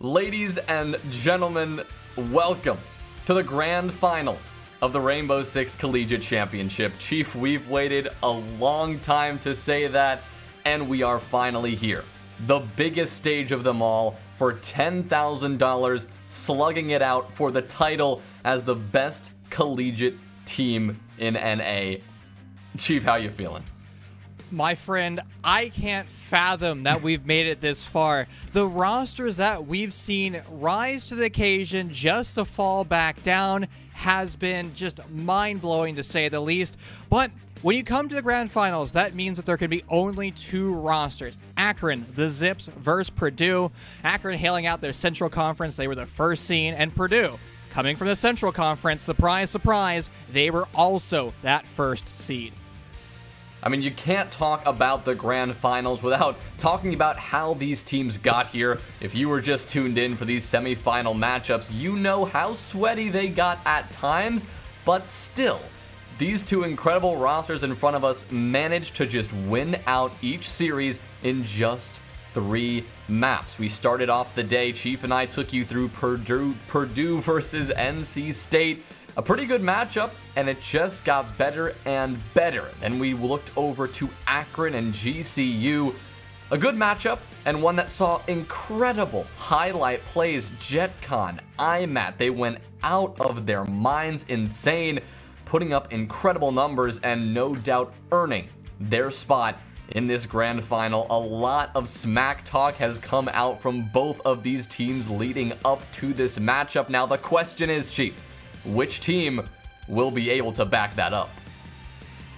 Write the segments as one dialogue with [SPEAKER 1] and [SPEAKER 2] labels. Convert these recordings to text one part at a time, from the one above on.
[SPEAKER 1] Ladies and gentlemen, welcome to the grand finals of the Rainbow Six Collegiate Championship. Chief, we've waited a long time to say that, and we are finally here. The biggest stage of them all for $10,000, slugging it out for the title as the best collegiate team in NA. Chief, how you feeling?
[SPEAKER 2] My friend, I can't fathom that we've made it this far. The rosters that we've seen rise to the occasion just to fall back down has been just mind-blowing to say the least. But when you come to the grand finals, that means that there can be only two rosters. Akron, the Zips, versus Purdue. Akron hailing out their Central Conference, they were the first seed, and Purdue, coming from the Central Conference, surprise, surprise, they were also that first seed.
[SPEAKER 1] I mean, you can't talk about the grand finals without talking about how these teams got here. If you were just tuned in for these semifinal matchups, you know how sweaty they got at times, but still, these two incredible rosters in front of us managed to just win out each series in just 3 maps. We started off the day, Chief and I took you through Purdue versus NC State. A pretty good matchup, and it just got better and better. Then we looked over to Akron and GCU. A good matchup, and one that saw incredible highlight plays. JetCon, IMAT, they went out of their minds insane, putting up incredible numbers and no doubt earning their spot in this grand final. A lot of smack talk has come out from both of these teams leading up to this matchup. Now the question is, Chief, which team will be able to back that up?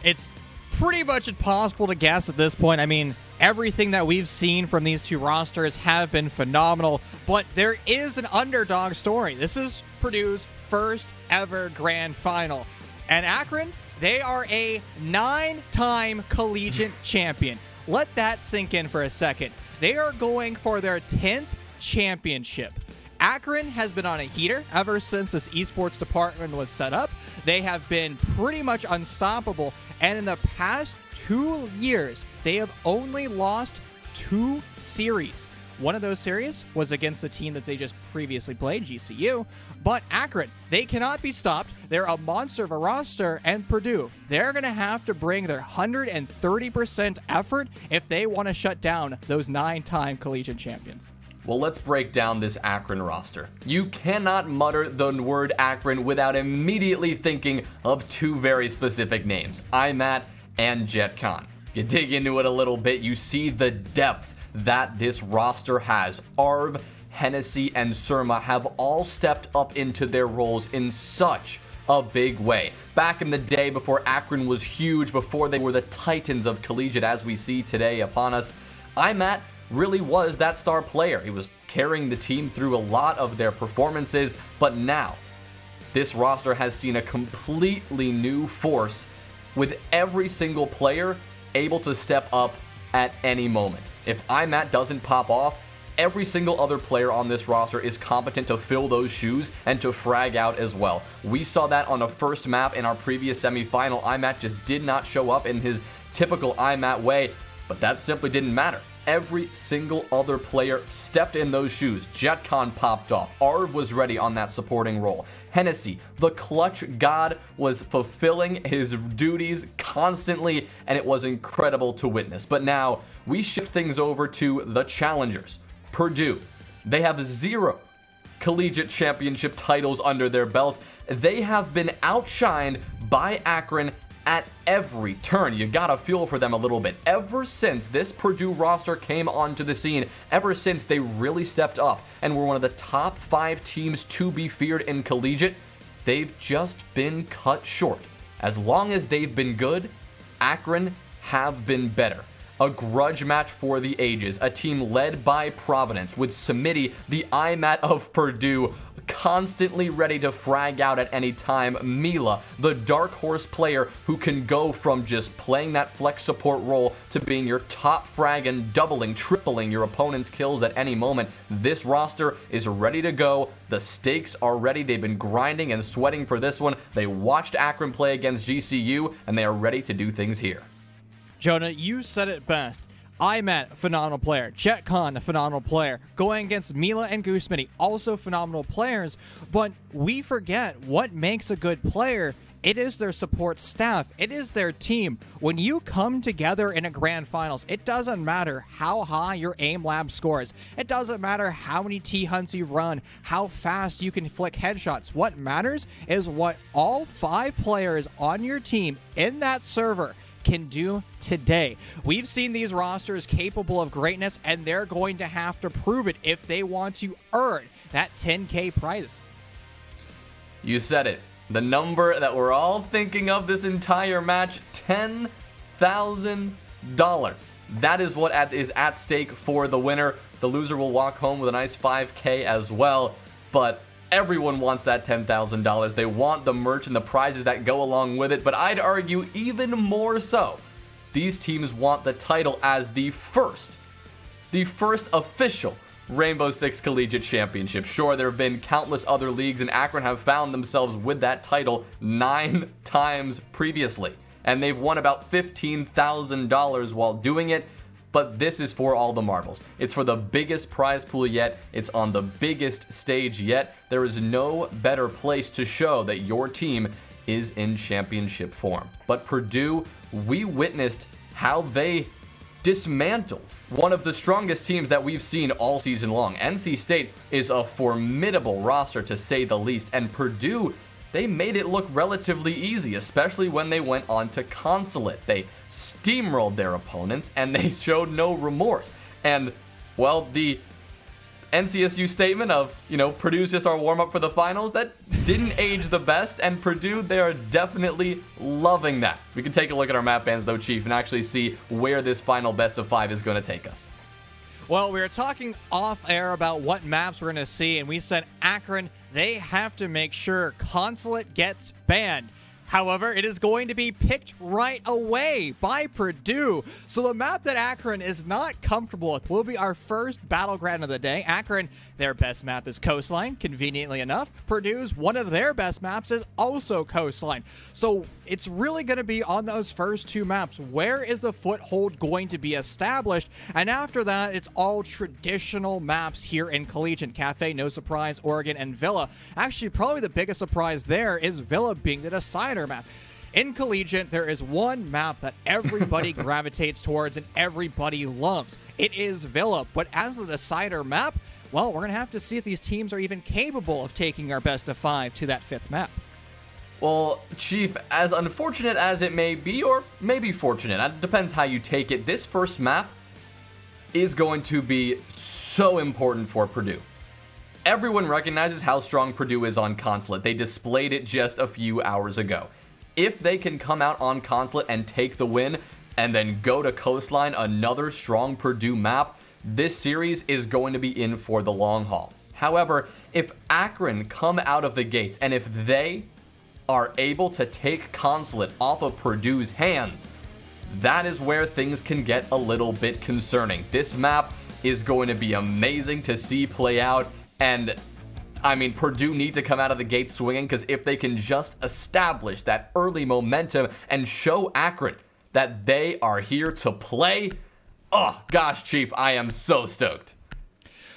[SPEAKER 2] It's pretty much impossible to guess at this point. I mean, everything that we've seen from these two rosters have been phenomenal, but there is an underdog story. This is Purdue's first ever grand final. And Akron, they are a 9-time collegiate champion. Let that sink in for a second. They are going for their 10th championship. Akron has been on a heater ever since this esports department was set up. They have been pretty much unstoppable, and in the past 2 years, they have only lost 2 series. One of those series was against the team that they just previously played, GCU, but Akron, they cannot be stopped. They're a monster of a roster, and Purdue, they're going to have to bring their 130% effort if they want to shut down those 9-time collegiate champions.
[SPEAKER 1] Well, let's break down this Akron roster. You cannot mutter the word Akron without immediately thinking of 2 very specific names, IMAT and JetCon. You dig into it a little bit, you see the depth that this roster has. Arv, Hennessy, and Surma have all stepped up into their roles in such a big way. Back in the day, before Akron was huge, before they were the titans of Collegiate as we see today upon us, IMAT really was that star player. He was carrying the team through a lot of their performances, but now this roster has seen a completely new force with every single player able to step up at any moment. If IMAT doesn't pop off, every single other player on this roster is competent to fill those shoes and to frag out as well. We saw that on the first map in our previous semifinal. IMAT just did not show up in his typical IMAT way, but that simply didn't matter. Every single other player stepped in those shoes. JetCon popped off. Arv was ready on that supporting role. Hennessy, the clutch god, was fulfilling his duties constantly, and it was incredible to witness. But now, we shift things over to the challengers. Purdue, they have 0 collegiate championship titles under their belt. They have been outshined by Akron at every turn. You gotta feel for them a little bit. Ever since this Purdue roster came onto the scene, ever since they really stepped up and were one of the top 5 teams to be feared in Collegiate, they've just been cut short. As long as they've been good, Akron have been better. A grudge match for the ages, a team led by Providence, with Smitty, the IMAT of Purdue, constantly ready to frag out at any time. Mila, the dark horse player who can go from just playing that flex support role to being your top frag and doubling, tripling your opponent's kills at any moment. This roster is ready to go. The stakes are ready. They've been grinding and sweating for this one. They watched Akron play against GCU, and they are ready to do things here.
[SPEAKER 2] Jonah, you said it best. Imat, phenomenal player. JetCon, a phenomenal player. Going against Mila and Goosemitty, also phenomenal players. But we forget what makes a good player. It is their support staff. It is their team. When you come together in a grand finals, it doesn't matter how high your aim lab scores. It doesn't matter how many T-hunts you run, how fast you can flick headshots. What matters is what all 5 players on your team in that server can do today. We've seen these rosters capable of greatness, and they're going to have to prove it if they want to earn that 10K prize.
[SPEAKER 1] You said it. The number that we're all thinking of this entire match, $10,000. That is what is at stake for the winner. The loser will walk home with a nice 5K as well, but everyone wants that $10,000. They want the merch and the prizes that go along with it, but I'd argue even more so, these teams want the title as the first official Rainbow Six Collegiate Championship. Sure, there have been countless other leagues, and Akron have found themselves with that title 9 times previously, and they've won about $15,000 while doing it, but this is for all the marbles. It's for the biggest prize pool yet. It's on the biggest stage yet. There is no better place to show that your team is in championship form. But Purdue, we witnessed how they dismantled one of the strongest teams that we've seen all season long. NC State is a formidable roster to say the least, and Purdue, they made it look relatively easy, especially when they went on to Consulate. They steamrolled their opponents, and they showed no remorse. And, well, the NCSU statement of, Purdue's just our warm-up for the finals, that didn't age the best, and Purdue, they are definitely loving that. We can take a look at our map bands, though, Chief, and actually see where this final best of 5 is going to take us.
[SPEAKER 2] Well, we were talking off-air about what maps we're going to see, and we said Akron, they have to make sure Consulate gets banned. However, it is going to be picked right away by Purdue. So the map that Akron is not comfortable with will be our first battleground of the day. Akron, their best map is Coastline, conveniently enough. Purdue's, one of their best maps is also Coastline. So it's really going to be on those first 2 maps. Where is the foothold going to be established? And after that, it's all traditional maps here in Collegiate. Cafe, no surprise, Oregon, and Villa. Actually, probably the biggest surprise there is Villa being the decider map. In Collegiate, there is one map that everybody gravitates towards and everybody loves. It is Villa, but as the decider map, well, we're going to have to see if these teams are even capable of taking our best of 5 to that 5th map.
[SPEAKER 1] Well, Chief, as unfortunate as it may be, or maybe fortunate, it depends how you take it, this first map is going to be so important for Purdue. Everyone recognizes how strong Purdue is on Consulate. They displayed it just a few hours ago. If they can come out on Consulate and take the win, and then go to Coastline, another strong Purdue map, this series is going to be in for the long haul. However, if Akron come out of the gates, and if they are able to take Consulate off of Purdue's hands, that is where things can get a little bit concerning. This map is going to be amazing to see play out, and I mean, Purdue need to come out of the gate swinging, because if they can just establish that early momentum and show Akron that they are here to play, oh gosh, Chief, I am so stoked.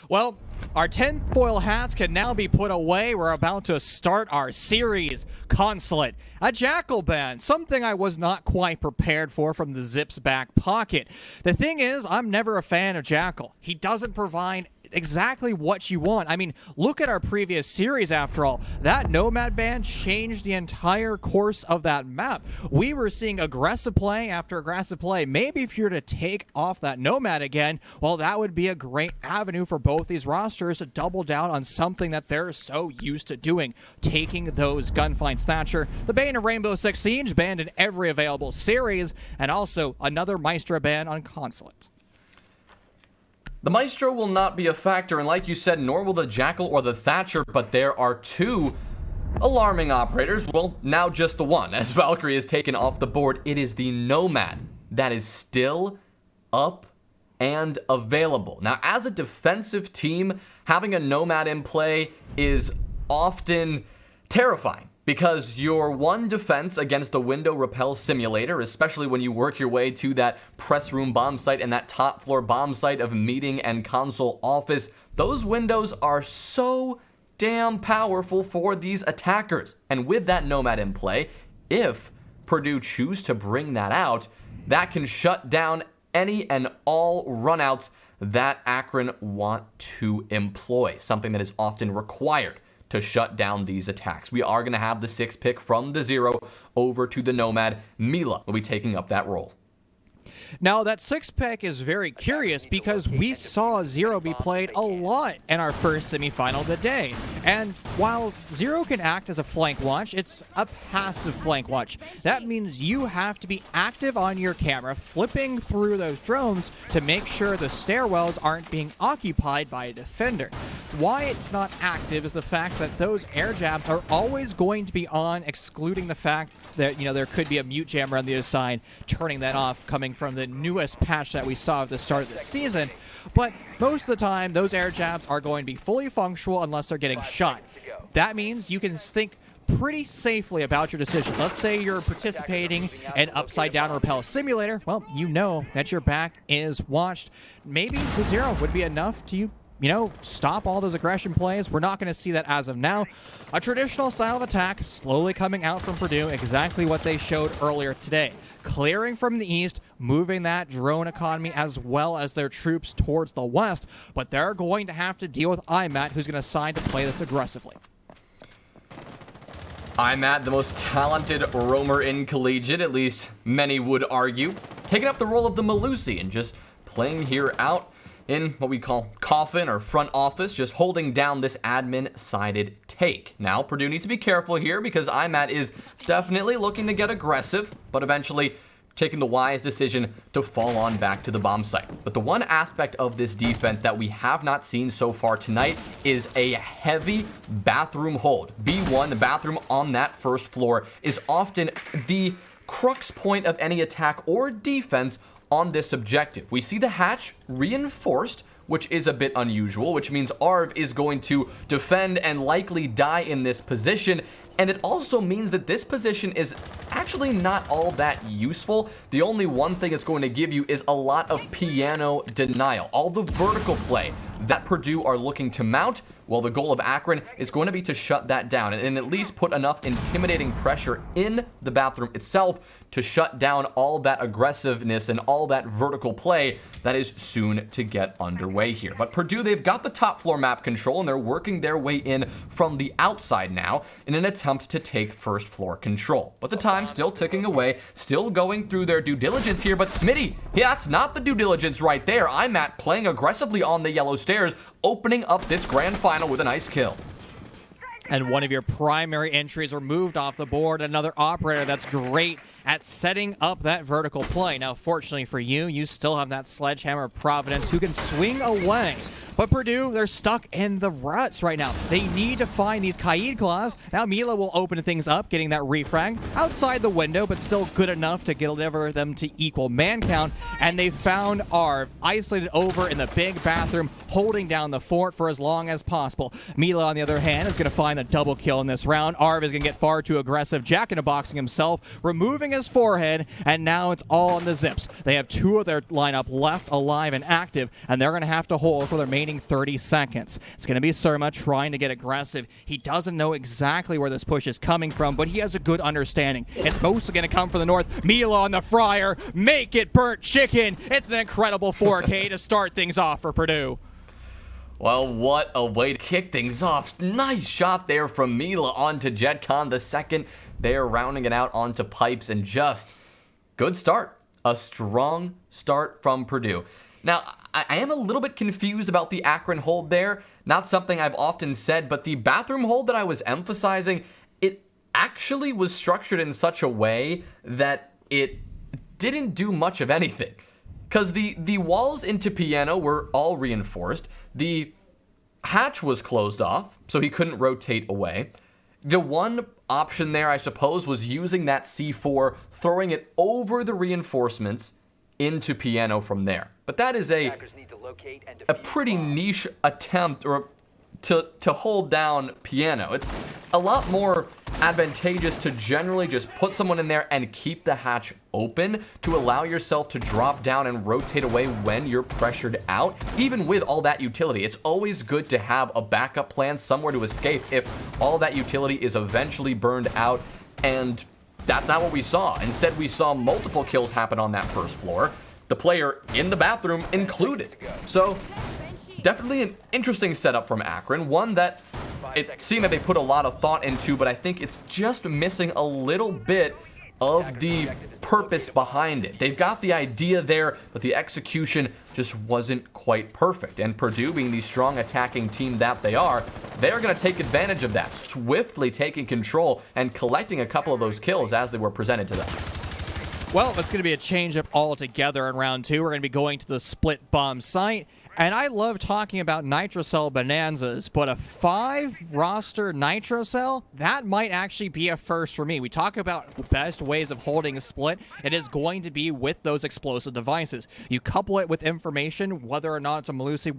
[SPEAKER 2] Well, our tinfoil hats can now be put away. We're about to start our series. Consulate, a Jackal ban, something I was not quite prepared for from the Zip's back pocket. The thing is, I'm never a fan of Jackal. He doesn't provide exactly what you want. I mean, look at our previous series after all. That Nomad ban changed the entire course of that map. We were seeing aggressive play after aggressive play. Maybe if you were to take off that Nomad again, well, that would be a great avenue for both these rosters to double down on something that they're so used to doing, taking those gunfights. Thatcher, the ban of Rainbow Six Siege, banned in every available series, and also another Maestro ban on Consulate.
[SPEAKER 1] The Maestro will not be a factor, and like you said, nor will the Jackal or the Thatcher, but there are 2 alarming operators. Well, now just the one, as Valkyrie is taken off the board. It is the Nomad that is still up and available. Now, as a defensive team, having a Nomad in play is often terrifying, Because your one defense against the window repel simulator, especially when you work your way to that press room bomb site and that top floor bomb site of meeting and console office, those windows are so damn powerful for these attackers. And with that Nomad in play, if Purdue choose to bring that out, that can shut down any and all runouts that Akron want to employ, something that is often required to shut down these attacks. We are going to have the 6th pick from the 0 over to the Nomad. Mila will be taking up that role.
[SPEAKER 2] Now, that 6th pick is very curious because we saw 0 be played a lot in our first semifinal of the day. And while 0 can act as a flank watch, it's a passive flank watch. That means you have to be active on your camera, flipping through those drones to make sure the stairwells aren't being occupied by a defender. Why it's not active is the fact that those air jabs are always going to be on, excluding the fact that, there could be a mute jammer on the other side, turning that off, coming from the newest patch that we saw at the start of the season. But most of the time, those air jabs are going to be fully functional unless they're getting shot. That means you can think pretty safely about your decision. Let's say you're participating in upside down repel simulator. Well, you know that your back is watched. Maybe the 0 would be enough to stop all those aggression plays. We're not going to see that as of now. A traditional style of attack slowly coming out from Purdue, exactly what they showed earlier today. Clearing from the east, moving that drone economy as well as their troops towards the west, but they're going to have to deal with IMAT, who's going to decide to play this aggressively.
[SPEAKER 1] IMAT, the most talented roamer in Collegiate, at least many would argue, taking up the role of the Malusi and just playing here out in what we call coffin or front office, just holding down this admin-sided take. Now, Purdue needs to be careful here because IMAT is definitely looking to get aggressive, but eventually taking the wise decision to fall on back to the bomb site. But the one aspect of this defense that we have not seen so far tonight is a heavy bathroom hold. B1, the bathroom on that first floor, is often the crux point of any attack or defense on this objective. We see the hatch reinforced, which is a bit unusual, which means Arv is going to defend and likely die in this position. And it also means that this position is actually not all that useful. The only one thing it's going to give you is a lot of piano denial. All the vertical play that Purdue are looking to mount, well, the goal of Akron is going to be to shut that down and at least put enough intimidating pressure in the bathroom itself to shut down all that aggressiveness and all that vertical play that is soon to get underway here. But Purdue, they've got the top floor map control and they're working their way in from the outside now in an attempt to take first floor control. But the time's still ticking away, still going through their due diligence here. But Smitty, yeah, that's not the due diligence right there. IMAT playing aggressively on the yellow stairs, opening up this grand final with a nice kill.
[SPEAKER 2] And one of your primary entries removed off the board. Another operator that's great at setting up that vertical play. Now, fortunately for you, you still have that sledgehammer of Providence who can swing away. But Purdue, they're stuck in the ruts right now. They need to find these Kaid claws. Now Mila will open things up, getting that refrag outside the window, but still good enough to deliver them to equal man count. And they found Arv isolated over in the big bathroom, holding down the fort for as long as possible. Mila, on the other hand, is going to find the double kill in this round. Arv is going to get far too aggressive, jack-in-a-boxing himself, removing his forehead, and now it's all in the zips. They have 2 of their lineup left alive and active, and they're going to have to hold for the remaining 30 seconds. It's going to be Surma trying to get aggressive. He doesn't know exactly where this push is coming from, but he has a good understanding. It's mostly going to come from the north. Mila on the fryer. Make it burnt chicken. It's an incredible 4K to start things off for Purdue.
[SPEAKER 1] Well, what a way to kick things off. Nice shot there from Mila onto JetCon the second. They're rounding it out onto pipes and just good start. A strong start from Purdue. Now, I am a little bit confused about the Akron hold there. Not something I've often said, but the bathroom hold that I was emphasizing, it actually was structured in such a way that it didn't do much of anything. Because the walls into piano were all reinforced. The hatch was closed off, so he couldn't rotate away. The one option there, I suppose, was using that C4, throwing it over the reinforcements into piano from there. But that is a pretty niche attempt or to hold down piano. It's a lot more advantageous to generally just put someone in there and keep the hatch open to allow yourself to drop down and rotate away when you're pressured out. Even with all that utility, it's always good to have a backup plan, somewhere to escape if all that utility is eventually burned out, and that's not what we saw. Instead, we saw multiple kills happen on that first floor, the player in the bathroom included. So definitely an interesting setup from Akron, one that it seemed that they put a lot of thought into, but I think it's just missing a little bit of the purpose behind it. They've got the idea there, but the execution just wasn't quite perfect. And Purdue, being the strong attacking team that they're going to take advantage of that, swiftly taking control and collecting a couple of those kills as they were presented to them.
[SPEAKER 2] Well, it's going to be a change-up altogether in round 2. We're going to be going to the split bomb site. And I love talking about Nitrocell bonanzas, but a 5-roster Nitrocell, that might actually be a first for me. We talk about the best ways of holding a split. It is going to be with those explosive devices. You couple it with information, whether or not it's a Melusi,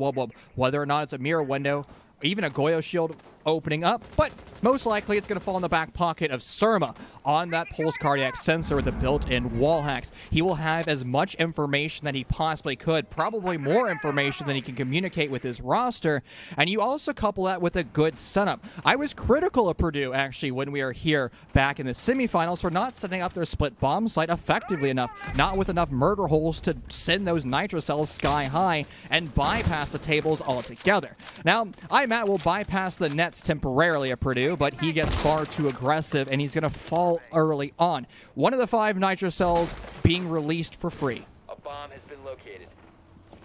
[SPEAKER 2] whether or not it's a mirror window, even a Goyo shield opening up, but most likely it's going to fall in the back pocket of Surma on that pulse cardiac sensor with the built-in wall hacks. He will have as much information that he possibly could, probably more information than he can communicate with his roster, and you also couple that with a good setup. I was critical of Purdue, actually, when we were here back in the semifinals for not setting up their split bomb site effectively enough, not with enough murder holes to send those Nitrocells sky high and bypass the tables altogether. Now, Matt will bypass the nets temporarily at Purdue, but he gets far too aggressive and he's going to fall early on. One of the 5 Nitrocells being released for free.
[SPEAKER 3] A bomb has been located.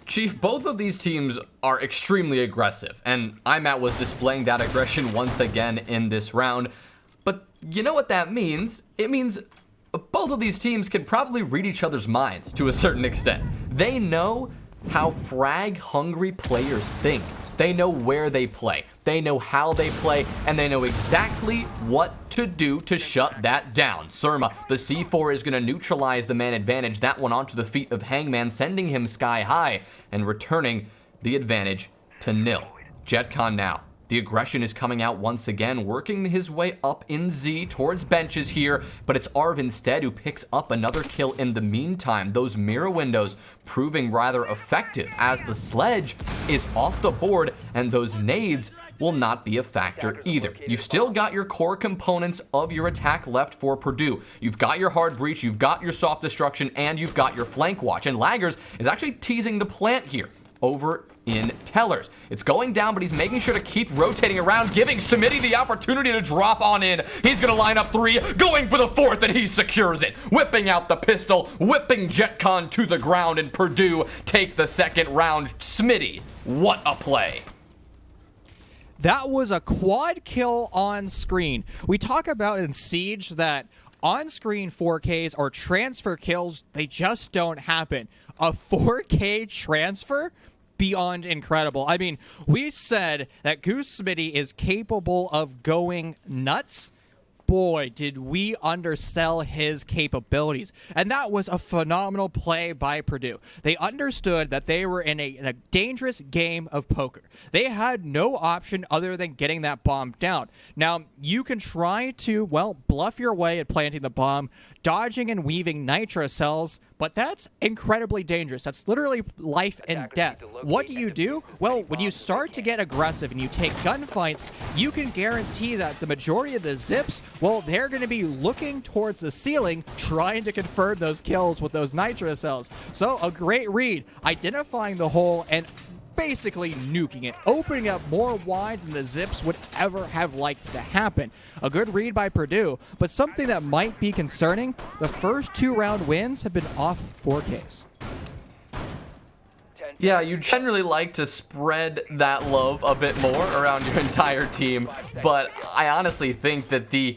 [SPEAKER 1] Chief, both of these teams are extremely aggressive, and IMAT was displaying that aggression once again in this round. But you know what that means? It means both of these teams can probably read each other's minds to a certain extent. They know how frag-hungry players think. They know where they play, they know how they play, and they know exactly what to do to shut that down. Surma, the C4 is going to neutralize the man advantage, that one onto the feet of Hangman, sending him sky high and returning the advantage to nil. JetCon now. The aggression is coming out once again, working his way up in Z towards benches here, but it's Arv instead who picks up another kill in the meantime. Those mirror windows proving rather effective as the sledge is off the board and those nades will not be a factor either. You've still got your core components of your attack left for Purdue. You've got your hard breach, you've got your soft destruction, and you've got your flank watch. And Laggers is actually teasing the plant here over in Tellers. It's going down, but he's making sure to keep rotating around, giving Smitty the opportunity to drop on in. He's going to line up 3, going for the 4th, and he secures it. Whipping out the pistol, whipping JetCon to the ground, and Purdue take the second round. Smitty, what a play.
[SPEAKER 2] That was a quad kill on screen. We talk about in Siege that on-screen 4Ks or transfer kills, they just don't happen. A 4K transfer? Beyond incredible. I mean, we said that Goose Smitty is capable of going nuts. Boy, did we undersell his capabilities. And that was a phenomenal play by Purdue. They understood that they were in a dangerous game of poker. They had no option other than getting that bomb down. Now, you can try to, well, bluff your way at planting the bomb, dodging and weaving Nitrocells, but that's incredibly dangerous. That's literally life and death. What do? Well, when you start to get aggressive and you take gunfights, you can guarantee that the majority of the zips, well, they're going to be looking towards the ceiling, trying to confirm those kills with those Nitrocells. So a great read, identifying the hole and basically nuking it, opening up more wide than the zips would ever have liked to happen. A good read by Purdue, but something that might be concerning, the first 2 round wins have been off 4Ks.
[SPEAKER 1] Yeah, you generally like to spread that love a bit more around your entire team, but I honestly think that the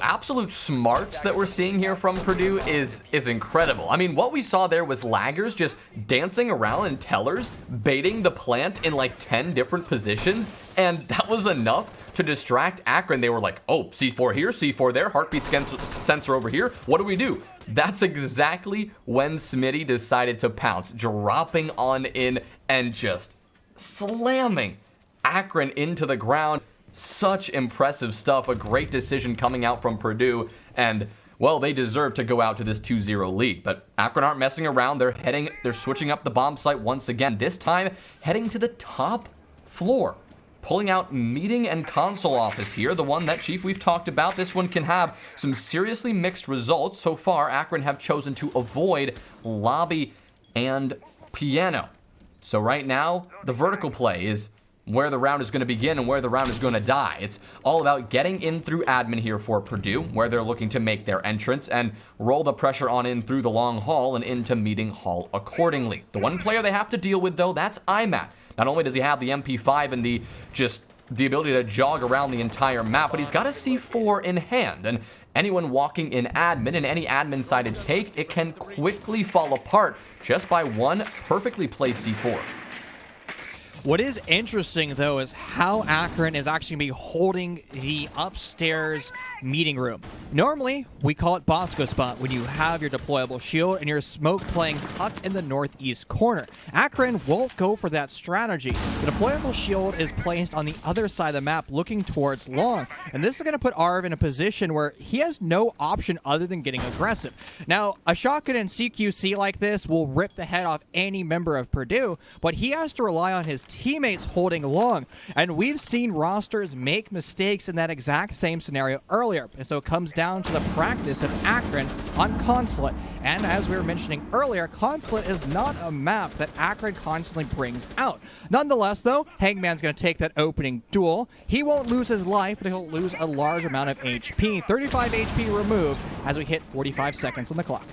[SPEAKER 1] absolute smarts that we're seeing here from Purdue is incredible. I mean, what we saw there was Laggers just dancing around in Tellers, baiting the plant in like 10 different positions, and that was enough to distract Akron. They were like, oh, C4 here, C4 there, heartbeat sensor over here. What do we do? That's exactly when Smitty decided to pounce, dropping on in and just slamming Akron into the ground. Such impressive stuff. A great decision coming out from Purdue. And, well, they deserve to go out to this 2-0 lead. But Akron aren't messing around. They're switching up the bomb site once again. This time, heading to the top floor. Pulling out meeting and console office here, the one that, Chief, we've talked about. This one can have some seriously mixed results. So far, Akron have chosen to avoid lobby and piano. So right now, the vertical play is where the round is going to begin and where the round is going to die. It's all about getting in through admin here for Purdue, where they're looking to make their entrance and roll the pressure on in through the long hall and into meeting hall accordingly. The one player they have to deal with, though, that's IMAT. Not only does he have the MP5 and the ability to jog around the entire map, but he's got a C4 in hand. And anyone walking in admin and any admin-sided take, it can quickly fall apart just by one perfectly placed C4.
[SPEAKER 2] What is interesting, though, is how Akron is actually going to be holding the upstairs meeting room. Normally, we call it Bosco spot when you have your deployable shield and your smoke playing tucked in the northeast corner. Akron won't go for that strategy. The deployable shield is placed on the other side of the map looking towards long, and this is going to put Arv in a position where he has no option other than getting aggressive. Now, a shotgun and CQC like this will rip the head off any member of Purdue, but he has to rely on his teammates holding long, and we've seen rosters make mistakes in that exact same scenario earlier, and so it comes down to the practice of Akron on Consulate. And as we were mentioning earlier, Consulate is not a map that Akron constantly brings out. Nonetheless, though, Hangman's going to take that opening duel. He won't lose his life, but he'll lose a large amount of HP. 35 HP removed as we hit 45 seconds on the clock.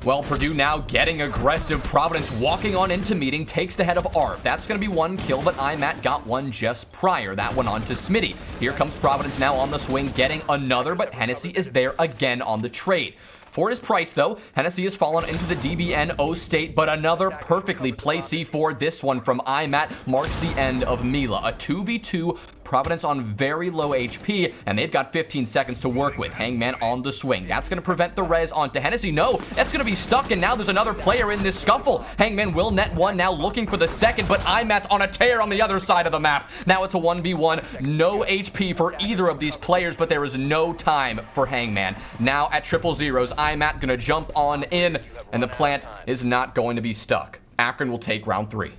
[SPEAKER 1] Well, Purdue now getting aggressive. Providence walking on into meeting, takes the head of Arv. That's going to be one kill, but IMAT got one just prior. That one on to Smitty. Here comes Providence now on the swing, getting another, but Hennessy is there again on the trade. For his price, though, Hennessy has fallen into the DBNO state, but another perfectly placed C4. This one from IMAT marks the end of Mila. A 2v2, Providence on very low HP, and they've got 15 seconds to work with. Hangman on the swing. That's going to prevent the res onto Hennessy. No, that's going to be stuck, and now there's another player in this scuffle. Hangman will net one, now looking for the second, but IMAT's on a tear on the other side of the map. Now it's a 1v1. No HP for either of these players, but there is no time for Hangman. Now at triple zeros, IMAT going to jump on in, and the plant is not going to be stuck. Akron will take round 3.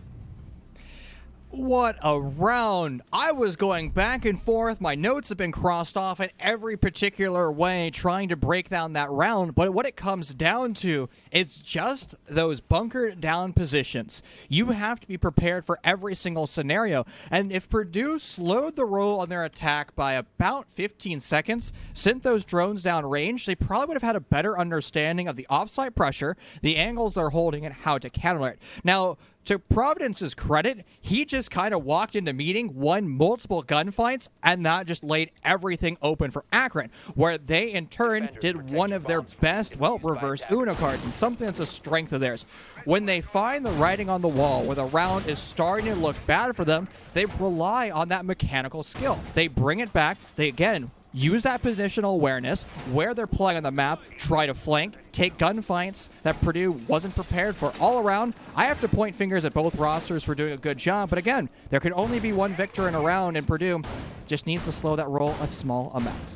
[SPEAKER 2] What a round. I was going back and forth. My notes have been crossed off in every particular way trying to break down that round, but what it comes down to is just those bunkered down positions. You have to be prepared for every single scenario, and if Purdue slowed the roll on their attack by about 15 seconds, sent those drones down range, they probably would have had a better understanding of the offsite pressure, the angles they're holding, and how to counter it. Now, to Providence's credit, he just kind of walked into meeting, won multiple gunfights, and that just laid everything open for Akron, where they in turn did one of their best, well, reverse Uno cards, and something that's a strength of theirs. When they find the writing on the wall, where the round is starting to look bad for them, they rely on that mechanical skill. They bring it back. They, again, use that positional awareness, where they're playing on the map, try to flank, take gunfights that Purdue wasn't prepared for. All around, I have to point fingers at both rosters for doing a good job, but again, there can only be one victor in a round, and Purdue just needs to slow that roll a small amount.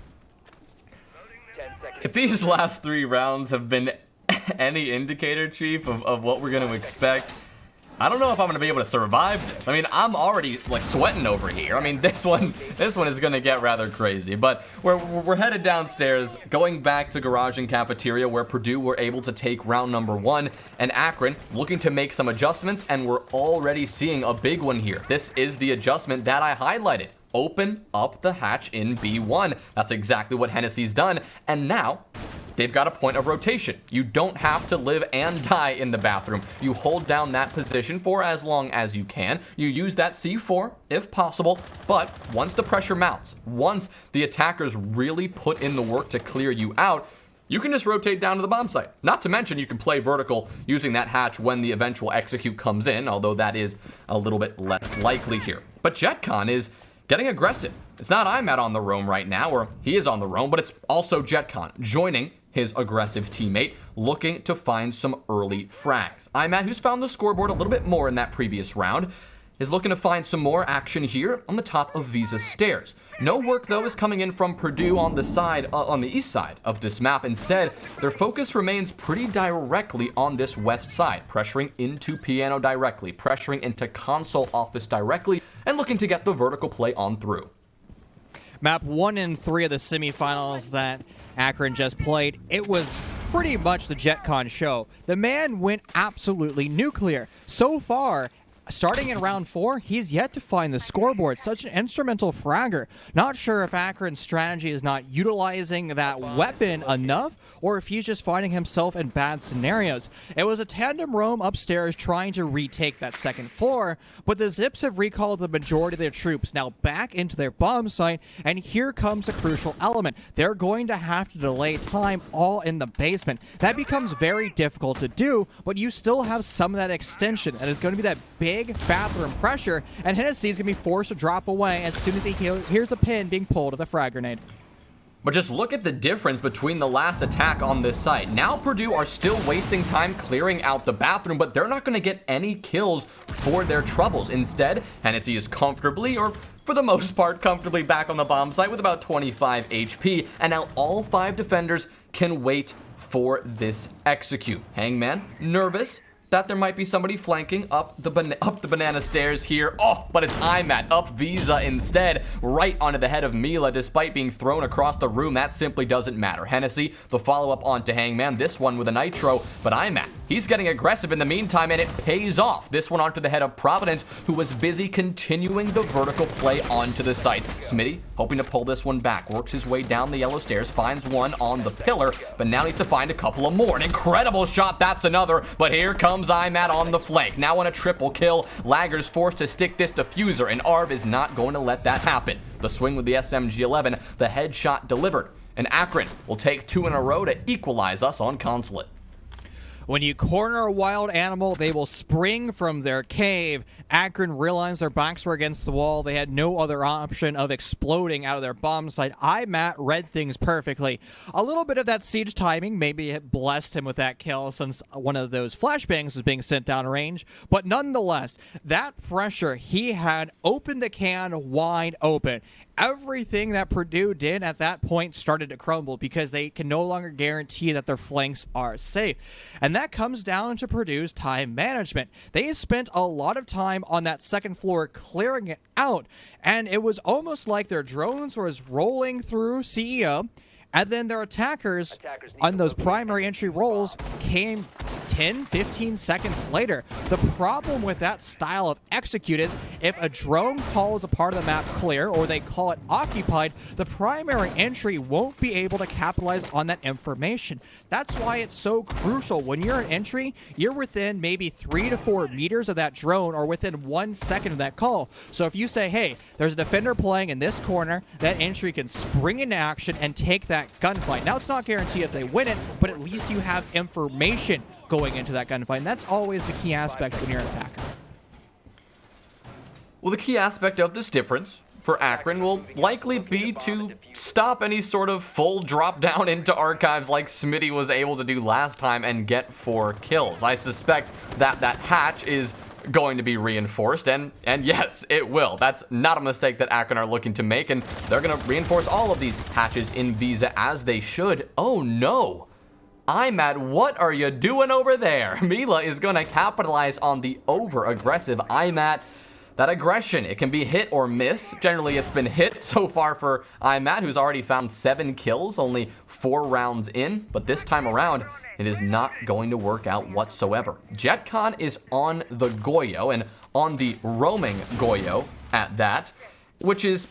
[SPEAKER 1] If these last 3 rounds have been any indicator, Chief, of what we're going to expect, I don't know if I'm going to be able to survive this. I mean, I'm already like sweating over here. I mean, this one is going to get rather crazy. But we're headed downstairs, going back to Garage and Cafeteria, where Purdue were able to take round number 1, and Akron looking to make some adjustments, and we're already seeing a big one here. This is the adjustment that I highlighted. Open up the hatch in B1. That's exactly what Hennessy's done, and now they've got a point of rotation. You don't have to live and die in the bathroom. You hold down that position for as long as you can. You use that C4 if possible, but once the pressure mounts, once the attackers really put in the work to clear you out, you can just rotate down to the bomb site. Not to mention you can play vertical using that hatch when the eventual execute comes in, although that is a little bit less likely here. But JetCon is getting aggressive. It's not IMAT on the roam right now, or he is on the roam, but it's also JetCon joining his aggressive teammate, looking to find some early frags. IMAT, who's found the scoreboard a little bit more in that previous round, is looking to find some more action here on the top of Visa's stairs. No work, though, is coming in from Purdue on the side, on the east side of this map. Instead, their focus remains pretty directly on this west side, pressuring into Piano directly, pressuring into Console Office directly, and looking to get the vertical play on through.
[SPEAKER 2] Map 1 and 3 of the semifinals that Akron just played, it was pretty much the JetCon show. The man went absolutely nuclear. So far, starting in round 4, he's yet to find the scoreboard. Such an instrumental fragger. Not sure if Akron's strategy is not utilizing that weapon enough, or if he's just finding himself in bad scenarios. It was a tandem roam upstairs trying to retake that second floor, but the Zips have recalled the majority of their troops now back into their bomb site, and here comes a crucial element. They're going to have to delay time all in the basement. That becomes very difficult to do, but you still have some of that extension, and it's going to be that big bathroom pressure, and Hennessy's going to be forced to drop away as soon as he hears the pin being pulled of the frag grenade.
[SPEAKER 1] But just look at the difference between the last attack on this site. Now Purdue are still wasting time clearing out the bathroom, but they're not going to get any kills for their troubles. Instead, Hennessy is comfortably, or for the most part, comfortably back on the bomb site with about 25 HP, and now all 5 defenders can wait for this execute. Hangman, nervous that there might be somebody flanking up the banana stairs here. Oh, but it's Imat up Visa instead, right onto the head of Mila, despite being thrown across the room. That simply doesn't matter. Hennessy, the follow-up onto Hangman, this one with a nitro, but Imat, he's getting aggressive in the meantime, and it pays off. This one onto the head of Providence, who was busy continuing the vertical play onto the site. Smitty, hoping to pull this one back, works his way down the yellow stairs, finds one on the pillar, but now needs to find a couple of more. An incredible shot, that's another, but here comes Imat on the flank. Now on a triple kill, Lagger's forced to stick this diffuser, and Arv is not going to let that happen. The swing with the SMG-11, the headshot delivered, and Akron will take 2 in a row to equalize us on Consulate.
[SPEAKER 2] When you corner a wild animal, they will spring from their cave. Akron realized their backs were against the wall. They had no other option of exploding out of their bomb site. Imat read things perfectly. A little bit of that siege timing, maybe it blessed him with that kill since one of those flashbangs was being sent down range. But nonetheless, that pressure he had opened the can wide open. Everything that Purdue did at that point started to crumble because they can no longer guarantee that their flanks are safe. And that comes down to Purdue's time management. They spent a lot of time on that second floor clearing it out, and it was almost like their drones was rolling through CEO, and then their attackers on those primary entry rolls came 10, 15 seconds later. The problem with that style of execute is if a drone calls a part of the map clear or they call it occupied, the primary entry won't be able to capitalize on that information. That's why it's so crucial. When you're an entry, you're within maybe 3 to 4 meters of that drone or within 1 second of that call. So if you say, hey, there's a defender playing in this corner, that entry can spring into action and take that gunfight. Now, it's not guaranteed if they win it, but at least you have information going into that gunfight, and that's always the key aspect when you're an attacker.
[SPEAKER 1] Well, the key aspect of this difference for Akron will likely be to stop any sort of full drop down into archives like Smitty was able to do last time and get 4 kills. I suspect that that hatch is going to be reinforced, and yes, it will. That's not a mistake that Akron are looking to make, and they're going to reinforce all of these hatches in Visa as they should. Oh no! Imat, what are you doing over there? Mila is going to capitalize on the over-aggressive Imat. That aggression, it can be hit or miss. Generally, it's been hit so far for Imat, who's already found 7 kills, only 4 rounds in. But this time around, it is not going to work out whatsoever. JetCon is on the Goyo, and on the roaming Goyo at that, which is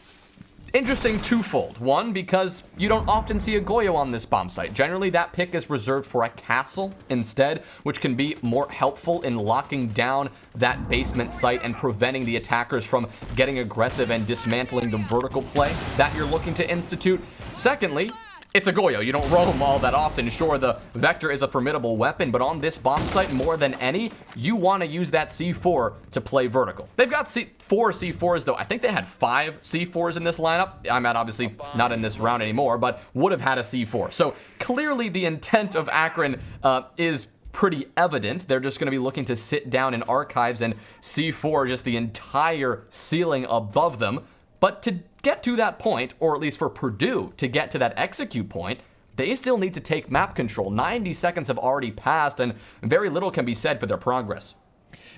[SPEAKER 1] interesting twofold. One, because you don't often see a Goyo on this bomb site. Generally, that pick is reserved for a castle instead, which can be more helpful in locking down that basement site and preventing the attackers from getting aggressive and dismantling the vertical play that you're looking to institute. Secondly, it's a Goyo. You don't roam all that often. Sure, the Vector is a formidable weapon, but on this bomb site, more than any, you want to use that C4 to play vertical. They've got 4 C4s, though. I think they had 5 C4s in this lineup. I'm obviously not in this round anymore, but would have had a C4. So clearly the intent of Akron is pretty evident. They're just going to be looking to sit down in archives and C4 just the entire ceiling above them. But to get to that point, or at least for Purdue to get to that execute point, they still need to take map control. 90 seconds have already passed, and very little can be said for their progress.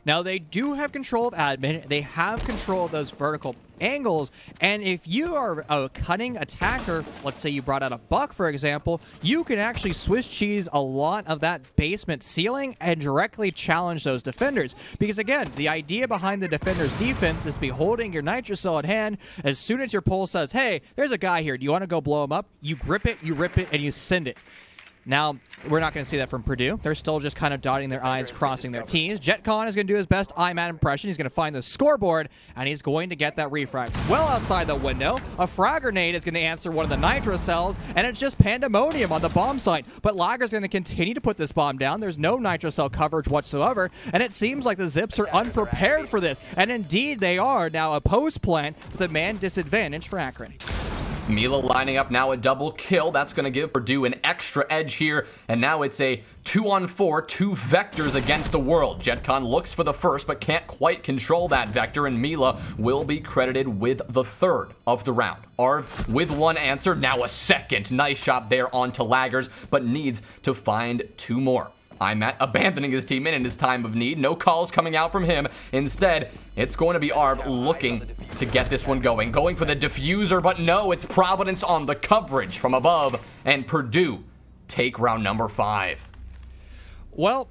[SPEAKER 2] Now, they do have control of admin. They have control of those vertical angles. And if you are a cunning attacker, let's say you brought out a buck, for example, you can actually Swiss cheese a lot of that basement ceiling and directly challenge those defenders. Because, again, the idea behind the defender's defense is to be holding your nitrocell at hand. As soon as your pole says, hey, there's a guy here, do you want to go blow him up? You grip it, you rip it, and you send it. Now, we're not going to see that from Purdue. They're still just kind of dotting their I's, crossing their T's. JetCon is going to do his best IMAT impression. He's going to find the scoreboard, and he's going to get that refrag well outside the window. A frag grenade is going to answer one of the nitro cells, and it's just pandemonium on the bomb site. But Lager's going to continue to put this bomb down. There's no nitro cell coverage whatsoever, and it seems like the Zips are unprepared for this. And indeed, they are. Now a post plant with a man disadvantage for Akron.
[SPEAKER 1] Mila lining up now a double kill. That's going to give Purdue an extra edge here. And now it's a 2-on-4, 2 vectors against the world. JetCon looks for the first, but can't quite control that vector. And Mila will be credited with the third of the round. Arv with one answer, now a second. Nice shot there onto Laggers, but needs to find 2 more. IMAT abandoning his team in his time of need. No calls coming out from him. Instead, it's going to be Arv looking to get this one going. Going for the diffuser, but no, it's Providence on the coverage from above. And Purdue take round number 5.
[SPEAKER 2] Well,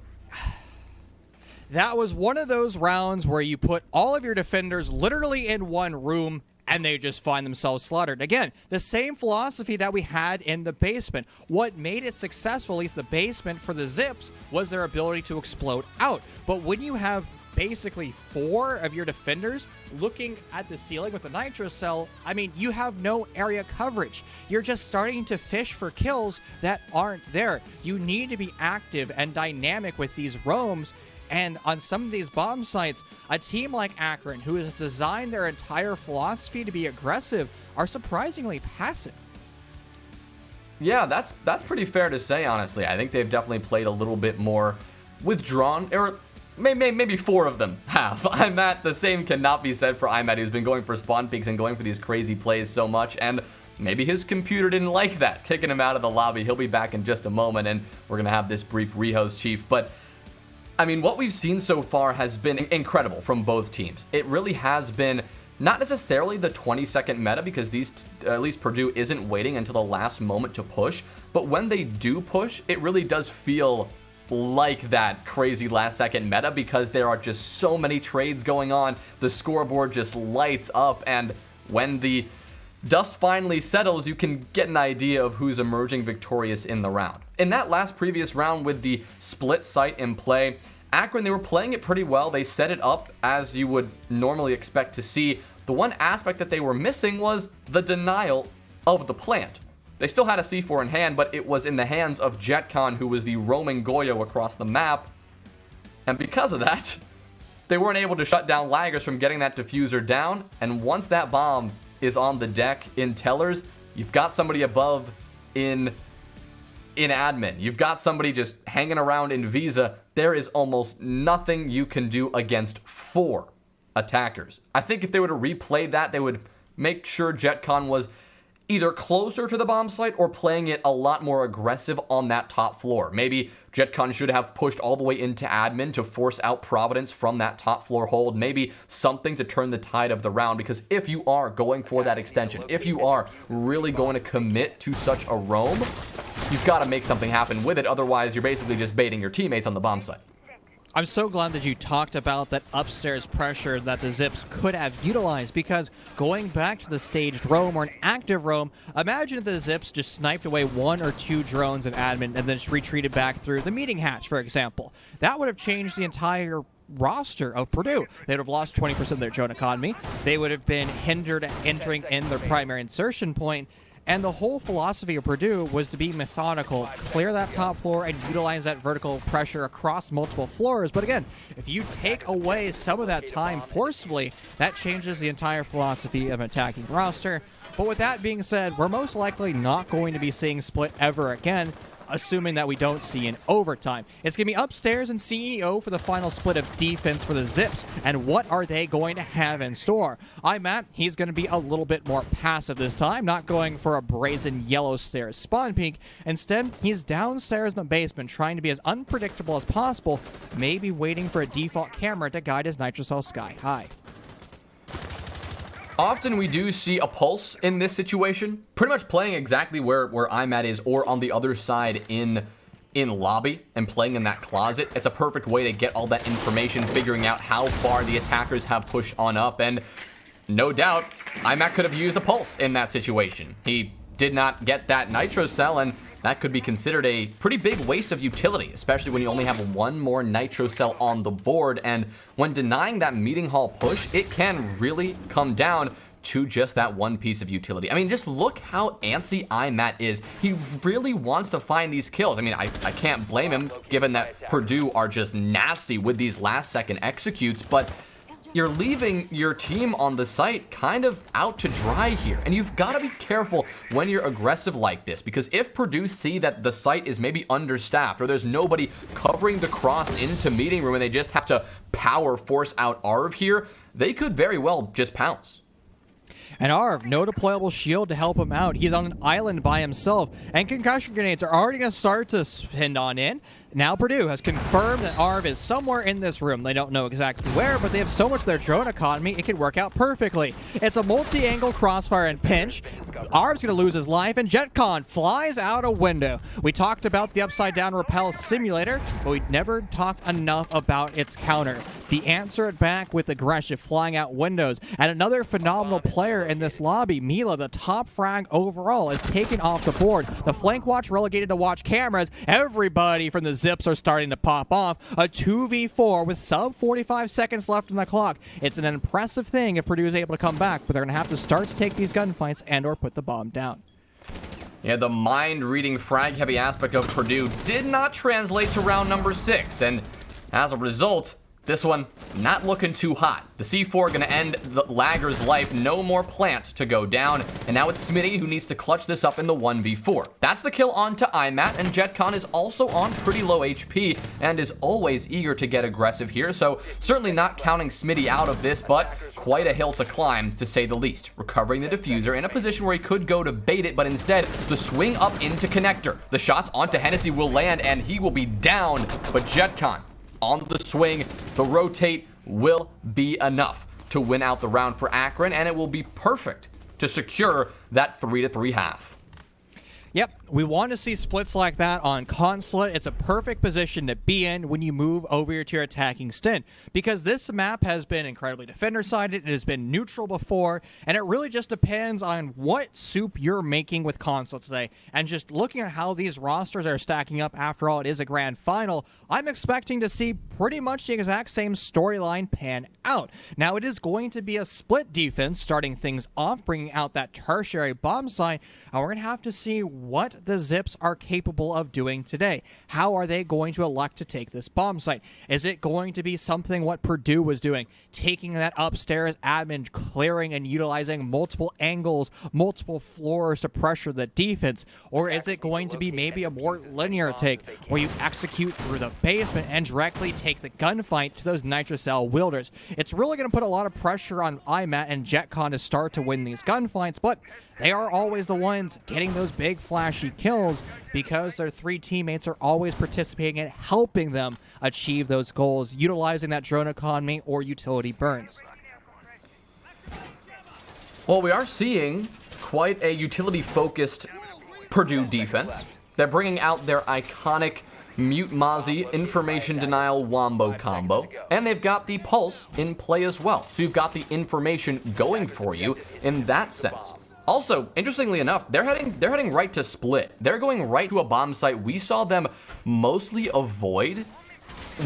[SPEAKER 2] that was one of those rounds where you put all of your defenders literally in one room and they just find themselves slaughtered. Again, the same philosophy that we had in the basement. What made it successful, at least the basement for the Zips, was their ability to explode out. But when you have basically 4 of your defenders looking at the ceiling with the nitro cell, I mean, you have no area coverage. You're just starting to fish for kills that aren't there. You need to be active and dynamic with these roams. And on some of these bomb sites, a team like Akron, who has designed their entire philosophy to be aggressive, are surprisingly passive.
[SPEAKER 1] Yeah, that's pretty fair to say, honestly. I think they've definitely played a little bit more withdrawn, or maybe 4 of them have. IMAT, the same cannot be said for IMAT, who's been going for spawn peaks and going for these crazy plays so much, and maybe his computer didn't like that, kicking him out of the lobby. He'll be back in just a moment, and we're going to have this brief rehost, Chief. But I mean, what we've seen so far has been incredible from both teams. It really has been not necessarily the 20-second meta, because at least Purdue isn't waiting until the last moment to push. But when they do push, it really does feel like that crazy last-second meta, because there are just so many trades going on. The scoreboard just lights up, and when the dust finally settles, you can get an idea of who's emerging victorious in the round. In that previous round with the split site in play, Akron, they were playing it pretty well. They set it up as you would normally expect to see. The one aspect that they were missing was the denial of the plant. They still had a C4 in hand, but it was in the hands of JetCon, who was the roaming Goyo across the map. And because of that, they weren't able to shut down Laggers from getting that diffuser down. And once that bomb is on the deck in Tellers, you've got somebody above in admin. You've got somebody just hanging around in Visa. There is almost nothing you can do against 4 attackers. I think if they were to replay that, they would make sure JetCon was either closer to the bomb site or playing it a lot more aggressive on that top floor. Maybe JetCon should have pushed all the way into admin to force out Providence from that top floor hold. Maybe something to turn the tide of the round, because if you are going for that extension, if you are really going to commit to such a roam, you've got to make something happen with it. Otherwise, you're basically just baiting your teammates on the bomb site.
[SPEAKER 2] I'm so glad that you talked about that upstairs pressure that the Zips could have utilized, because going back to the staged roam or an active roam, imagine if the Zips just sniped away 1 or 2 drones in admin and then just retreated back through the meeting hatch, for example. That would have changed the entire roster of Purdue. They would have lost 20% of their drone economy. They would have been hindered entering in their primary insertion point. And the whole philosophy of Purdue was to be methodical, clear that top floor, and utilize that vertical pressure across multiple floors. But again, if you take away some of that time forcefully, that changes the entire philosophy of an attacking roster. But with that being said, we're most likely not going to be seeing split ever again. assuming that we don't see an overtime. It's going to be upstairs and CEO for the final split of defense for the Zips. And what are they going to have in store? Matt, he's going to be a little bit more passive this time, not going for a brazen yellow stairs spawn peek. Instead, he's downstairs in the basement trying to be as unpredictable as possible, maybe waiting for a default camera to guide his Nitrocell sky high.
[SPEAKER 1] Often we do see a pulse in this situation, pretty much playing exactly where IMAT is, or on the other side in lobby and playing in that closet. It's a perfect way to get all that information, figuring out how far the attackers have pushed on up, and no doubt IMAT could have used a pulse in that situation. He did not get that Nitro Cell, and that could be considered a pretty big waste of utility, especially when you only have one more Nitro Cell on the board. And when denying that meeting hall push, it can really come down to just that one piece of utility. I mean, just look how antsy IMAT is. He really wants to find these kills. I mean, I can't blame him, given that Purdue are just nasty with these last-second executes, but you're leaving your team on the site kind of out to dry here. And you've got to be careful when you're aggressive like this, because if Purdue see that the site is maybe understaffed or there's nobody covering the cross into meeting room and they just have to power force out Arv here, they could very well just pounce.
[SPEAKER 2] And Arv, no deployable shield to help him out. He's on an island by himself, and concussion grenades are already going to start to spin on in. Now Purdue has confirmed that Arv is somewhere in this room. They don't know exactly where, but they have so much of their drone economy, it could work out perfectly. It's a multi-angle crossfire and pinch. Arv's going to lose his life, and JetCon flies out a window. We talked about the upside-down rappel simulator, but we never talked enough about its counter. The answer it back with aggressive flying out windows. And another phenomenal player in this lobby, Mila, the top frag overall, is taken off the board. The flank watch relegated to watch cameras. Everybody from the Zips are starting to pop off. A 2v4 with sub 45 seconds left on the clock. It's an impressive thing if Purdue is able to come back, but they're going to have to start to take these gunfights and or put the bomb down.
[SPEAKER 1] Yeah, the mind-reading frag-heavy aspect of Purdue did not translate to round number 6, and as a result, this one not looking too hot. The C4 going to end the lagger's life. No more plant to go down. And now it's Smitty who needs to clutch this up in the 1v4. That's the kill onto IMAT, and JetCon is also on pretty low HP and is always eager to get aggressive here. So certainly not counting Smitty out of this, but quite a hill to climb to say the least. Recovering the diffuser in a position where he could go to bait it, but instead the swing up into connector. The shots onto Hennessy will land and he will be down, but JetCon on the swing, the rotate will be enough to win out the round for Akron, and it will be perfect to secure that 3-3 half.
[SPEAKER 2] Yep, we want to see splits like that on Consulate. It's a perfect position to be in when you move over to your attacking stint, because this map has been incredibly defender-sided, it has been neutral before, and it really just depends on what soup you're making with Consulate today. And just looking at how these rosters are stacking up, after all, it is a grand final, I'm expecting to see pretty much the exact same storyline pan out. Now, it is going to be a split defense, starting things off, bringing out that tertiary bomb site, and we're going to have to see what the Zips are capable of doing today. How are they going to elect to take this bomb site? Is it going to be something what Purdue was doing, taking that upstairs admin, clearing and utilizing multiple angles, multiple floors to pressure the defense? Or is it going to be maybe a more linear take, where you execute through the basement and directly take the gunfight to those Nitrocell wielders? It's really going to put a lot of pressure on IMAT and JetCon to start to win these gunfights, but they are always the ones getting those big flashy kills because their three teammates are always participating and helping them achieve those goals, utilizing that drone economy or utility burns.
[SPEAKER 1] Well, we are seeing quite a utility-focused Purdue defense. They're bringing out their iconic Mute Mozzie information denial wombo combo, and they've got the pulse in play as well. So you've got the information going for you in that sense. Also, interestingly enough, they're heading right to split. They're going right to a bomb site we saw them mostly avoid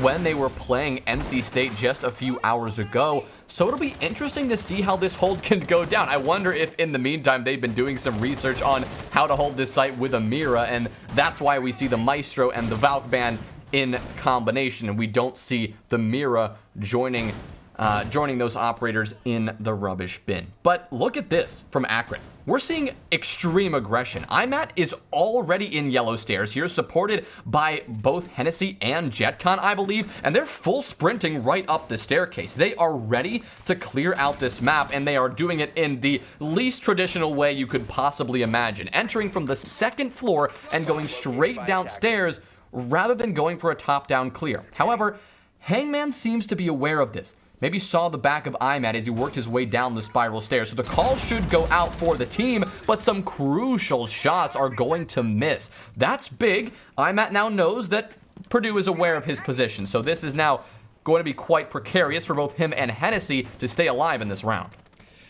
[SPEAKER 1] when they were playing NC State just a few hours ago. So it'll be interesting to see how this hold can go down. I wonder if in the meantime they've been doing some research on how to hold this site with a Mira, and that's why we see the Maestro and the Valk Band in combination, and we don't see the Mira joining joining those operators in the rubbish bin. But look at this from Akron. We're seeing extreme aggression. IMAT is already in yellow stairs here, supported by both Hennessy and JetCon, I believe, and they're full sprinting right up the staircase. They are ready to clear out this map, and they are doing it in the least traditional way you could possibly imagine, entering from the second floor and going straight downstairs rather than going for a top-down clear. However, Hangman seems to be aware of this. Maybe saw the back of IMAT as he worked his way down the spiral stairs. So the call should go out for the team, but some crucial shots are going to miss. That's big. IMAT now knows that Purdue is aware of his position. So this is now going to be quite precarious for both him and Hennessy to stay alive in this round.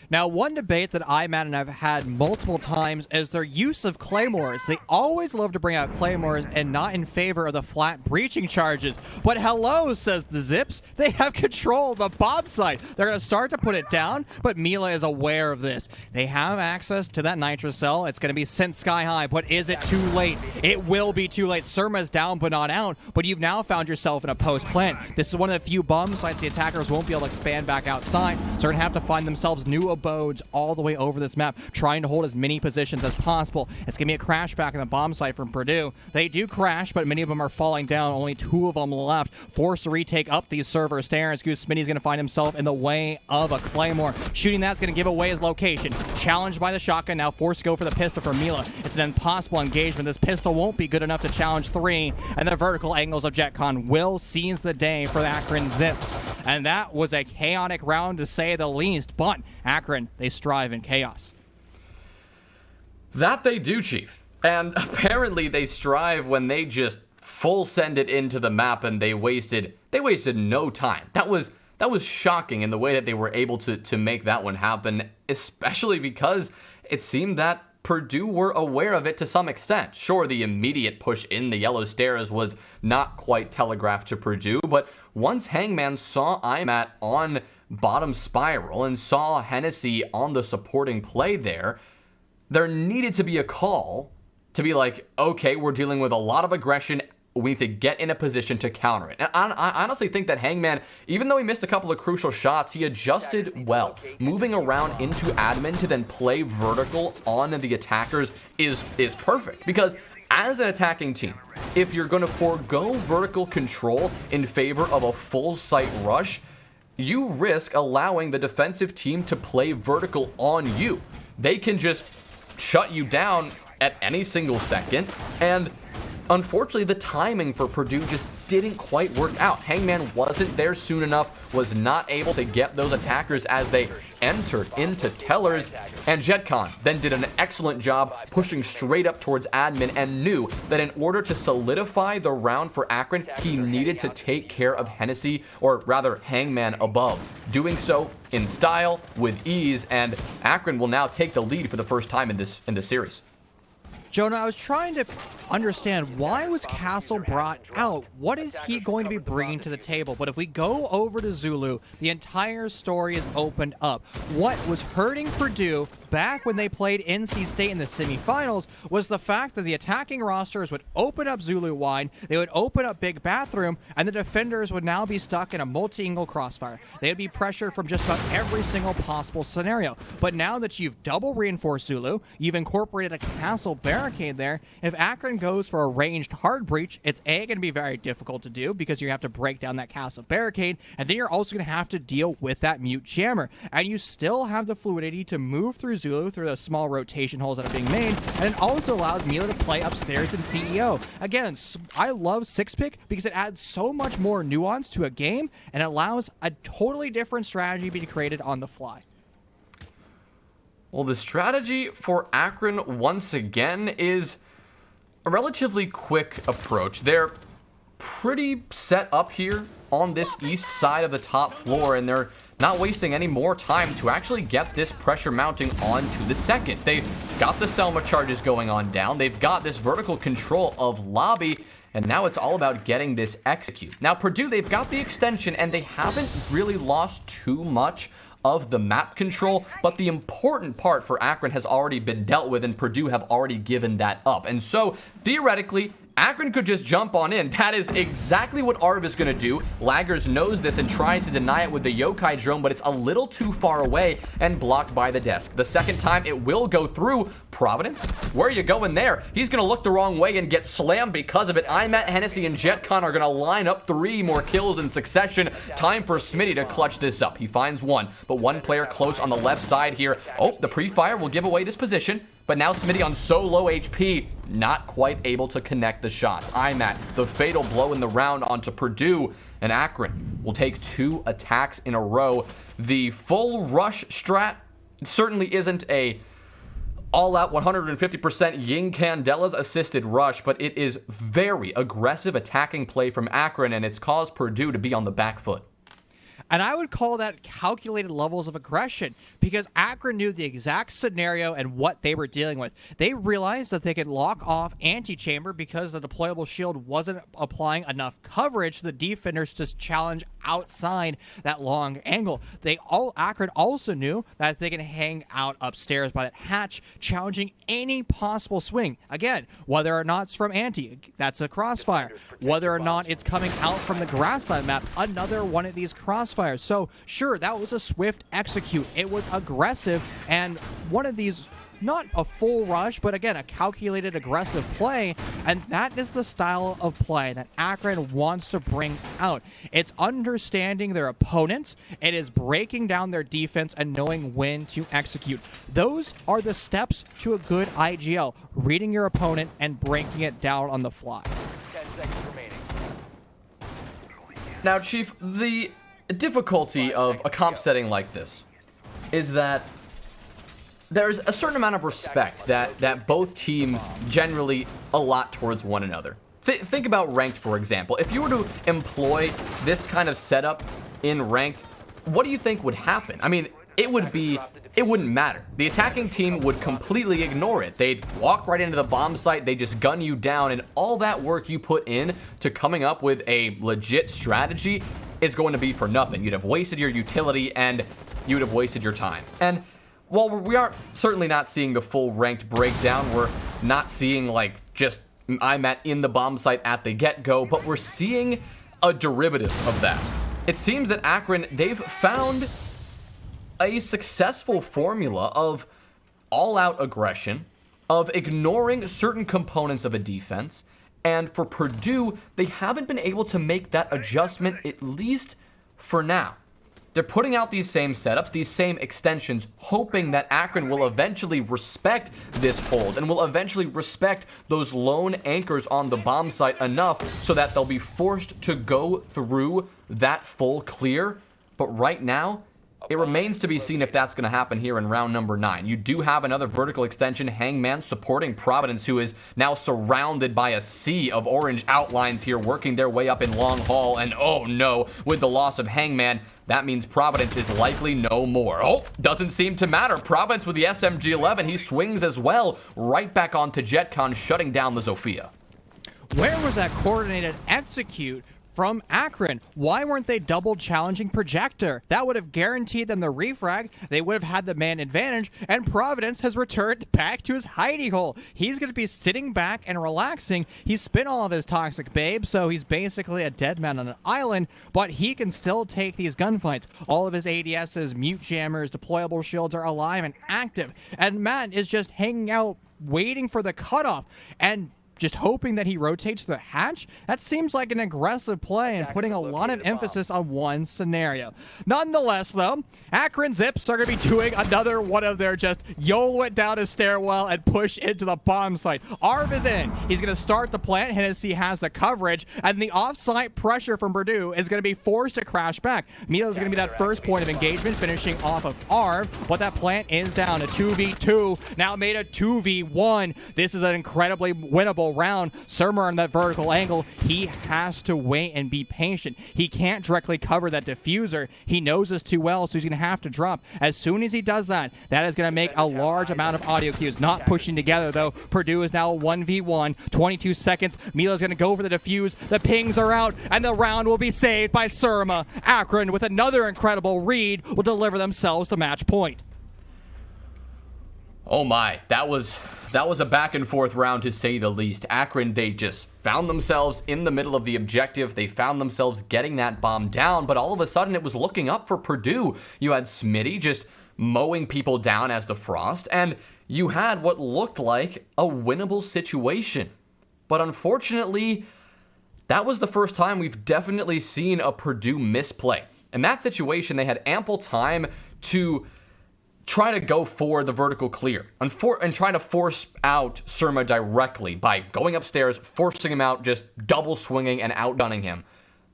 [SPEAKER 2] Now, one debate that IMAT and I've had multiple times is their use of claymores. They always love to bring out claymores and not in favor of the flat breaching charges. But hello, says the Zips, they have control of the bomb site. They're going to start to put it down, but Mila is aware of this. They have access to that nitro cell. It's going to be sent sky high, but is it too late? It will be too late. Surma's down but not out, but you've now found yourself in a post plant. This is one of the few bomb sites the attackers won't be able to expand back outside, so they're going to have to find themselves new abodes all the way over this map, trying to hold as many positions as possible. It's going to be a crash back in the bomb site from Purdue. They do crash, but many of them are falling down. Only 2 of them left. Forced to retake up these server stairs. Goose Smitty's going to find himself in the way of a claymore. Shooting that's going to give away his location. Challenged by the shotgun, now forced to go for the pistol for Mila. It's an impossible engagement. This pistol won't be good enough to challenge 3, and the vertical angles of JetCon will seize the day for the Akron Zips. And that was a chaotic round to say the least, but Akron, they strive in chaos.
[SPEAKER 1] That they do, Chief. And apparently they strive when they just full send it into the map and they wasted no time. That was shocking in the way that they were able to make that one happen, especially because it seemed that Purdue were aware of it to some extent. Sure, the immediate push in the yellow stairs was not quite telegraphed to Purdue, but once Hangman saw IMAT on bottom spiral and saw Hennessy on the supporting play there needed to be a call to be like, okay, we're dealing with a lot of aggression. We need to get in a position to counter it. And I honestly think that Hangman, even though he missed a couple of crucial shots, he adjusted well. Moving around into admin to then play vertical on the attackers is perfect. Because as an attacking team, if you're going to forego vertical control in favor of a full site rush, you risk allowing the defensive team to play vertical on you. They can just shut you down at any single second, and unfortunately, the timing for Purdue just didn't quite work out. Hangman wasn't there soon enough, was not able to get those attackers as they entered into tellers, and JetCon then did an excellent job pushing straight up towards admin and knew that in order to solidify the round for Akron, he needed to take care of Hennessy, or rather Hangman above. Doing so in style, with ease, and Akron will now take the lead for the first time in this series.
[SPEAKER 2] Jonah, I was trying to understand, why was Castle brought out? What is he going to be bringing to the table? But if we go over to Zulu, the entire story is opened up. What was hurting Purdue back when they played NC State in the semifinals was the fact that the attacking rosters would open up Zulu wide, they would open up Big Bathroom, and the defenders would now be stuck in a multi-angle crossfire. They would be pressured from just about every single possible scenario. But now that you've double reinforced Zulu, you've incorporated a Castle barricade there, if Akron goes for a ranged hard breach, it's going to be very difficult to do because you have to break down that Castle barricade, and then you're also going to have to deal with that mute jammer. And you still have the fluidity to move through Zulu through those small rotation holes that are being made, and it also allows Mila to play upstairs in CEO. Again, I love 6-pick because it adds so much more nuance to a game and allows a totally different strategy to be created on the fly.
[SPEAKER 1] Well, the strategy for Akron once again is a relatively quick approach. They're pretty set up here on this east side of the top floor, and they're not wasting any more time to actually get this pressure mounting onto the second. They've got the Selma charges going on down. They've got this vertical control of lobby, and now it's all about getting this execute. Now, Purdue, they've got the extension, and they haven't really lost too much of the map control, but the important part for Akron has already been dealt with, and Purdue have already given that up. And so, theoretically, Akron could just jump on in. That is exactly what Arv is going to do. Laggers knows this and tries to deny it with the yokai drone, but it's a little too far away and blocked by the desk. The second time, it will go through. Providence, where are you going there? He's going to look the wrong way and get slammed because of it. Imat, Hennessy, and JetCon are going to line up 3 more kills in succession. Time for Smitty to clutch this up. He finds one, but one player close on the left side here. Oh, the pre-fire will give away this position. But now Smitty on so low HP, not quite able to connect the shots. Imat, the fatal blow in the round onto Purdue, and Akron will take 2 attacks in a row. The full rush strat certainly isn't a all-out 150% Ying Candela's assisted rush, but it is very aggressive attacking play from Akron, and it's caused Purdue to be on the back foot.
[SPEAKER 2] And I would call that calculated levels of aggression, because Akron knew the exact scenario and what they were dealing with. They realized that they could lock off Antichamber because the deployable shield wasn't applying enough coverage to the defenders to challenge outside that long angle. Akron also knew that they can hang out upstairs by that hatch, challenging any possible swing. Again, whether or not it's from Anti, that's a crossfire. Whether or not it's coming out from the grass side map, another one of these crossfires. So sure, that was a swift execute. It was aggressive, and one of these, not a full rush, but again, a calculated aggressive play, and that is the style of play that Akron wants to bring out. It's understanding their opponents, it is breaking down their defense, and knowing when to execute. Those are the steps to a good IGL, reading your opponent and breaking it down on the fly.
[SPEAKER 3] 10 seconds remaining.
[SPEAKER 1] Now, Chief, the difficulty of a comp setting like this is that there's a certain amount of respect that both teams generally allot towards one another. Think about ranked, for example. If you were to employ this kind of setup in ranked, what do you think would happen? I mean, it wouldn't matter. The attacking team would completely ignore it. They'd walk right into the bomb site, they just gun you down, and all that work you put in to coming up with a legit strategy is going to be for nothing. You'd have wasted your utility and you would have wasted your time. And while we are certainly not seeing the full ranked breakdown, we're not seeing like just Imat in the bomb site at the get-go, but we're seeing a derivative of that. It seems that Akron, they've found a successful formula of all-out aggression, of ignoring certain components of a defense, and for Purdue, they haven't been able to make that adjustment, at least for now. They're putting out these same setups, these same extensions, hoping that Akron will eventually respect this hold and will eventually respect those lone anchors on the bomb site enough so that they'll be forced to go through that full clear. But right now, it remains to be seen if that's going to happen here in round number 9. You do have another vertical extension, Hangman, supporting Providence, who is now surrounded by a sea of orange outlines here, working their way up in long haul. And oh no, with the loss of Hangman, that means Providence is likely no more. Oh, doesn't seem to matter. Providence with the SMG-11, he swings as well, right back onto JetCon, shutting down the Zofia.
[SPEAKER 2] Where was that coordinated execute from Akron? Why weren't they double challenging Projector? That would have guaranteed them the refrag. They would have had the man advantage, and Providence has returned back to his hidey hole. He's going to be sitting back and relaxing. He's spent all of his toxic babe, so he's basically a dead man on an island, but he can still take these gunfights. All of his ADSs, mute jammers, deployable shields are alive and active, and Matt is just hanging out waiting for the cutoff and just hoping that he rotates the hatch. That seems like an aggressive play and putting a lot of emphasis on one scenario. Nonetheless, though, Akron Zips are going to be doing another one of their just YOLO it down his stairwell and push into the bomb site. Arv is in. He's going to start the plant. Hennessy has the coverage, and the off-site pressure from Purdue is going to be forced to crash back. Mila is going to be that first point of engagement, finishing off of Arv, but that plant is down. A 2v2, now made a 2v1. This is an incredibly winnable round. Surmer on that vertical angle, he has to wait and be patient. He can't directly cover that diffuser. He knows this too well, so he's going to have to drop. As soon as he does that, that is going to make a large amount of audio cues. Not pushing together, though. Purdue is now 1v1. 22 seconds. Mila's going to go for the diffuse. The pings are out, and the round will be saved by Surma. Akron, with another incredible read, will deliver themselves the match point.
[SPEAKER 1] Oh my, that was a back and forth round to say the least. Akron, they just found themselves in the middle of the objective. They found themselves getting that bomb down, but all of a sudden it was looking up for Purdue. You had Smitty just mowing people down as the Frost, and you had what looked like a winnable situation. But unfortunately, that was the first time we've definitely seen a Purdue misplay. In that situation, they had ample time to try to go for the vertical clear and try to force out Surma directly by going upstairs, forcing him out, just double swinging and outgunning him.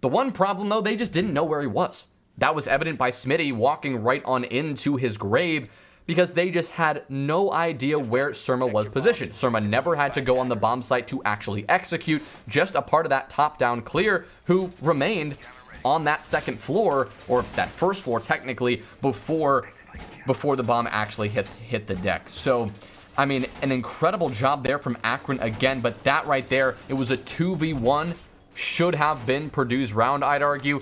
[SPEAKER 1] The one problem, though, they just didn't know where he was. That was evident by Smitty walking right on into his grave because they just had no idea where Surma was positioned. Surma never had to go on the bomb site to actually execute, just a part of that top-down clear who remained on that second floor, or that first floor technically, before the bomb actually hit the deck. So, I mean, an incredible job there from Akron again, but that right there, it was a 2v1, should have been Purdue's round, I'd argue.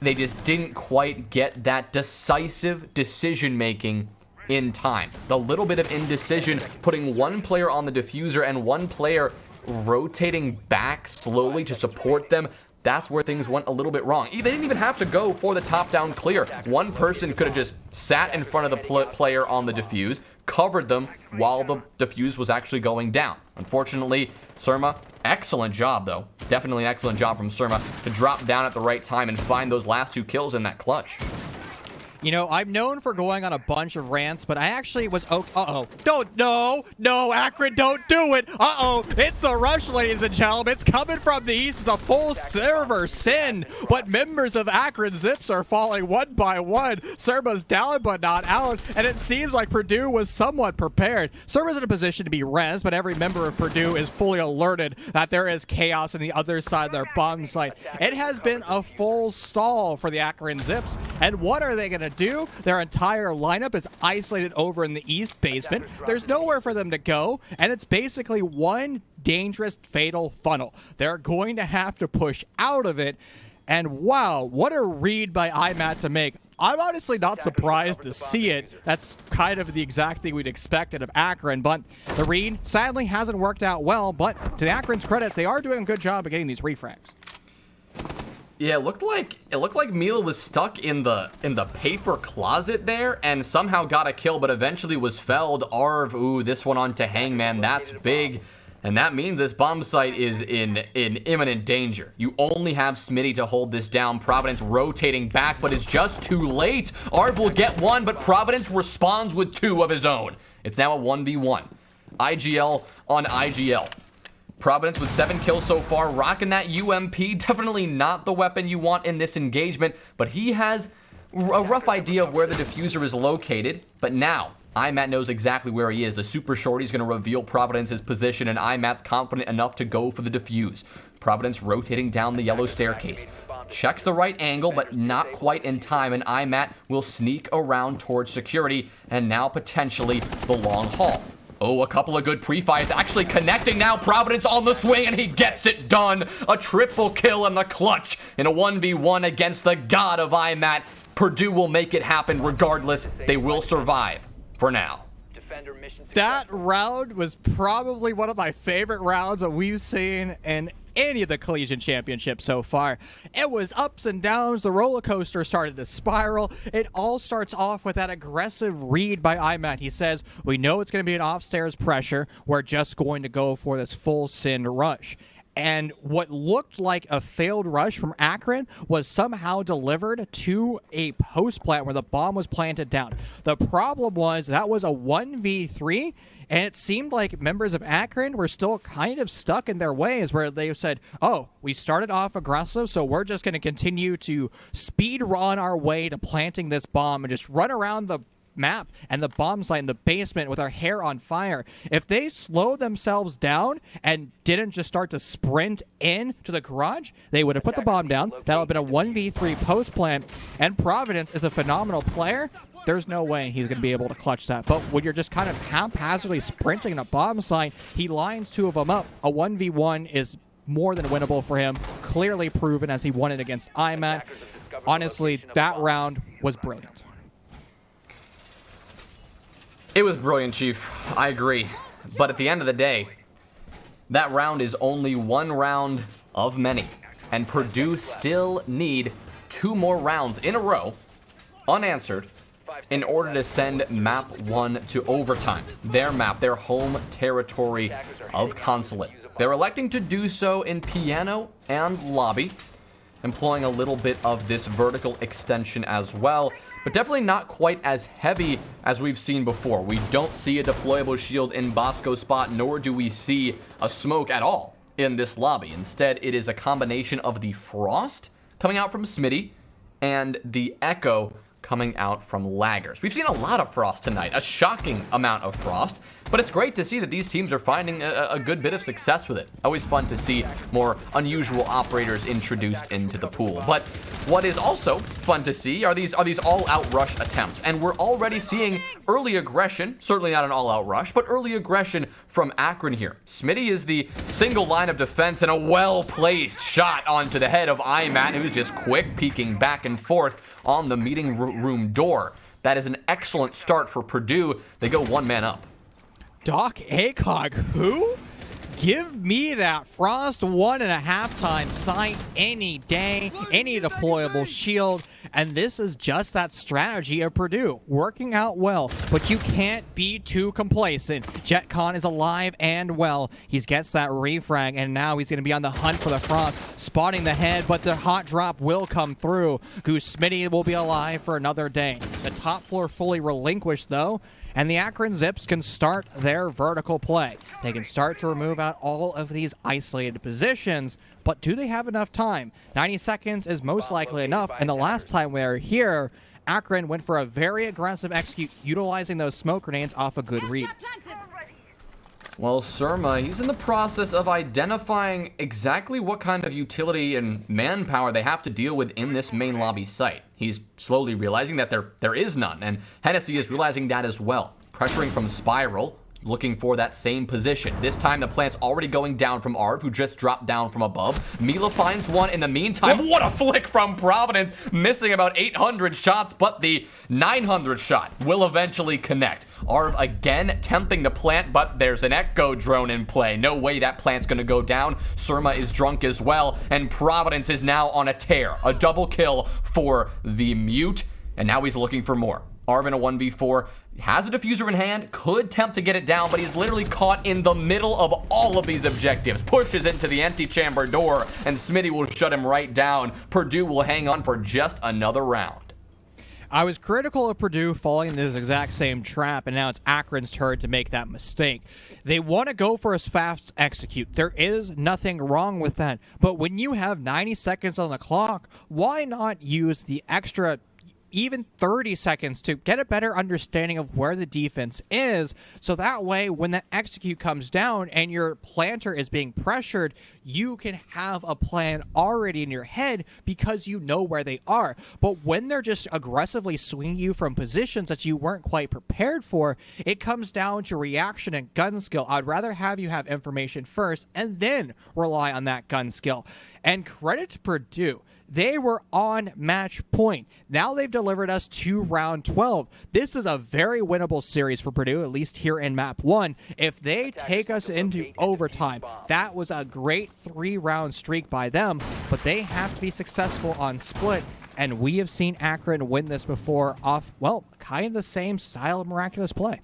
[SPEAKER 1] They just didn't quite get that decisive decision-making in time. The little bit of indecision, putting one player on the diffuser and one player rotating back slowly to support them, that's where things went a little bit wrong. They didn't even have to go for the top-down clear. One person could have just sat in front of the player on the defuse, covered them while the defuse was actually going down. Unfortunately, Surma, excellent job though. Definitely an excellent job from Surma to drop down at the right time and find those last 2 kills in that clutch.
[SPEAKER 2] You know, I'm known for going on a bunch of rants, but I actually was uh-oh. No, Akron, don't do it. Uh-oh, it's a rush, ladies and gentlemen. It's coming from the east. It's a full server sin, but members of Akron Zips are falling one by one. Surma's down but not out, and it seems like Purdue was somewhat prepared. Surma's in a position to be res, but every member of Purdue is fully alerted that there is chaos on the other side of their bomb site. It has been a full stall for the Akron Zips, and what are they going to do? Their entire lineup is isolated over in the east basement. There's nowhere for them to go, and it's basically one dangerous, fatal funnel. They're going to have to push out of it, and wow, what a read by IMAT to make. I'm honestly not surprised to see it. That's kind of the exact thing we'd expected of Akron, but the read sadly hasn't worked out well, but to the Akron's credit, they are doing a good job of getting these refrags.
[SPEAKER 1] Yeah, it looked like Mila was stuck in the paper closet there and somehow got a kill, but eventually was felled. Arv, ooh, this one onto Hangman, that's big. And that means this bomb site is in imminent danger. You only have Smitty to hold this down. Providence rotating back, but it's just too late. Arv will get one, but Providence responds with 2 of his own. It's now a 1v1. IGL on IGL. Providence with 7 kills so far, rocking that UMP. Definitely not the weapon you want in this engagement, but he has a rough idea of where the diffuser is located. But now, IMAT knows exactly where he is. The super shorty is going to reveal Providence's position, and IMAT's confident enough to go for the diffuse. Providence rotating down the yellow staircase. Checks the right angle, but not quite in time, and IMAT will sneak around towards security, and now potentially the long haul. Oh, a couple of good pre-fires actually connecting now. Providence on the swing, and he gets it done. A triple kill in the clutch in a 1v1 against the god of IMAT. Purdue will make it happen regardless. They will survive for now.
[SPEAKER 2] That round was probably one of my favorite rounds that we've seen in any of the Collegiate Championships so far. It was ups and downs. The roller coaster started to spiral. It all starts off with that aggressive read by IMAT. He says, we know it's going to be an offstairs pressure. We're just going to go for this full send rush. And what looked like a failed rush from Akron was somehow delivered to a post plant where the bomb was planted down. The problem was that was a 1v3, and it seemed like members of Akron were still kind of stuck in their ways where they said, oh, we started off aggressive, so we're just going to continue to speed run our way to planting this bomb and just run around the map and the bomb site in the basement with our hair on fire. If they slowed themselves down and didn't just start to sprint in to the garage, they would have put the bomb down. That would have been a 1v3 post plant, and Providence is a phenomenal player. There's no way he's going to be able to clutch that. But when you're just kind of haphazardly sprinting in a bomb site, he lines 2 of them up. A 1v1 is more than winnable for him, clearly proven as he won it against IMAT. Honestly, that round was brilliant.
[SPEAKER 1] It was brilliant, Chief. I agree. But at the end of the day, that round is only one round of many. And Purdue still need 2 more rounds in a row, unanswered, in order to send map 1 to overtime. Their map, their home territory of Consulate. They're electing to do so in piano and lobby, employing a little bit of this vertical extension as well, but definitely not quite as heavy as we've seen before. We don't see a deployable shield in Bosco spot, nor do we see a smoke at all in this lobby. Instead, it is a combination of the frost coming out from Smitty and the echo coming out from laggers. We've seen a lot of frost tonight, a shocking amount of frost, but it's great to see that these teams are finding a good bit of success with it. Always fun to see more unusual operators introduced into the pool. But what is also fun to see are these all-out rush attempts, and we're already seeing early aggression, certainly not an all-out rush, but early aggression from Akron here. Smitty is the single line of defense and a well-placed shot onto the head of Imat, who's just quick peeking back and forth on the meeting room door. That is an excellent start for Purdue. They go 1 man up.
[SPEAKER 2] Doc ACOG, who? Give me that Frost 1.5 times sight any day, any deployable shield, and this is just that strategy of Purdue, working out well, but you can't be too complacent. JetCon is alive and well. He gets that refrag, and now he's going to be on the hunt for the Frost, spotting the head, but the hot drop will come through. Goose Smitty will be alive for another day. The top floor fully relinquished, though, and the Akron Zips can start their vertical play. They can start to remove out all of these isolated positions, but do they have enough time? 90 seconds is most likely enough, and the last time we were here, Akron went for a very aggressive execute, utilizing those smoke grenades off a good read.
[SPEAKER 1] Well, Surma, he's in the process of identifying exactly what kind of utility and manpower they have to deal with in this main lobby site. He's slowly realizing that there is none, and Hennessy is realizing that as well. Pressuring from Spiral, looking for that same position. This time the plant's already going down from Arv, who just dropped down from above. Mila finds one in the meantime. What a flick from Providence, missing about 800 shots, but the 900 shot will eventually connect. Arv again tempting the plant, but there's an echo drone in play. No way that plant's gonna go down. Surma is drunk as well, and Providence is now on a tear. A double kill for the mute, and now he's looking for more. Arv in a 1v4. Has a diffuser in hand, could tempt to get it down, but he's literally caught in the middle of all of these objectives. Pushes into the antechamber door, and Smitty will shut him right down. Purdue will hang on for just another round.
[SPEAKER 2] I was critical of Purdue falling in this exact same trap, and now it's Akron's turn to make that mistake. They want to go for a fast execute. There is nothing wrong with that. But when you have 90 seconds on the clock, why not use the extra even 30 seconds to get a better understanding of where the defense is, so that way when the execute comes down and your planter is being pressured, you can have a plan already in your head because you know where they are. But when they're just aggressively swinging you from positions that you weren't quite prepared for, it comes down to reaction and gun skill. I'd rather have you have information first and then rely on that gun skill. And credit to Purdue. They were on match point. Now they've delivered us to round 12. This is a very winnable series for Purdue, at least here in map 1. If they take us into overtime, that was a great 3-round streak by them, but they have to be successful on split, and we have seen Akron win this before off, well, kind of the same style of miraculous play.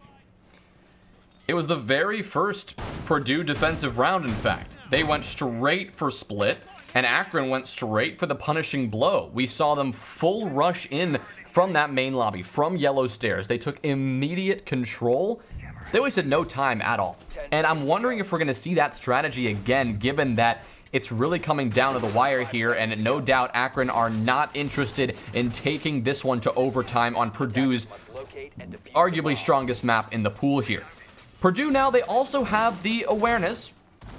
[SPEAKER 1] It was the very first Purdue defensive round, in fact. They went straight for split, and Akron went straight for the punishing blow. We saw them full rush in from that main lobby, from yellow stairs. They took immediate control. They wasted no time at all. And I'm wondering if we're going to see that strategy again, given that it's really coming down to the wire here, and no doubt Akron are not interested in taking this one to overtime on Purdue's arguably strongest map in the pool here. Purdue now, they also have the awareness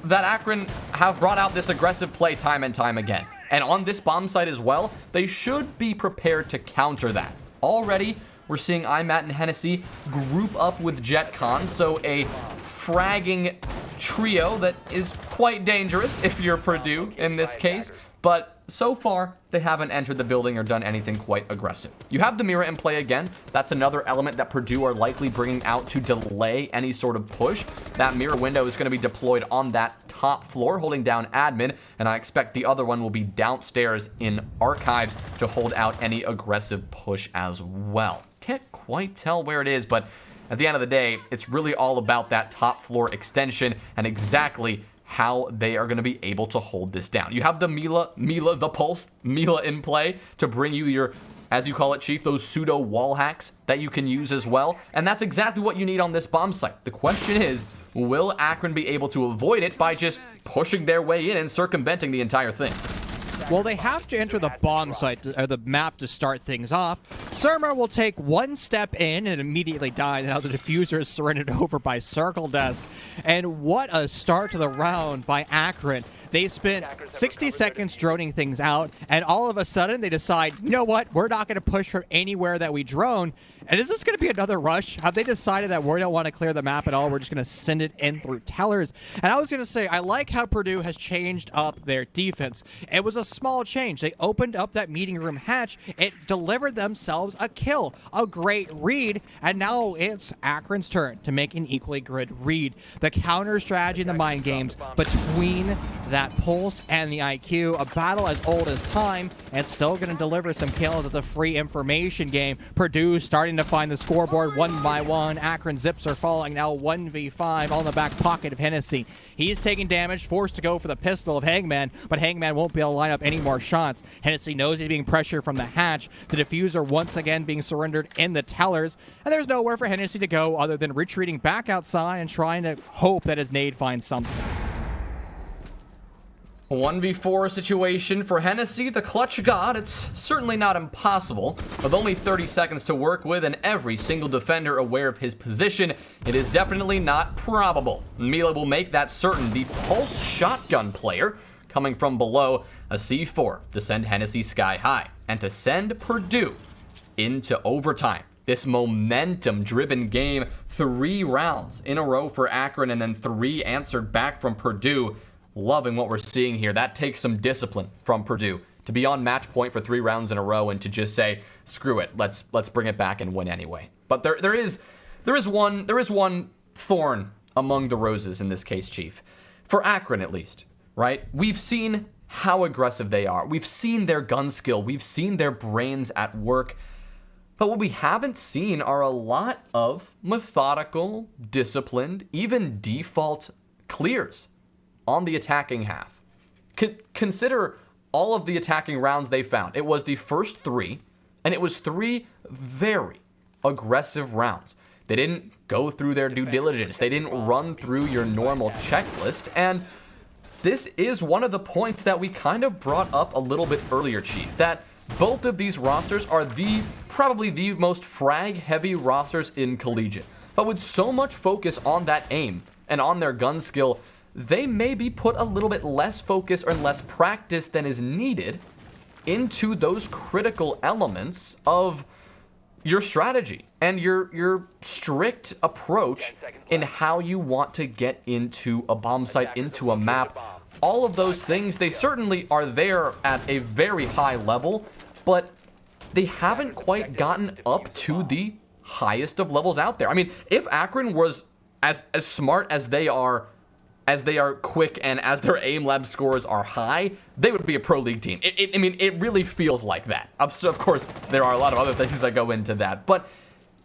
[SPEAKER 1] that Akron have brought out this aggressive play time and time again. And on this bomb site as well, they should be prepared to counter that. Already, we're seeing Imat and Hennessy group up with JetCon, so a fragging trio that is quite dangerous if you're Purdue in this case. But so far, they haven't entered the building or done anything quite aggressive. You have the Mira in play again. That's another element that Purdue are likely bringing out to delay any sort of push. That Mira window is going to be deployed on that top floor, holding down admin, and I expect the other one will be downstairs in archives to hold out any aggressive push as well. Can't quite tell where it is, but at the end of the day, it's really all about that top floor extension and exactly how they are going to be able to hold this down. You have the Mila in play to bring you your, as you call it, Chief, those pseudo wall hacks that you can use as well. And that's exactly what you need on this bomb site. The question is, will Akron be able to avoid it by just pushing their way in and circumventing the entire thing?
[SPEAKER 2] Well, they have to enter the bomb site, or the map, to start things off. Surma will take one step in and immediately die. Now the diffuser is surrendered over by Circle Desk. And what a start to the round by Akron. They spent 60 seconds droning things out, and all of a sudden they decide, you know what, we're not going to push from anywhere that we drone. And is this going to be another rush? Have they decided that we don't want to clear the map at all? We're just going to send it in through tellers. And I was going to say, I like how Purdue has changed up their defense. It was a small change. They opened up that meeting room hatch. It delivered themselves a kill, a great read, and now it's Akron's turn to make an equally good read. The counter strategy in the mind games between that pulse and the IQ, a battle as old as time, and still going to deliver some kills at the free information game. Purdue starting to find the scoreboard one by one. Akron zips are falling now 1v5 on the back pocket of Hennessy. He's taking damage, forced to go for the pistol of Hangman, but Hangman won't be able to line up any more shots. Hennessy knows he's being pressured from the hatch. The diffuser once again being surrendered in the tellers, and there's nowhere for Hennessy to go other than retreating back outside and trying to hope that his nade finds something.
[SPEAKER 1] 1v4 situation for Hennessy, the clutch god. It's certainly not impossible. With only 30 seconds to work with and every single defender aware of his position, it is definitely not probable. Mila will make that certain. The pulse shotgun player coming from below a C4 to send Hennessy sky high and to send Purdue into overtime. This momentum-driven game, 3 rounds in a row for Akron and then 3 answered back from Purdue. Loving what we're seeing here. That takes some discipline from Purdue to be on match point for 3 rounds in a row and to just say, screw it, let's bring it back and win anyway. But there is one thorn among the roses in this case, Chief. For Akron at least, right? We've seen how aggressive they are. We've seen their gun skill. We've seen their brains at work. But what we haven't seen are a lot of methodical, disciplined, even default clears on the attacking half. Consider all of the attacking rounds they found. It was the first 3, and it was 3 very aggressive rounds. They didn't go through their due diligence. They didn't run through your normal checklist, and this is one of the points that we kind of brought up a little bit earlier, Chief, that both of these rosters are probably the most frag-heavy rosters in Collegiate. But with so much focus on that aim and on their gun skill, they may be put a little bit less focus or less practice than is needed into those critical elements of your strategy and your strict approach in how you want to get into a bomb site, into a map. All of those things, they certainly are there at a very high level, but they haven't quite gotten up to the highest of levels out there. I mean, if Akron was as smart as they are quick and as their aim lab scores are high, they would be a pro league team. I mean, it really feels like that. Of course, there are a lot of other things that go into that, but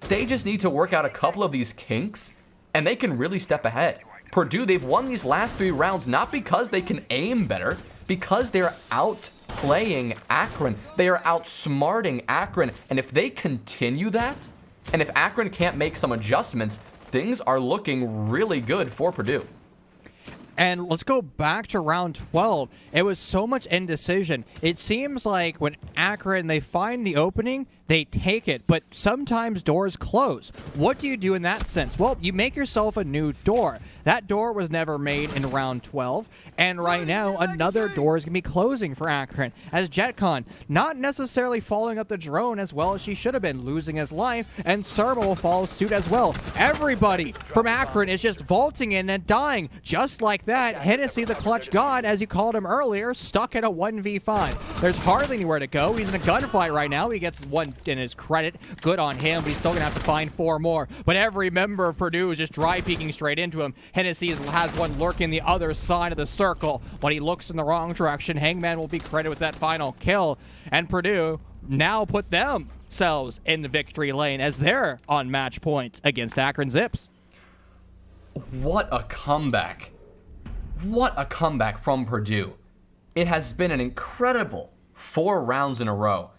[SPEAKER 1] they just need to work out a couple of these kinks, and they can really step ahead. Purdue, they've won these last 3 rounds not because they can aim better, because they're outplaying Akron. They are outsmarting Akron, and if they continue that, and if Akron can't make some adjustments, things are looking really good for Purdue.
[SPEAKER 2] And let's go back to round 12. It was so much indecision. It seems like when Akron, they find the opening, they take it, but sometimes doors close. What do you do in that sense? Well, you make yourself a new door. That door was never made in round 12, and right now another door is going to be closing for Akron, as JetCon not necessarily following up the drone as well as she should have been, losing his life, and Surma will follow suit as well. Everybody from Akron is just vaulting in and dying, just like like that, Hennessy, the clutch god, as you called him earlier, stuck in a 1v5. There's hardly anywhere to go. He's in a gunfight right now. He gets one in his credit. Good on him, but he's still going to have to find 4 more. But every member of Purdue is just dry peeking straight into him. Hennessy has one lurking the other side of the circle. When he looks in the wrong direction, Hangman will be credited with that final kill. And Purdue now put themselves in the victory lane as they're on match point against Akron Zips.
[SPEAKER 1] What a comeback. What a comeback from Purdue. It has been an incredible 4 rounds in a row,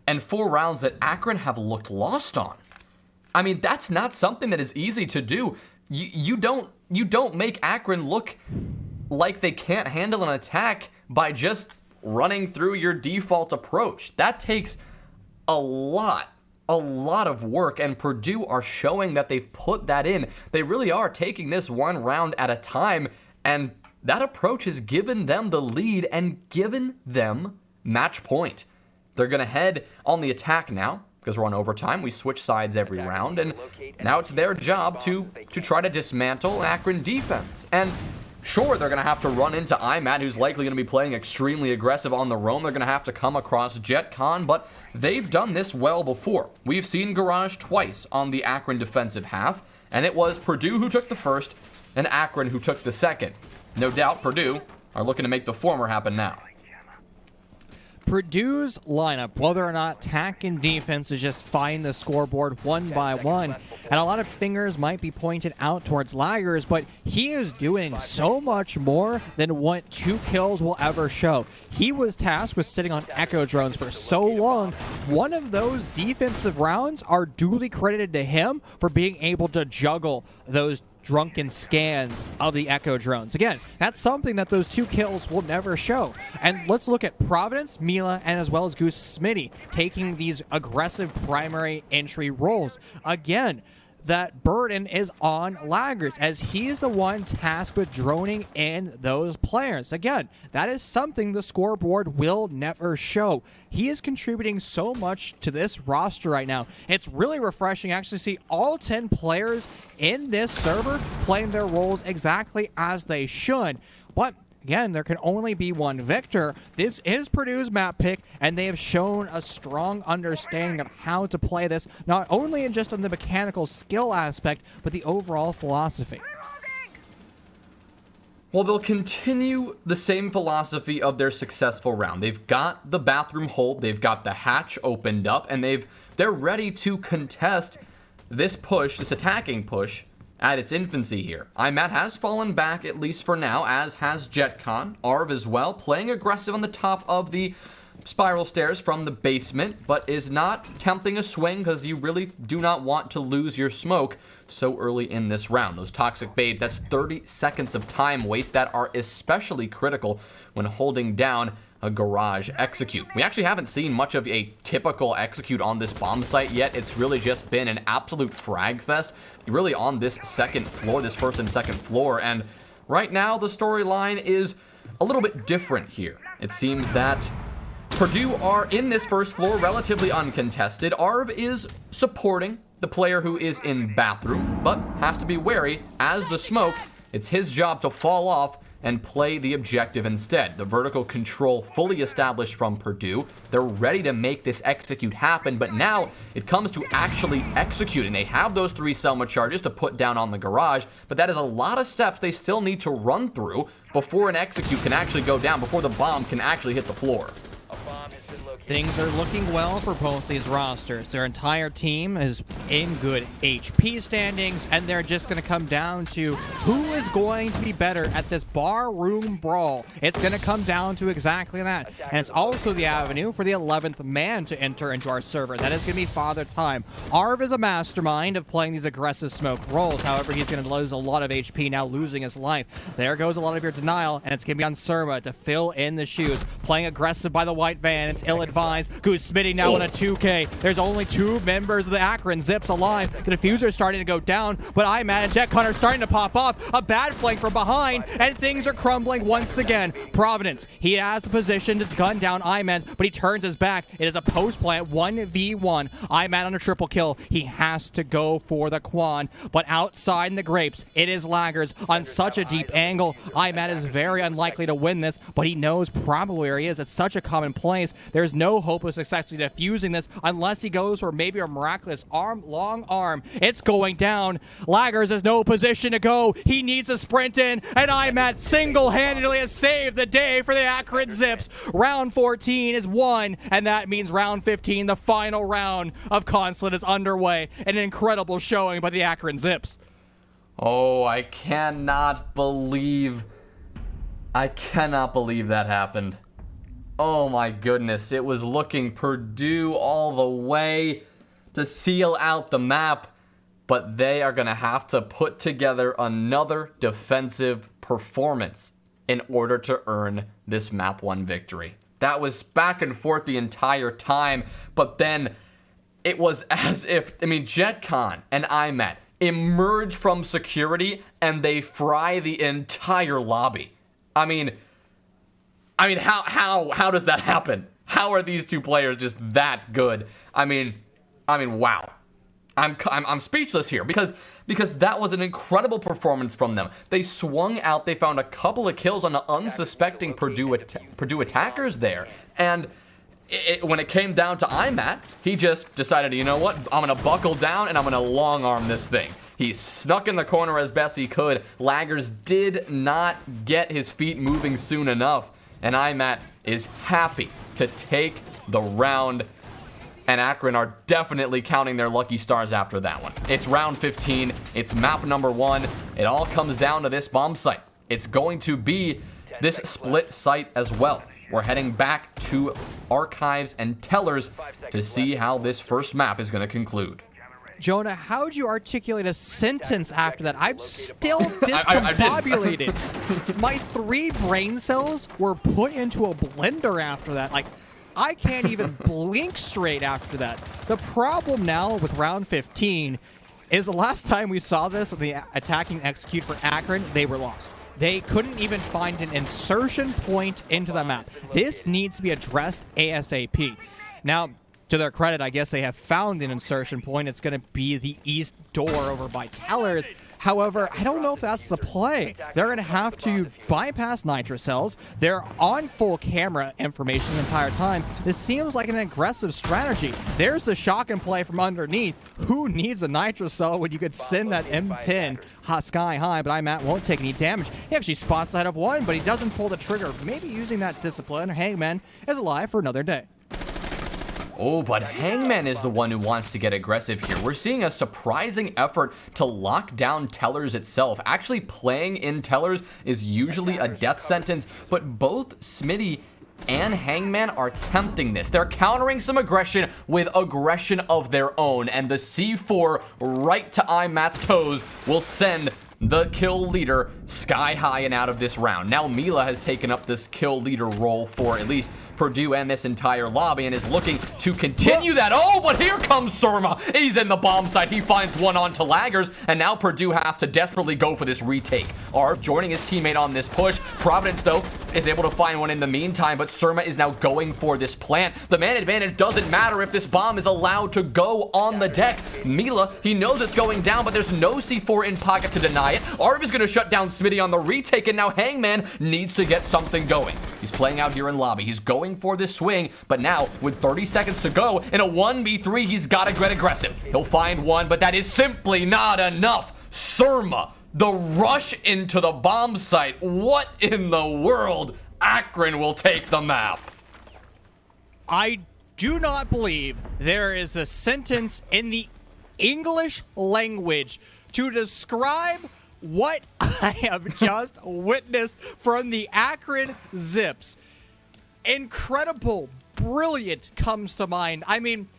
[SPEAKER 1] and 4 rounds that Akron have looked lost on. I mean, that's not something that is easy to do. You don't make Akron look like they can't handle an attack by just running through your default approach. That takes a lot of work, and Purdue are showing that they've put that in. They really are taking this 1 round at a time, and that approach has given them the lead and given them match point. They're going to head on the attack now, because we're on overtime. We switch sides every round, and now it's their job to try to dismantle Akron defense. And sure, they're going to have to run into IMAT, who's likely going to be playing extremely aggressive on the roam. They're going to have to come across JetCon, but they've done this well before. We've seen Garage twice on the Akron defensive half, and it was Purdue who took the first and Akron who took the second. No doubt Purdue are looking to make the former happen now.
[SPEAKER 2] Purdue's lineup, whether or not attack and defense, is just find the scoreboard one by one. And a lot of fingers might be pointed out towards Laggers, but he is doing so much more than what 2 kills will ever show. He was tasked with sitting on Echo drones for so long. One of those defensive rounds are duly credited to him for being able to juggle those drunken scans of the Echo drones. Again, that's something that those 2 kills will never show. And let's look at Providence, Mila, and as well as Goose Smitty taking these aggressive primary entry roles. Again, that burden is on Laggers, as he is the one tasked with droning in those players. Again, that is something the scoreboard will never show. He is contributing so much to this roster right now. It's really refreshing to actually see all 10 players in this server playing their roles exactly as they should. But again, there can only be one victor. This is Purdue's map pick, and they have shown a strong understanding of how to play this, not only in just on the mechanical skill aspect, but the overall philosophy.
[SPEAKER 1] Well, they'll continue the same philosophy of their successful round. They've got the bathroom hold, they've got the hatch opened up, and they're ready to contest this push, this attacking push, at its infancy here. IMAT has fallen back, at least for now, as has JetCon. Arv as well, playing aggressive on the top of the spiral stairs from the basement, but is not tempting a swing because you really do not want to lose your smoke so early in this round. Those toxic babes, that's 30 seconds of time waste that are especially critical when holding down a garage execute. We actually haven't seen much of a typical execute on this bomb site yet. It's really just been an absolute frag fest, really on this second floor, this first and second floor. And right now, the storyline is a little bit different here. It seems that Purdue are in this first floor relatively uncontested. Arv is supporting the player who is in bathroom, but has to be wary as the smoke, it's his job to fall off and play the objective instead. The vertical control fully established from Purdue. They're ready to make this execute happen, but now it comes to actually executing. They have those 3 Selma charges to put down on the garage, but that is a lot of steps they still need to run through before an execute can actually go down, before the bomb can actually hit the floor.
[SPEAKER 2] Things are looking well for both these rosters. Their entire team is in good HP standings, and they're just going to come down to who is going to be better at this bar room brawl. It's going to come down to exactly that. And it's also the avenue for the 11th man to enter into our server. That is going to be Father Time. Arv is a mastermind of playing these aggressive smoke rolls. However, he's going to lose a lot of HP, now losing his life. There goes a lot of your denial, and it's going to be on Surma to fill in the shoes. Playing aggressive by the white van. It's ill-advised. finds. Goose Smitty now in a 2K. There's only 2 members of the Akron Zips alive. The diffuser's starting to go down, but IMAT and Jet Con are starting to pop off. A bad flank from behind, and things are crumbling once again. Providence, he has the position to gun down IMAT, but he turns his back. It is a post-plant 1v1. IMAT on a triple kill. He has to go for the Quan, but outside in the grapes, it is Laggers on such a deep angle. IMAT is very unlikely to win this, but he knows probably where he is. It's such a common place. There's no hope of successfully defusing this unless he goes for maybe a miraculous long arm. It's going down. Laggers has no position to go. He needs to sprint in, and IMAT single-handedly has saved the day for the Akron Zips. Round 14 is won, and that means round 15, the final round of Consulate, is underway. An incredible showing by the Akron Zips.
[SPEAKER 1] Oh, I cannot believe that happened. Oh my goodness, it was looking Purdue all the way to seal out the map, but they are going to have to put together another defensive performance in order to earn this map 1 victory. That was back and forth the entire time, but then it was as if, JetCon and IMAT emerge from security and they fry the entire lobby. How does that happen? How are these 2 players just that good? Wow. I'm speechless here because that was an incredible performance from them. They swung out, they found a couple of kills on the unsuspecting Purdue attackers there, and when it came down to IMAT, he just decided, you know what, I'm going to buckle down and I'm going to long arm this thing. He snuck in the corner as best he could. Laggers did not get his feet moving soon enough, and IMAT is happy to take the round, and Akron are definitely counting their lucky stars after that one. It's round 15. It's map number 1. It all comes down to this bomb site. It's going to be this split site as well. We're heading back to archives and tellers to see how this first map is going to conclude.
[SPEAKER 2] Jonah, how would you articulate a sentence after that? I'm still discombobulated. My 3 brain cells were put into a blender after that. I can't even blink straight after that. The problem now with round 15 is the last time we saw this on the attacking execute for Akron, they were lost. They couldn't even find an insertion point into the map. This needs to be addressed ASAP. Now, to their credit, I guess they have found an insertion point. It's going to be the east door over by Tellers. However, I don't know if that's the play. They're going to have to bypass nitrocells. They're on full camera information the entire time. This seems like an aggressive strategy. There's the shock and play from underneath. Who needs a nitrocell when you could send that M10 sky high, but IMAT won't take any damage. He actually spots the head of one, but he doesn't pull the trigger. Maybe using that discipline. Hangman is alive for another day.
[SPEAKER 1] Oh, but Hangman is the one who wants to get aggressive here. We're seeing a surprising effort to lock down Tellers itself. Actually, playing in Tellers is usually a death sentence, but both Smitty and Hangman are tempting this. They're countering some aggression with aggression of their own, and the C4 right to IMAT's toes will send the kill leader sky high and out of this round. Now Mila has taken up this kill leader role for at least Purdue and this entire lobby and is looking to continue that. Oh, but here comes Surma. He's in the bomb site. He finds one onto Laggers, and now Purdue have to desperately go for this retake. Arv joining his teammate on this push. Providence, though, is able to find one in the meantime, but Surma is now going for this plant. The man advantage doesn't matter if this bomb is allowed to go on the deck. Mila, he knows it's going down, but there's no C4 in pocket to deny it. Arv is going to shut down Smitty on the retake, and now Hangman needs to get something going. He's playing out here in lobby. He's going for this swing, but now with 30 seconds to go in a 1v3, he's got to get aggressive. He'll find one, but that is simply not enough. Surma, the rush into the bomb site. What in the world? Akron will take the map.
[SPEAKER 2] I do not believe there is a sentence in the English language to describe what I have just witnessed from the Akron Zips. Incredible, brilliant comes to mind. I mean,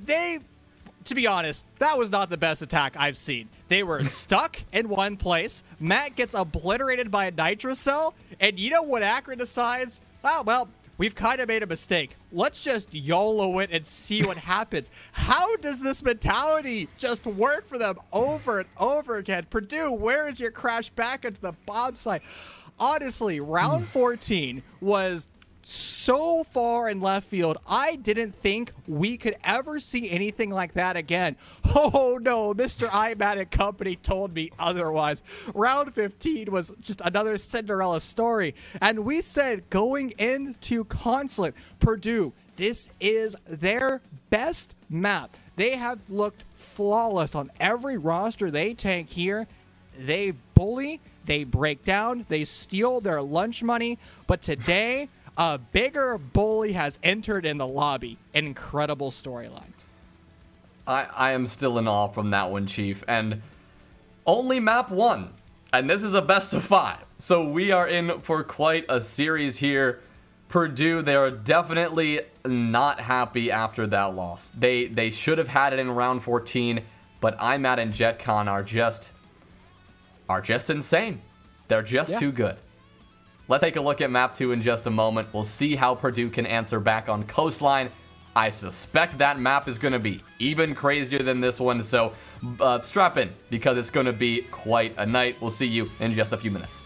[SPEAKER 2] to be honest, that was not the best attack I've seen. They were stuck in one place. Matt gets obliterated by a nitrocell, and you know what Akron decides? Oh, well, we've kind of made a mistake. Let's just YOLO it and see what happens. How does this mentality just work for them over and over again? Purdue, where is your crash back into the bobsled? Honestly, round 14 was so far in left field. I didn't think we could ever see anything like that again. Oh no, Mr. Imat and company told me otherwise. Round 15 was just another Cinderella story. And we said going into Consulate, Purdue, this is their best map. They have looked flawless on every roster they take here. They bully, they break down, they steal their lunch money. But today, a bigger bully has entered in the lobby. An incredible storyline.
[SPEAKER 1] I am still in awe from that one, Chief. And only map 1. And this is a best of 5. So we are in for quite a series here. Purdue, they are definitely not happy after that loss. They should have had it in round 14. But Imat and JetCon are just insane. They're just too good. Let's take a look at map 2 in just a moment. We'll see how Purdue can answer back on Coastline. I suspect that map is going to be even crazier than this one, so strap in because it's going to be quite a night. We'll see you in just a few minutes.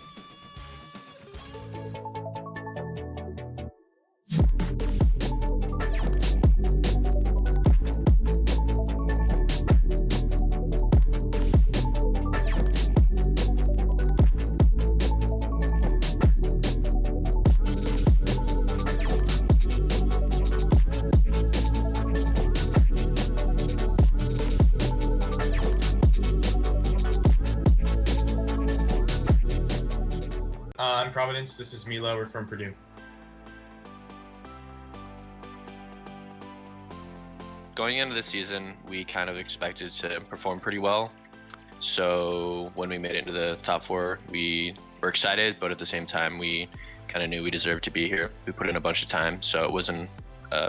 [SPEAKER 3] I'm Providence. This is Mila. We're from Purdue.
[SPEAKER 4] Going into the season, we kind of expected to perform pretty well. So when we made it into the top 4, we were excited, but at the same time, we kind of knew we deserved to be here. We put in a bunch of time, so it wasn't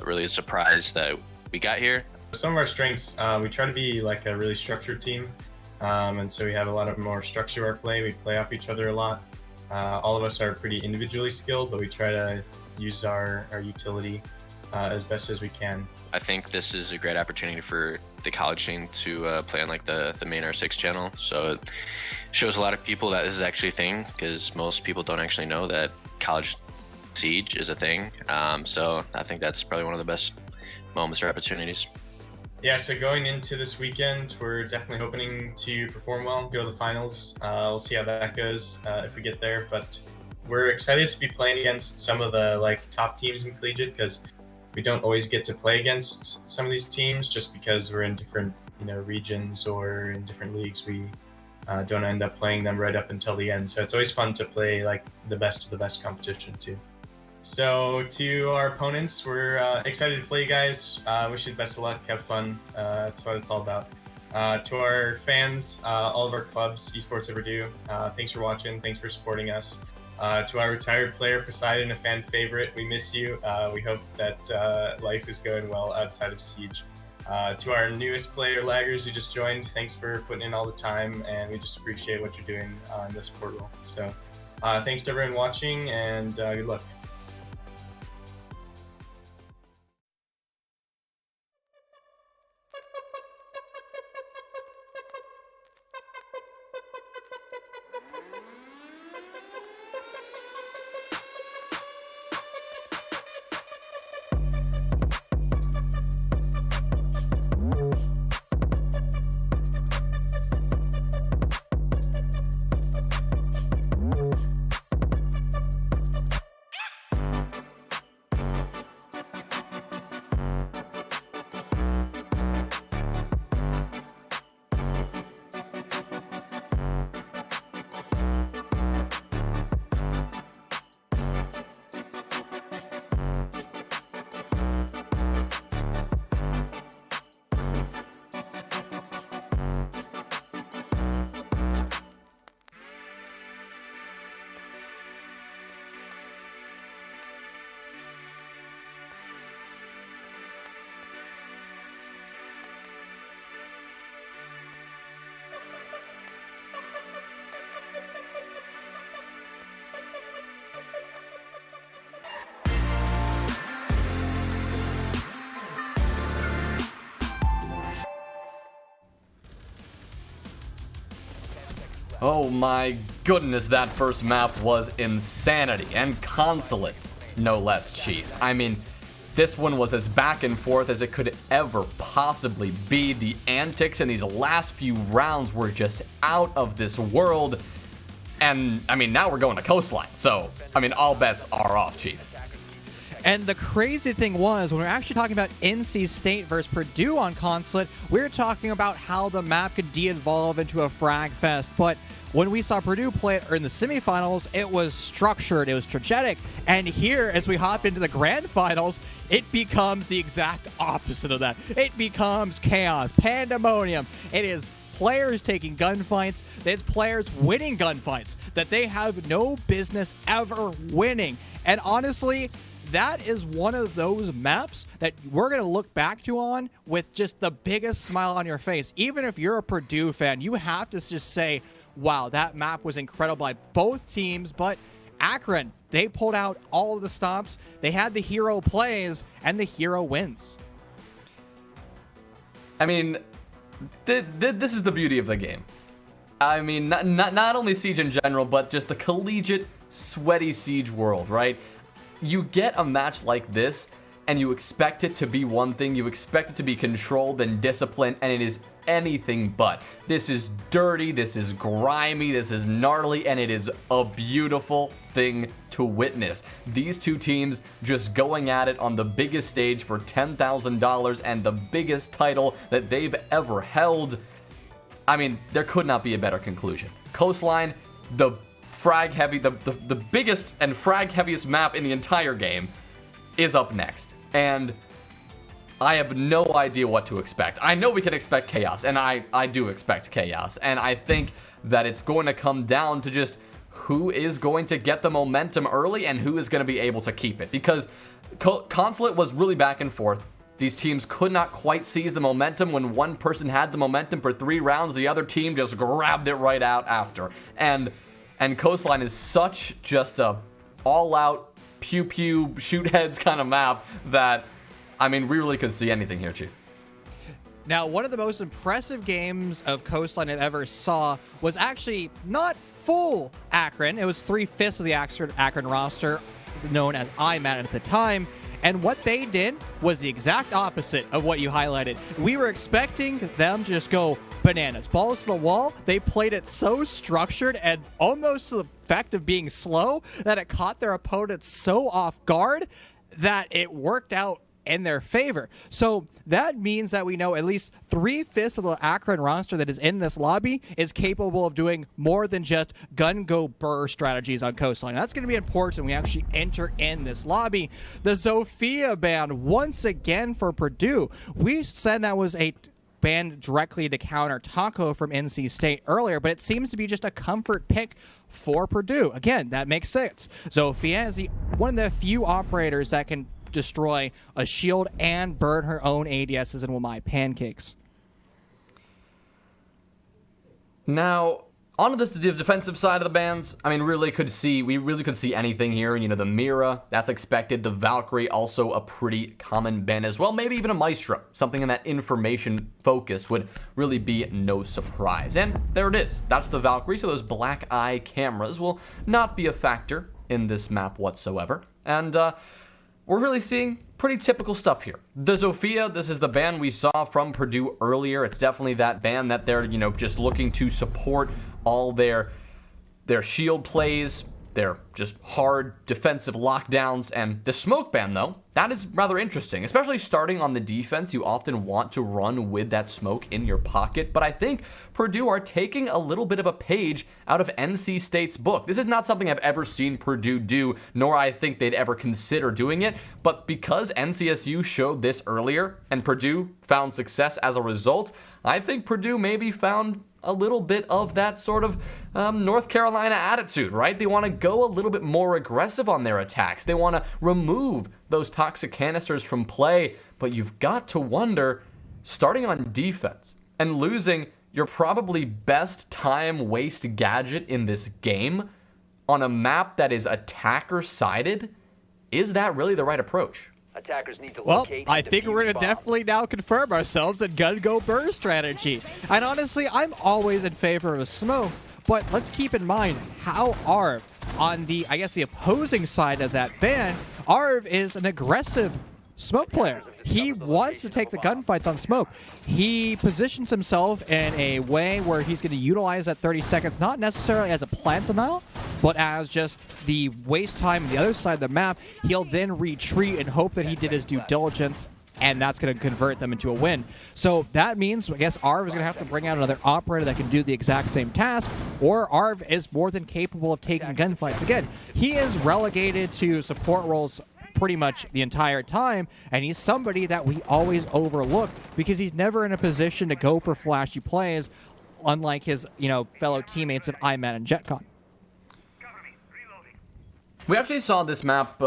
[SPEAKER 4] really a surprise that we got here.
[SPEAKER 3] Some of our strengths, we try to be like a really structured team. And so we have a lot of more structure to our play. We play off each other a lot. All of us are pretty individually skilled, but we try to use our utility as best as we can.
[SPEAKER 4] I think this is a great opportunity for the college team to play on like the main R6 channel. So it shows a lot of people that this is actually a thing, because most people don't actually know that college siege is a thing. So I think that's probably one of the best moments or opportunities.
[SPEAKER 3] Yeah, so going into this weekend, we're definitely hoping to perform well, go to the finals. We'll see how that goes if we get there. But we're excited to be playing against some of the top teams in Collegiate, because we don't always get to play against some of these teams just because we're in different regions or in different leagues. We don't end up playing them right up until the end. So it's always fun to play the best of the best competition too. So to our opponents, we're excited to play you guys. Wish you the best of luck, have fun. That's what it's all about. To our fans, all of our clubs, Esports at Purdue, thanks for watching, thanks for supporting us. To our retired player, Poseidon, a fan favorite, we miss you. We hope that life is going well outside of Siege. To our newest player, Laggers, who just joined, thanks for putting in all the time, and we just appreciate what you're doing in this portal. So thanks to everyone watching, and good luck.
[SPEAKER 1] Oh my goodness, that first map was insanity. And Consulate, no less, Chief. I mean, this one was as back and forth as it could ever possibly be. The antics in these last few rounds were just out of this world. And, I mean, now we're going to Coastline. So, I mean, all bets are off, Chief.
[SPEAKER 2] And the crazy thing was, when we were actually talking about NC State versus Purdue on Consulate, we were talking about how the map could de-evolve into a frag fest. But when we saw Purdue play it in the semifinals, it was structured, it was strategic. And here, as we hop into the grand finals, it becomes the exact opposite of that. It becomes chaos, pandemonium. It is players taking gunfights. It's players winning gunfights that they have no business ever winning. And honestly, that is one of those maps that we're going to look back to on with just the biggest smile on your face. Even if you're a Purdue fan, you have to just say, wow, that map was incredible by both teams. But Akron, they pulled out all of the stops. They had the hero plays, and the hero wins.
[SPEAKER 1] I mean, this is the beauty of the game. I mean, not only Siege in general, but just the collegiate, sweaty Siege world, right? You get a match like this, and you expect it to be one thing. You expect it to be controlled and disciplined, and it is anything but. This is dirty, this is grimy, this is gnarly, and it is a beautiful thing to witness. These two teams just going at it on the biggest stage for $10,000 and the biggest title that they've ever held. I mean, there could not be a better conclusion. Coastline, the frag heavy, the biggest and frag heaviest map in the entire game, is up next. And I have no idea what to expect. I know we can expect chaos, and I do expect chaos. And I think that it's going to come down to just who is going to get the momentum early and who is going to be able to keep it. Because Consulate was really back and forth. These teams could not quite seize the momentum. When one person had the momentum for 3 rounds, the other team just grabbed it right out after. And Coastline is such just a all-out pew-pew, shoot heads kind of map that, I mean, we really could see anything here, Chief.
[SPEAKER 2] Now, one of the most impressive games of Coastline I've ever saw was actually not full Akron. It was 3/5 of the Akron roster, known as IMAT at the time. And what they did was the exact opposite of what you highlighted. We were expecting them to just go bananas, balls to the wall. They played it so structured and almost to the effect of being slow that it caught their opponents so off guard that it worked out in their favor. So that means that we know at least 3/5 of the Akron roster that is in this lobby is capable of doing more than just gun go burr strategies on Coastline. That's going to be important when we actually enter in this lobby. The Zofia ban once again for Purdue. We said that was a ban directly to counter Taco from NC State earlier, but it seems to be just a comfort pick for Purdue. Again, that makes sense. Zofia is one of the few operators that can destroy a shield and burn her own ADSs and my pancakes.
[SPEAKER 1] Now, on to the defensive side of the bans. I mean, we really could see anything here. You know, the Mira, that's expected. The Valkyrie, also a pretty common ban as well. Maybe even a Maestro. Something in that information focus would really be no surprise. And there it is. That's the Valkyrie. So those black eye cameras will not be a factor in this map whatsoever. And we're really seeing pretty typical stuff here. The Zofia, this is the ban we saw from Purdue earlier. It's definitely that ban that they're, you know, just looking to support all their shield plays, their just hard defensive lockdowns. And the smoke ban, though, that is rather interesting. Especially starting on the defense, you often want to run with that smoke in your pocket. But I think Purdue are taking a little bit of a page out of NC State's book. This is not something I've ever seen Purdue do, nor I think they'd ever consider doing it. But because NCSU showed this earlier and Purdue found success as a result, I think Purdue maybe found a little bit of that sort of North Carolina attitude, right? They want to go a little bit more aggressive on their attacks. They want to remove those toxic canisters from play. But you've got to wonder, starting on defense and losing your probably best time waste gadget in this game on a map that is attacker-sided, is that really the right approach?
[SPEAKER 5] Attackers need to
[SPEAKER 2] Well,
[SPEAKER 5] locate
[SPEAKER 2] I
[SPEAKER 5] and
[SPEAKER 2] think we're going
[SPEAKER 5] defuse
[SPEAKER 2] to
[SPEAKER 5] bombs.
[SPEAKER 2] definitely now confirm ourselves in gun go burr strategy. And honestly, I'm always in favor of a smoke, But let's keep in mind how Arv, on the, I guess, the opposing side of that ban, Arv is an aggressive smoke player. He wants to take the gunfights on smoke. He positions himself in a way where he's going to utilize that 30 seconds, not necessarily as a plant denial, but as just the waste time on the other side of the map. He'll then retreat and hope that he did his due diligence, and that's going to convert them into a win. So that means, I guess, Arv is going to have to bring out another operator that can do the exact same task, or Arv is more than capable of taking gunfights. Again, he is relegated to support roles pretty much the entire time, and he's somebody that we always overlook because he's never in a position to go for flashy plays, unlike his, fellow teammates of IMAT and JetCon.
[SPEAKER 1] We actually saw this map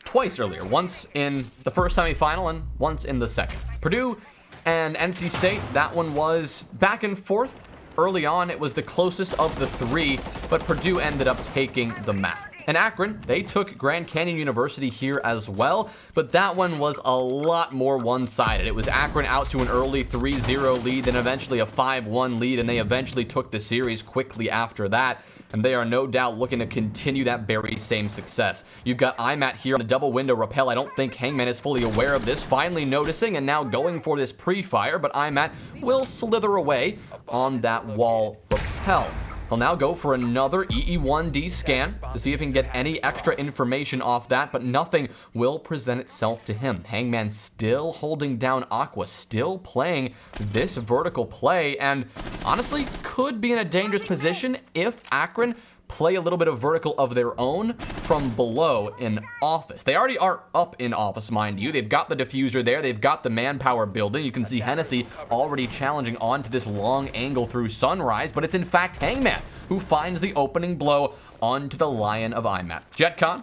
[SPEAKER 1] twice earlier, once in the first semifinal and once in the second. Purdue and NC State, that one was back and forth. Early on, it was the closest of the three, but Purdue ended up taking the map. And Akron, they took Grand Canyon University here as well, but that one was a lot more one-sided. It was Akron out to an early 3-0 lead, then eventually a 5-1 lead, and they eventually took the series quickly after that. And they are no doubt looking to continue that very same success. You've got IMAT here on the double window rappel. I don't think Hangman is fully aware of this, finally noticing and now going for this pre-fire, but IMAT will slither away on that wall rappel. He'll now go for another EE1D scan to see if he can get any extra information off that, but nothing will present itself to him. Hangman still holding down Aqua, still playing this vertical play, and honestly could be in a dangerous position if Akron play a little bit of vertical of their own from below in office. They already are up in office, mind you. They've got the diffuser there. They've got the manpower building. You can see Hennessy already challenging onto this long angle through Sunrise, but it's in fact Hangman who finds the opening blow onto the Lion of IMAT. JetCon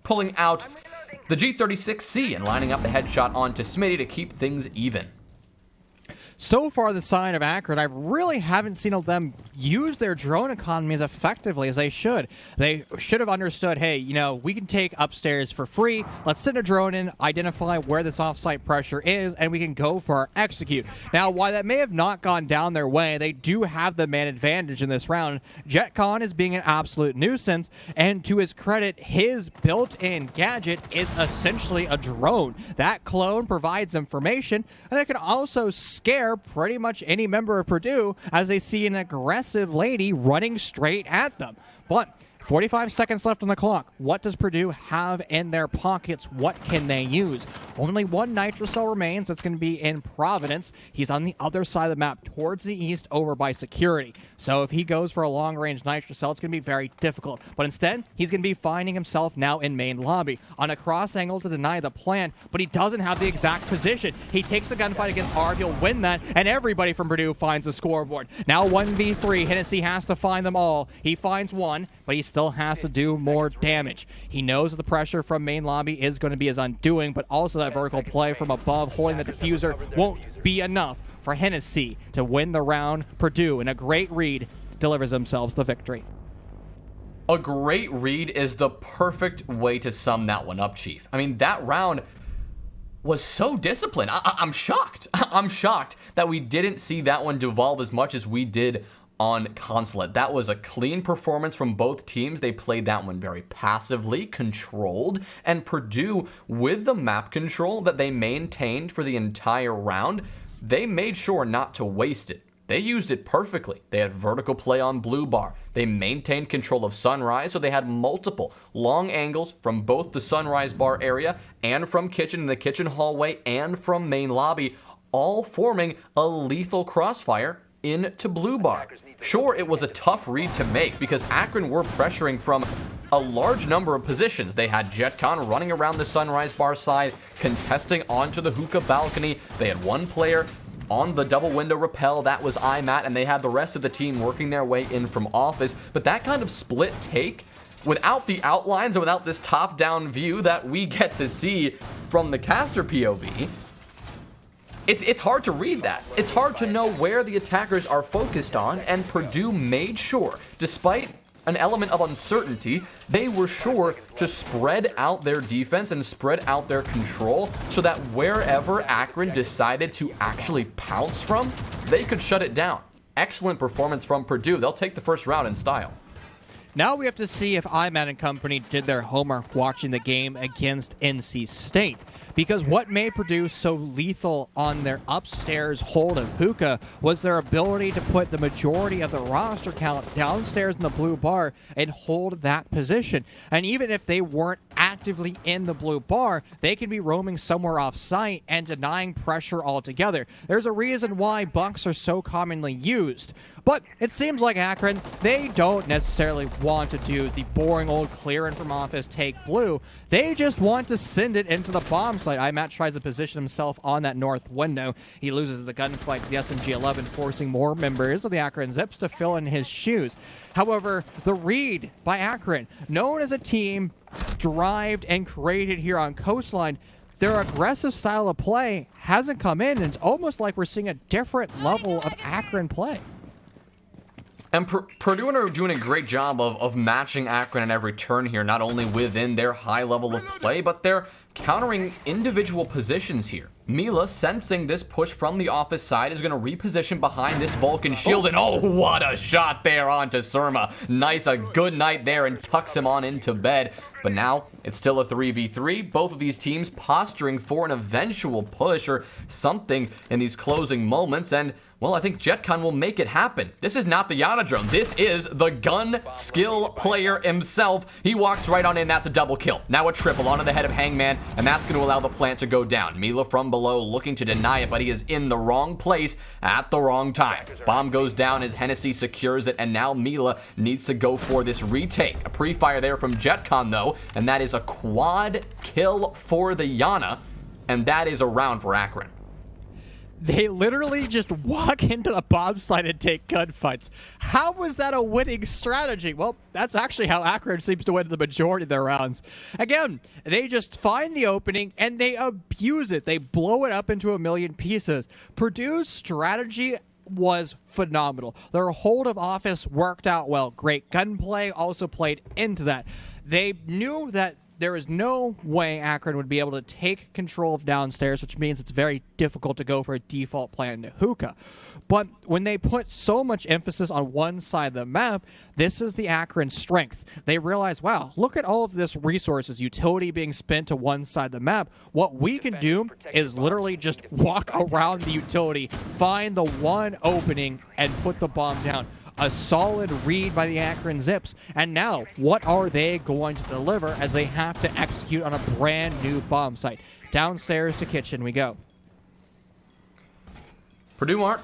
[SPEAKER 1] pulling out the G36C and lining up the headshot onto Smitty to keep things even.
[SPEAKER 2] So far, the side of Akron, I really haven't seen them use their drone economy as effectively as they should. They should have understood, hey, we can take upstairs for free. Let's send a drone in, identify where this offsite pressure is, and we can go for our execute. Now, while that may have not gone down their way, they do have the man advantage in this round. JetCon is being an absolute nuisance, and to his credit, his built-in gadget is essentially a drone. That clone provides information, and it can also scare pretty much any member of Purdue as they see an aggressive lady running straight at them. But 45 seconds left on the clock. What does Purdue have in their pockets? What can they use? Only one Nitrocell remains. That's going to be in Providence. He's on the other side of the map towards the east over by security. So if he goes for a long-range Nitrocell, it's going to be very difficult. But instead, he's going to be finding himself now in main lobby on a cross angle to deny the plan, but he doesn't have the exact position. He takes the gunfight against Arv. He'll win that, and everybody from Purdue finds the scoreboard. Now 1v3. Hennessy has to find them all. He finds one, but he still has to do more damage. He knows that the pressure from main lobby is going to be his undoing, but also that vertical play from above holding the diffuser won't be enough for Hennessy to win the round. Purdue, in a great read, delivers themselves the victory.
[SPEAKER 1] A great read is the perfect way to sum that one up, Chief. I mean, that round was so disciplined. I'm shocked. I'm shocked that we didn't see that one devolve as much as we did on Consulate. That was a clean performance from both teams. They played that one very passively, controlled, and Purdue, with the map control that they maintained for the entire round, they made sure not to waste it. They used it perfectly. They had vertical play on Blue Bar. They maintained control of Sunrise, so they had multiple long angles from both the Sunrise Bar area and from kitchen in the kitchen hallway and from main lobby, all forming a lethal crossfire into Blue Bar. Sure, it was a tough read to make because Akron were pressuring from a large number of positions. They had JetCon running around the Sunrise Bar side, contesting onto the hookah balcony. They had one player on the double window rappel, that was IMAT, and they had the rest of the team working their way in from office. But that kind of split take, without the outlines and without this top-down view that we get to see from the caster POV, it's hard to read that. It's hard to know where the attackers are focused on, and Purdue made sure, despite an element of uncertainty, they were sure to spread out their defense and spread out their control so that wherever Akron decided to actually pounce from, they could shut it down. excellent performance from Purdue. They'll take the first round in style.
[SPEAKER 2] Now we have to see if IMAT and company did their homework watching the game against NC State. Because what made Purdue so lethal on their upstairs hold of hookah was their ability to put the majority of the roster count downstairs in the blue bar and hold that position. And even if they weren't actively in the blue bar, they can be roaming somewhere off site and denying pressure altogether. There's a reason why bucks are so commonly used. But it seems like Akron, they don't necessarily want to do the boring old clearing from office, take blue. They just want to send it into the bomb site. IMAT tries to position himself on that north window. He loses the gunfight to the SMG-11, forcing more members of the Akron Zips to fill in his shoes. However, the read by Akron, known as a team derived and created here on Coastline, their aggressive style of play hasn't come in, and it's almost like we're seeing a different level of Akron play.
[SPEAKER 1] And Purdue are doing a great job of matching Akron at every turn here, not only within their high level of play, but they're countering individual positions here. Mila, sensing this push from the office side, is going to reposition behind this Vulcan shield, and oh, what a shot there onto Surma. Nice, a good night there, and tucks him on into bed. But now, it's still a 3v3. Both of these teams posturing for an eventual push or something in these closing moments, and well, I think JetCon will make it happen. This is not the Yana drone. This is the gun skill player himself. He walks right on in. That's a double kill. Now a triple onto the head of Hangman, and that's going to allow the plant to go down. Mila from below looking to deny it, but he is in the wrong place at the wrong time. Bomb goes down as Hennessy secures it, and now Mila needs to go for this retake. A pre-fire there from JetCon, though, and that is a quad kill for the Yana, and that is a round for Akron.
[SPEAKER 2] They literally just walk into the bomb site and take gunfights. How was that a winning strategy? Well, that's actually how Akron seems to win the majority of their rounds. Again, they just find the opening and they abuse it. They blow it up into a million pieces. Purdue's strategy was phenomenal. Their hold of office worked out well. Great gunplay also played into that. They knew that there is no way Akron would be able to take control of downstairs, which means it's very difficult to go for a default plan into hookah. But when they put so much emphasis on one side of the map, this is the Akron strength. They realize, wow, look at all of this resources, utility being spent to one side of the map. What we can do is literally just walk around the utility, find the one opening, and put the bomb down. A solid read by the Akron Zips. And now, what are they going to deliver as they have to execute on a brand new bomb site? Downstairs to kitchen we go.
[SPEAKER 1] Purdue aren't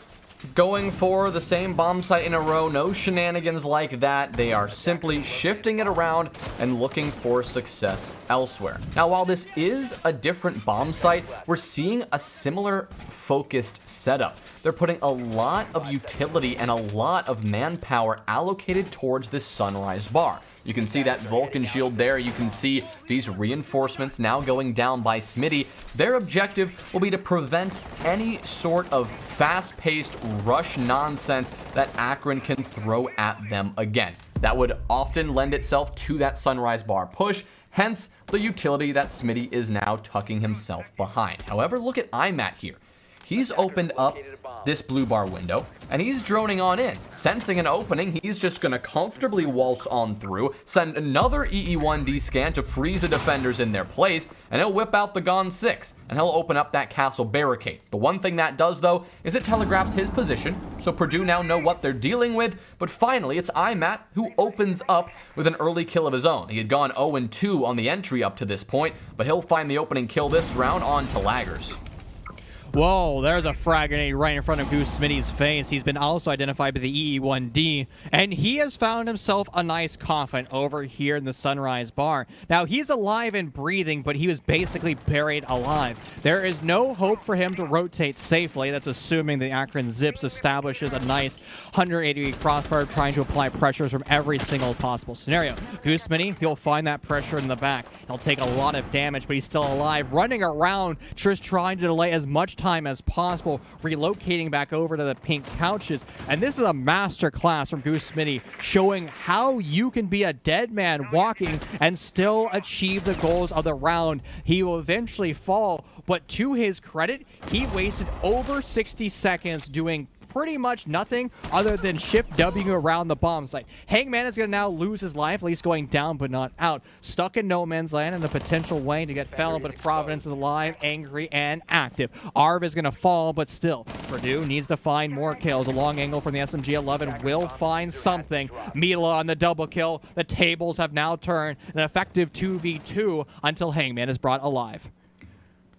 [SPEAKER 1] going for the same bomb site in a row. No shenanigans like that. They are simply shifting it around and looking for success elsewhere. Now, while this is a different bomb site, we're seeing a similar focused setup. They're putting a lot of utility and a lot of manpower allocated towards this sunrise bar. You can see that Vulcan shield there. You can see these reinforcements now going down by Smitty. Their objective will be to prevent any sort of fast-paced rush nonsense that Akron can throw at them again. That would often lend itself to that sunrise bar push, hence the utility that Smitty is now tucking himself behind. However, look at IMAT here. He's opened up this blue bar window, and he's droning on in. Sensing an opening, he's just going to comfortably waltz on through, send another EE-1D scan to freeze the defenders in their place, and he'll whip out the Gon 6, and he'll open up that castle barricade. The one thing that does, though, is it telegraphs his position, so Purdue now know what they're dealing with, but finally, it's IMAT who opens up with an early kill of his own. He had gone 0-2 on the entry up to this point, but he'll find the opening kill this round on to Laggers.
[SPEAKER 2] Whoa, there's a frag grenade right in front of Goose Smitty's face. He's been also identified by the EE-1D, and he has found himself a nice coffin over here in the Sunrise Bar. Now, he's alive and breathing, but he was basically buried alive. There is no hope for him to rotate safely. That's assuming the Akron Zips establishes a nice 180-degree crossfire, trying to apply pressures from every single possible scenario. Goose Smitty, he'll find that pressure in the back. He'll take a lot of damage, but he's still alive, running around, just trying to delay as much time as possible, relocating back over to the pink couches. And this is a master class from Goose Smitty, showing how you can be a dead man walking and still achieve the goals of the round. He will eventually fall, but to his credit, he wasted over 60 seconds doing pretty much nothing other than shift W around the bomb site. Hangman is going to now lose his life, at least going down but not out. Stuck in no man's land and a potential way to get felled, but Providence is alive, angry, and active. Arv is going to fall, but still, Purdue needs to find more kills. A long angle from the SMG-11 will find something. Mila on the double kill. The tables have now turned. An effective 2v2 until Hangman is brought alive.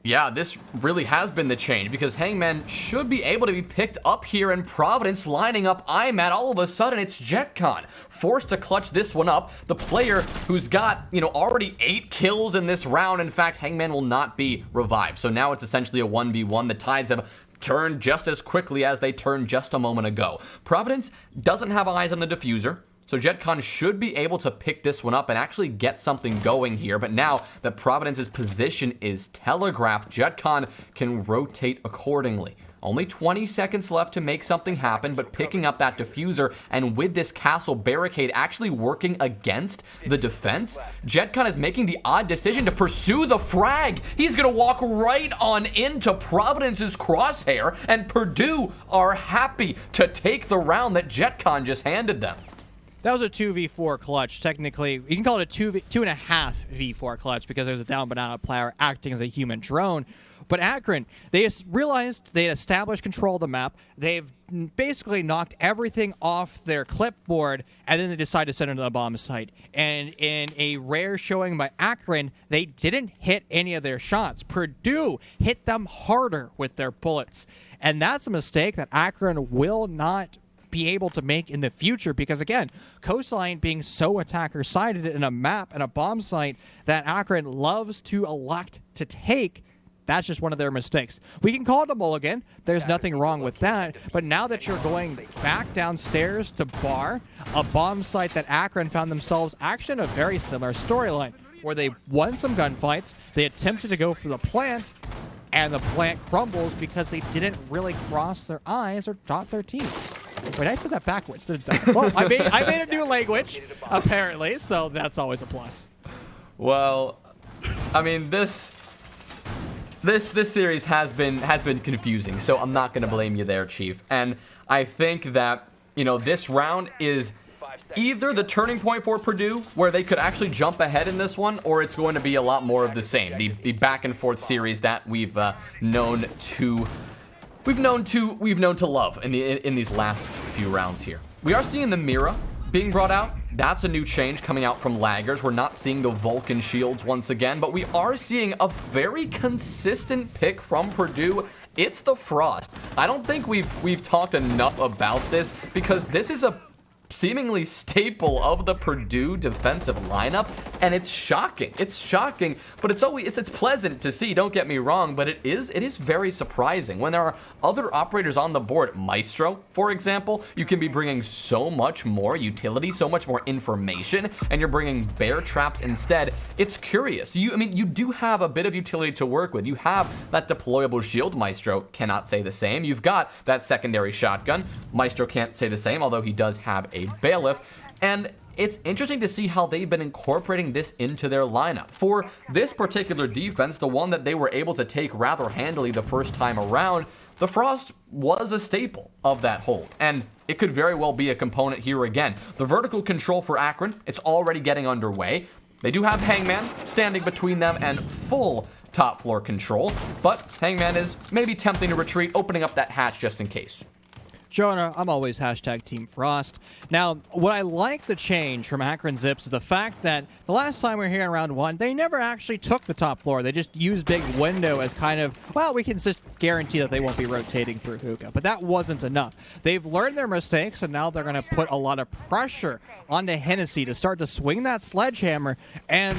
[SPEAKER 1] Yeah, this really has been the change because Hangman should be able to be picked up here in Providence, lining up IMAT. All of a sudden, it's JetCon forced to clutch this one up. The player who's got, already 8 kills in this round. In fact, Hangman will not be revived. So now it's essentially a 1v1. The tides have turned just as quickly as they turned just a moment ago. Providence doesn't have eyes on the diffuser. So JetCon should be able to pick this one up and actually get something going here. But now that Providence's position is telegraphed, JetCon can rotate accordingly. Only 20 seconds left to make something happen, but picking up that diffuser and with this castle barricade actually working against the defense, JetCon is making the odd decision to pursue the frag. He's going to walk right on into Providence's crosshair, and Purdue are happy to take the round that JetCon just handed them.
[SPEAKER 2] That was a 2v4 clutch. Technically, you can call it a 2.5 v4 clutch because there's a down banana player acting as a human drone. But Akron, they realized they had established control of the map. They've basically knocked everything off their clipboard, and then they decided to send it to the bomb site. And in a rare showing by Akron, they didn't hit any of their shots. Purdue hit them harder with their bullets. And that's a mistake that Akron will not be able to make in the future because, again, Coastline being so attacker-sided in a map and a bomb site that Akron loves to elect to take, that's just one of their mistakes. We can call it a mulligan. There's nothing wrong with that. But now that you're going back downstairs to bar a bomb site that Akron found themselves actually in a very similar storyline where they won some gunfights, they attempted to go for the plant, and the plant crumbles because they didn't really cross their eyes or dot their T's. Wait, I said that backwards, didn't I? Well, I made a new language, apparently, so that's always a plus. Well,
[SPEAKER 1] I mean, this series has been confusing, so I'm not going to blame you there, Chief. And I think that, this round is either the turning point for Purdue, where they could actually jump ahead in this one, or it's going to be a lot more of the same. The back and forth series that we've known to love in these last few rounds here. We are seeing the Mira being brought out. That's a new change coming out from laggers. We're not seeing the Vulcan shields once again, but we are seeing a very consistent pick from Purdue. It's the Frost. I don't think we've talked enough about this because this is a seemingly staple of the Purdue defensive lineup, and it's shocking. It's shocking, but it's pleasant to see, don't get me wrong, but it is very surprising when there are other operators on the board. Maestro, for example, you can be bringing so much more utility, so much more information, and you're bringing bear traps instead. It's curious. You do have a bit of utility to work with. You have that deployable shield. Maestro cannot say the same. You've got that secondary shotgun. Maestro can't say the same, although he does have a bailiff, and it's interesting to see how they've been incorporating this into their lineup. For this particular defense, the one that they were able to take rather handily the first time around, the Frost was a staple of that hold, and it could very well be a component here again. The vertical control for Akron, it's already getting underway. They do have Hangman standing between them and full top floor control, but Hangman is maybe tempting to retreat, opening up that hatch just in case.
[SPEAKER 2] Jonah, I'm always hashtag Team Frost. Now, what I like the change from Akron Zips is the fact that the last time we were here in round 1, they never actually took the top floor. They just used Big Window as kind of, well, we can just guarantee that they won't be rotating through hookah. But that wasn't enough. They've learned their mistakes, and now they're going to put a lot of pressure onto Hennessy to start to swing that sledgehammer and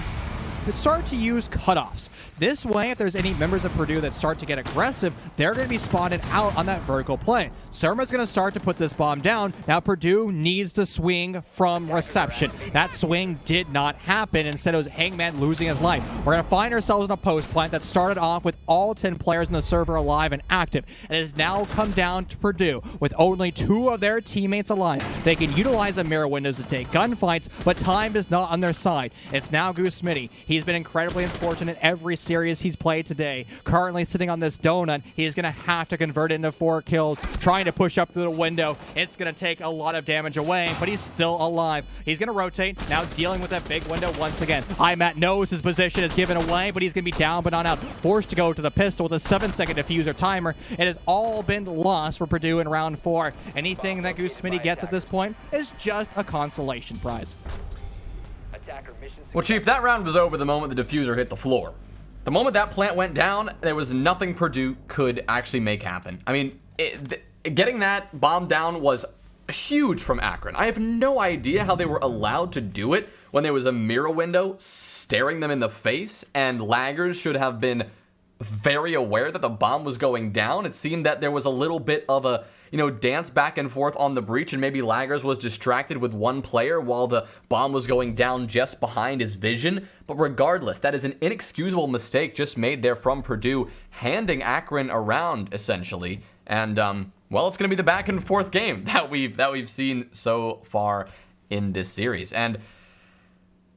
[SPEAKER 2] start to use cutoffs. This way, if there's any members of Purdue that start to get aggressive, they're going to be spotted out on that vertical play. Surma's going to start to put this bomb down. Now Purdue needs to swing from reception. That swing did not happen. Instead, it was Hangman losing his life. We're going to find ourselves in a post plant that started off with all 10 players in the server alive and active, and has now come down to Purdue with only 2 of their teammates alive. They can utilize the mirror windows to take gunfights, but time is not on their side. It's now Goose Smitty. He He's been incredibly important in every series he's played today. Currently sitting on this donut, he's going to have to convert it into 4 kills, trying to push up through the window. It's going to take a lot of damage away, but he's still alive. He's going to rotate, now dealing with that big window once again. IMAT knows his position is given away, but he's going to be down but not out. Forced to go to the pistol with a 7-second diffuser timer. It has all been lost for Purdue in round 4. Anything that Goose Smitty gets at this point is just a consolation prize.
[SPEAKER 1] Well, Chief, that round was over the moment the diffuser hit the floor. The moment that plant went down, there was nothing Purdue could actually make happen. I mean, getting that bomb down was huge from Akron. I have no idea how they were allowed to do it when there was a mirror window staring them in the face, and laggers should have been very aware that the bomb was going down. It seemed that there was a little bit of a, dance back and forth on the breach, and maybe laggers was distracted with one player while the bomb was going down just behind his vision. But regardless, that is an inexcusable mistake just made there from Purdue, handing Akron around essentially. And well, it's going to be the back and forth game that we've seen so far in this series. And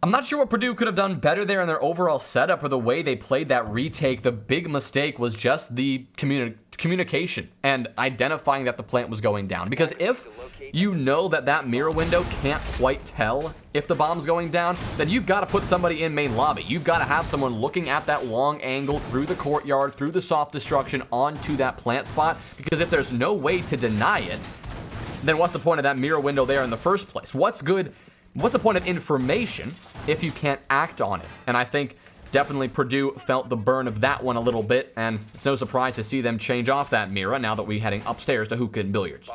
[SPEAKER 1] I'm not sure what Purdue could have done better there in their overall setup or the way they played that retake. The big mistake was just the communication and identifying that the plant was going down. Because if you know that mirror window can't quite tell if the bomb's going down, then you've got to put somebody in main lobby. You've got to have someone looking at that long angle through the courtyard, through the soft destruction onto that plant spot. Because if there's no way to deny it, then what's the point of that mirror window there in the first place? What's the point of information if you can't act on it? And I think definitely Purdue felt the burn of that one a little bit, and it's no surprise to see them change off that mirror now that we're heading upstairs to hookah and billiards.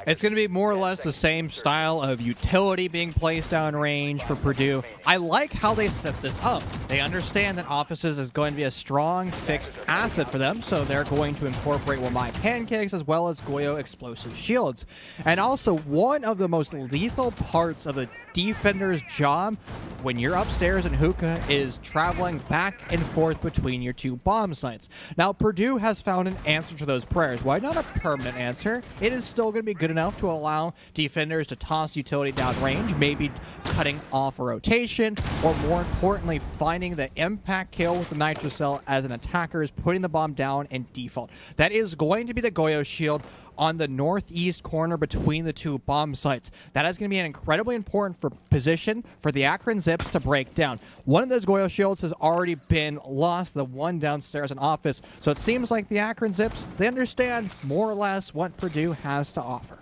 [SPEAKER 2] It's going to be more or less the same style of utility being placed down range for Purdue. I like how they set this up. They understand that offices is going to be a strong fixed asset for them, so they're going to incorporate Wamai pancakes as well as Goyo explosive shields. And also, one of the most lethal parts of the defender's job when you're upstairs in hookah is traveling back and forth between your 2 bomb sites. Now, Purdue has found an answer to those prayers. Why not a permanent answer? It is still going to be good enough to allow defenders to toss utility downrange, maybe cutting off a rotation, or more importantly, finding the impact kill with the nitro cell as an attacker is putting the bomb down in default. That is going to be the Goyo shield on the northeast corner between the 2 bomb sites. That is going to be an incredibly important position for the Akron Zips to break down. One of those Goyo shields has already been lost, the one downstairs in office. So it seems like the Akron Zips, they understand more or less what Purdue has to offer.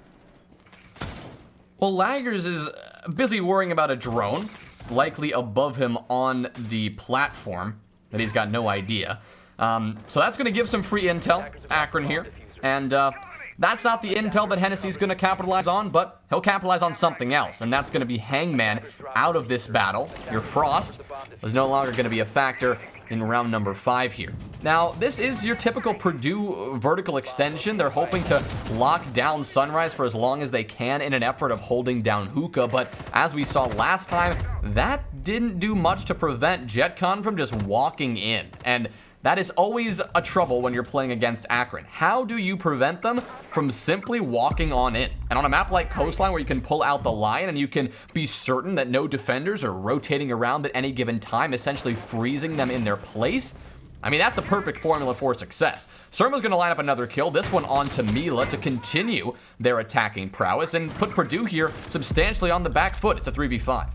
[SPEAKER 1] Well, Laggers is busy worrying about a drone, likely above him on the platform, that he's got no idea. So that's going to give some free intel, Akron here. And that's not the intel that Hennessy's going to capitalize on, but he'll capitalize on something else, and that's going to be Hangman out of this battle. Your Frost is no longer going to be a factor in round number 5 here. Now, this is your typical Purdue vertical extension. They're hoping to lock down Sunrise for as long as they can in an effort of holding down hookah, but as we saw last time, that didn't do much to prevent JetCon from just walking in, and that is always a trouble when you're playing against Akron. How do you prevent them from simply walking on in? And on a map like Coastline, where you can pull out the line and you can be certain that no defenders are rotating around at any given time, essentially freezing them in their place, I mean, that's a perfect formula for success. Surma's going to line up another kill, this one on to Mila to continue their attacking prowess and put Purdue here substantially on the back foot. It's a 3v5.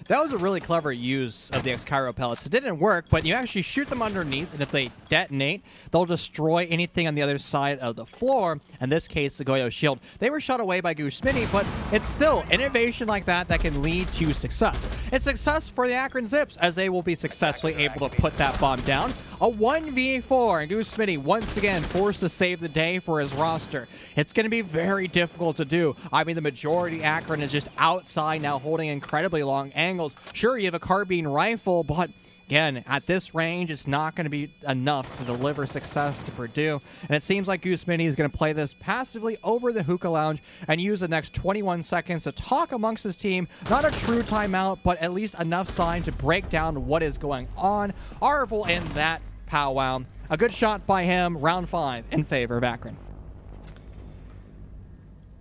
[SPEAKER 2] That was a really clever use of the X-Cairo pellets. It didn't work, but you actually shoot them underneath, and if they detonate, they'll destroy anything on the other side of the floor, in this case, the Goyo shield. They were shot away by Goose Smitty, but it's still innovation like that that can lead to success. It's success for the Akron Zips, as they will be successfully able to put that bomb down. A 1v4, and Goose Smitty once again forced to save the day for his roster. It's going to be very difficult to do. I mean, the majority Akron is just outside now holding incredibly long angles. Sure, you have a carbine rifle, but again, at this range, it's not going to be enough to deliver success to Purdue. And it seems like Goose Smitty is going to play this passively over the hookah lounge and use the next 21 seconds to talk amongst his team. Not a true timeout, but at least enough sign to break down what is going on. Arvel in that powwow. A good shot by him, round 5 in favor of Akron.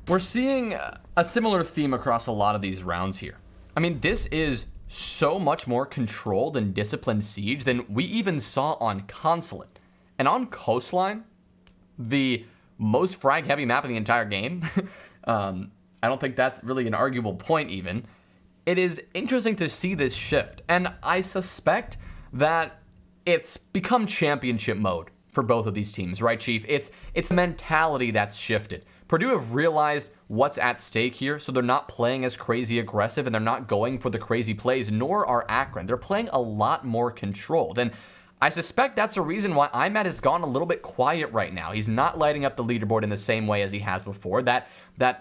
[SPEAKER 1] We're seeing a similar theme across a lot of these rounds here. I mean, this is so much more controlled and disciplined siege than we even saw on Consulate. And on Coastline, the most frag-heavy map in the entire game, I don't think that's really an arguable point even. It is interesting to see this shift, and I suspect that it's become championship mode for both of these teams, right, Chief? It's the mentality that's shifted. Purdue have realized what's at stake here, so they're not playing as crazy aggressive, and they're not going for the crazy plays, nor are Akron. They're playing a lot more controlled, and I suspect that's a reason why IMAT has gone a little bit quiet right now. He's not lighting up the leaderboard in the same way as he has before. That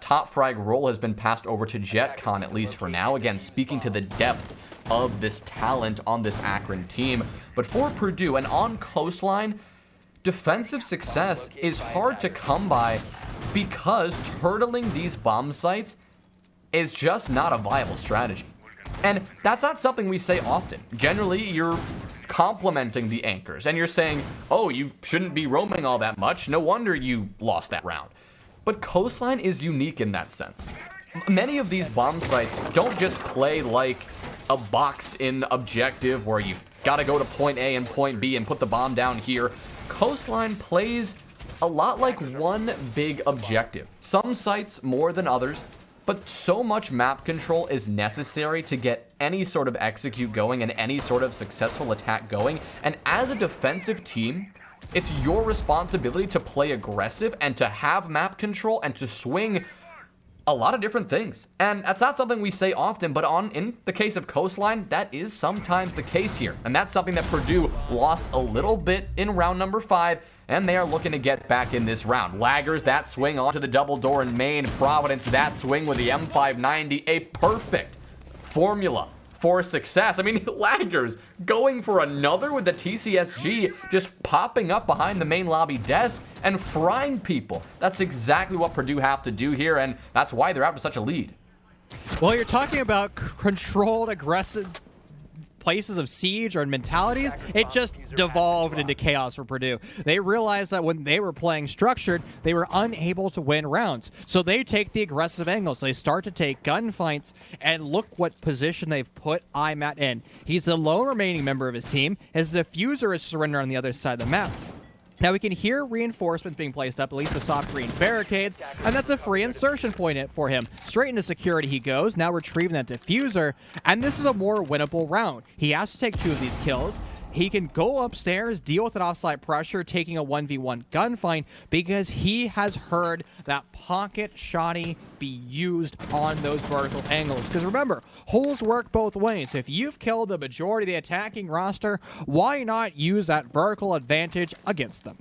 [SPEAKER 1] top frag role has been passed over to JetCon, at least for now. Again, speaking to the depth of this talent on this Akron team. But for Purdue and on Coastline, defensive success is hard to come by because turtling these bomb sites is just not a viable strategy. And that's not something we say often. Generally, you're complimenting the anchors and you're saying, oh, you shouldn't be roaming all that much. No wonder you lost that round. But Coastline is unique in that sense. Many of these bomb sites don't just play like a boxed-in objective where you gotta go to point A and point B and put the bomb down here. Coastline plays a lot like one big objective. Some sites more than others, but so much map control is necessary to get any sort of execute going and any sort of successful attack going. And as a defensive team, it's your responsibility to play aggressive and to have map control and to swing a lot of different things. And that's not something we say often, but in the case of Coastline, that is sometimes the case here. And that's something that Purdue lost a little bit in round number 5, and they are looking to get back in this round. Laggers, that swing onto the double door in main. Providence, that swing with the M590, a perfect formula for success. I mean, Laggers going for another with the TCSG just popping up behind the main lobby desk and frying people. That's exactly what Purdue have to do here, and that's why they're after such a lead.
[SPEAKER 2] Well, you're talking about controlled, aggressive places of siege or mentalities. It just devolved into chaos for Purdue. They realized that when they were playing structured, they were unable to win rounds. So they take the aggressive angles. They start to take gunfights, and look what position they've put IMAT in. He's the lone remaining member of his team. His diffuser is surrendered on the other side of the map. Now we can hear reinforcements being placed up, at least the soft green barricades, and that's a free insertion point for him. Straight into security he goes, now retrieving that diffuser, and this is a more winnable round. He has to take 2 of these kills. He can go upstairs, deal with an offsite pressure, taking a 1v1 gunfight, because he has heard that pocket shoddy be used on those vertical angles. Because remember, holes work both ways. If you've killed the majority of the attacking roster, why not use that vertical advantage against them?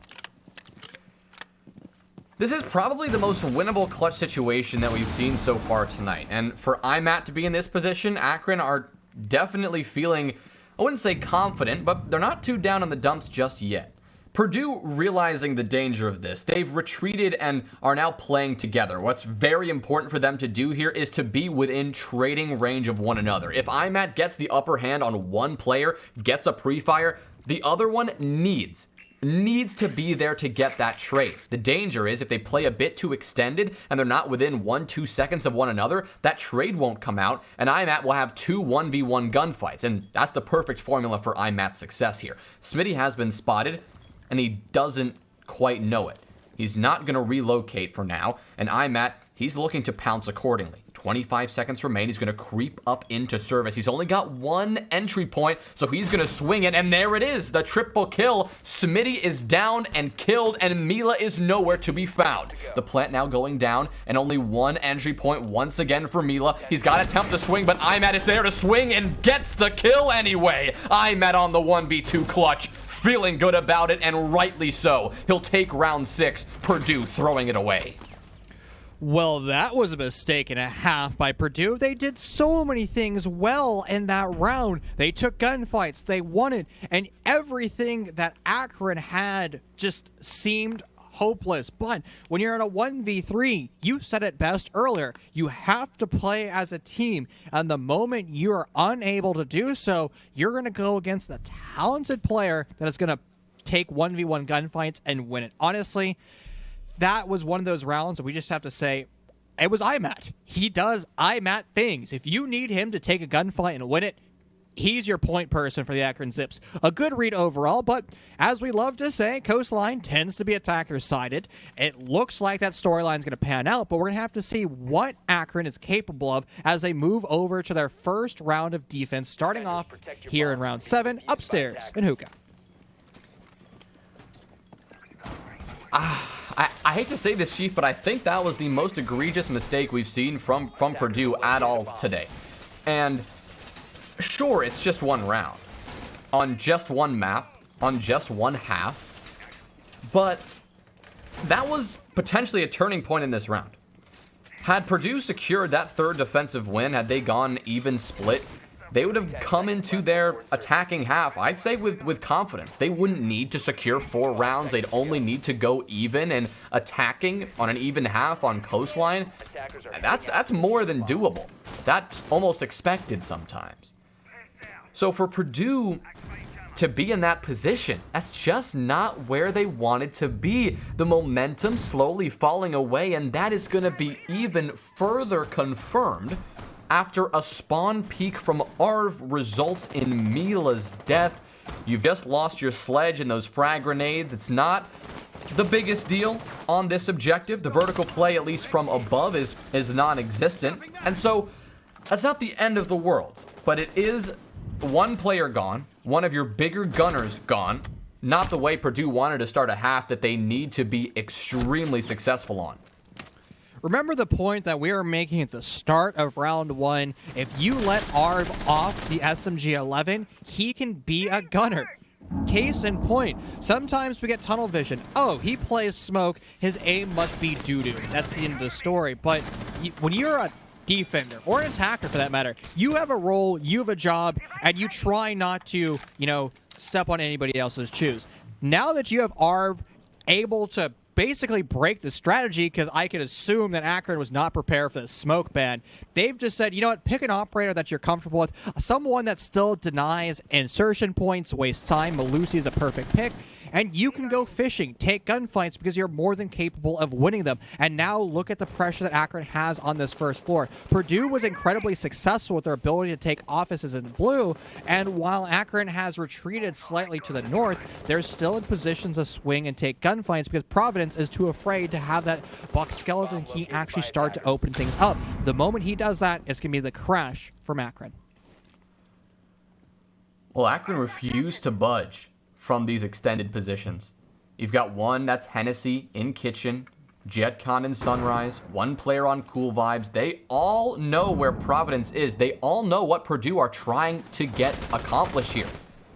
[SPEAKER 1] This is probably the most winnable clutch situation that we've seen so far tonight. And for IMAT to be in this position, Akron are definitely feeling, I wouldn't say confident, but they're not too down in the dumps just yet. Purdue, realizing the danger of this, they've retreated and are now playing together. What's very important for them to do here is to be within trading range of one another. If IMAT gets the upper hand on one player, gets a pre-fire, the other one needs to be there to get that trade. The danger is if they play a bit too extended and they're not within 1-2 seconds of one another, that trade won't come out, and IMAT will have 2 1v1 gunfights, and that's the perfect formula for IMAT's success here. Smitty has been spotted, and he doesn't quite know it. He's not going to relocate for now, and IMAT, he's looking to pounce accordingly. 25 seconds remain. He's going to creep up into service. He's only got 1 entry point, so he's going to swing it, and there it is, the triple kill. Smitty is down and killed, and Mila is nowhere to be found. The plant now going down, and only 1 entry point once again for Mila. He's got to attempt to swing, but IMAT is there to swing and gets the kill anyway. IMAT on the 1v2 clutch, feeling good about it, and rightly so. He'll take round 6, Purdue throwing it away.
[SPEAKER 2] Well, that was a mistake and a half by Purdue. They did so many things well in that round. They took gunfights, they won it, and everything that Akron had just seemed hopeless. But when you're in a 1v3, you said it best earlier, you have to play as a team, and the moment you are unable to do so, you're going to go against the talented player that is going to take 1v1 gunfights and win it. Honestly, that was one of those rounds that we just have to say, it was IMAT. He does IMAT things. If you need him to take a gunfight and win it, he's your point person for the Akron Zips. A good read overall, but as we love to say, Coastline tends to be attacker-sided. It looks like that storyline's going to pan out, but we're going to have to see what Akron is capable of as they move over to their first round of defense, starting off here in round 7, upstairs in Hookah.
[SPEAKER 1] I hate to say this, Chief, but I think that was the most egregious mistake we've seen from Purdue at all today. And sure, it's just one round, on just one map, on just one half, but that was potentially a turning point in this round. Had Purdue secured that third defensive win, had they gone even split, they would have come into their attacking half, I'd say, with confidence. They wouldn't need to secure 4 rounds. They'd only need to go even, and attacking on an even half on Coastline, that's more than doable. That's almost expected sometimes. So for Purdue to be in that position, that's just not where they wanted to be. The momentum slowly falling away, and that is going to be even further confirmed after a spawn peek from Arv results in Mila's death. You've just lost your sledge and those frag grenades. It's not the biggest deal on this objective. The vertical play, at least from above, is non-existent. And so that's not the end of the world, but it is one player gone, one of your bigger gunners gone. Not the way Purdue wanted to start a half that they need to be extremely successful on.
[SPEAKER 2] Remember the point that we were making at the start of round 1. If you let Arv off the SMG-11, he can be a gunner. Case in point, sometimes we get tunnel vision. Oh, he plays smoke, his aim must be doo-doo. That's the end of the story. But when you're a defender, or an attacker for that matter, you have a role, you have a job, and you try not to, step on anybody else's shoes. Now that you have Arv able to basically break the strategy, because I could assume that Akron was not prepared for the smoke ban, they've just said, you know what, pick an operator that you're comfortable with, someone that still denies insertion points, wastes time. Malusi is a perfect pick, and you can go fishing, take gunfights, because you're more than capable of winning them. And now look at the pressure that Akron has on this first floor. Purdue was incredibly successful with their ability to take offices in blue, and while Akron has retreated slightly to the north, they're still in positions to swing and take gunfights because Providence is too afraid to have that Buck Skeleton Key actually start to open things up. The moment he does that, it's going to be the crash from Akron.
[SPEAKER 1] Well, Akron refused to budge from these extended positions. You've got one that's Hennessy in kitchen, JetCon in Sunrise, one player on Cool Vibes. They all know where Providence is. They all know what Purdue are trying to get accomplished here.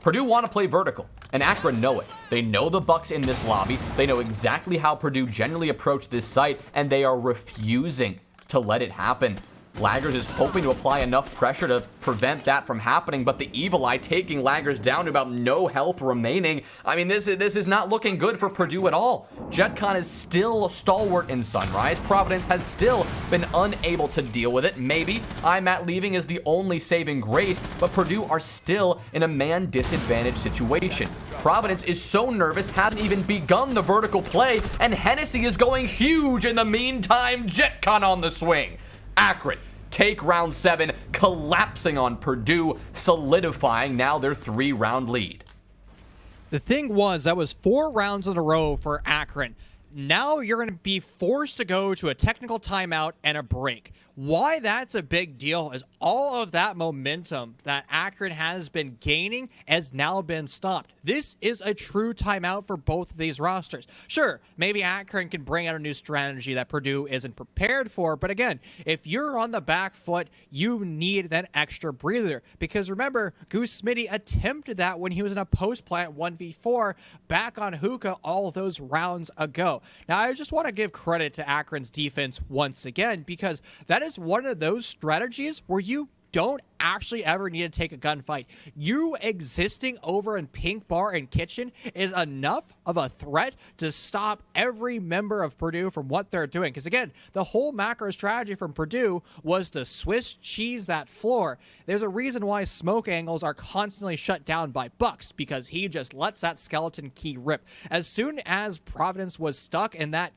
[SPEAKER 1] Purdue want to play vertical, and Akron know it. They know the Bucks in this lobby. They know exactly how Purdue generally approach this site, and they are refusing to let it happen. Laggers is hoping to apply enough pressure to prevent that from happening, but the Evil Eye taking Laggers down to about no health remaining. I mean, this is not looking good for Purdue at all. JetCon is still stalwart in Sunrise. Providence has still been unable to deal with it. Maybe IMAT leaving is the only saving grace, but Purdue are still in a man disadvantaged situation. Providence is so nervous, hasn't even begun the vertical play, and Hennessy is going huge in the meantime. JetCon on the swing. Akron take round 7, collapsing on Purdue, solidifying now their 3-round lead.
[SPEAKER 2] The thing was, that was 4 rounds in a row for Akron. Now you're going to be forced to go to a technical timeout and a break. Why that's a big deal is all of that momentum that Akron has been gaining has now been stopped. This is a true timeout for both of these rosters. Sure, maybe Akron can bring out a new strategy that Purdue isn't prepared for, but again, if you're on the back foot, you need that extra breather. Because remember, Goose Smitty attempted that when he was in a post-plant 1v4 back on Hookah all those rounds ago. Now, I just want to give credit to Akron's defense once again, because that is one of those strategies where you don't actually ever need to take a gunfight. You existing over in Pink Bar and Kitchen is enough of a threat to stop every member of Purdue from what they're doing. Because again, the whole macro strategy from Purdue was to Swiss cheese that floor. There's a reason why smoke angles are constantly shut down by Bucks, because he just lets that skeleton key rip. As soon as Providence was stuck in that,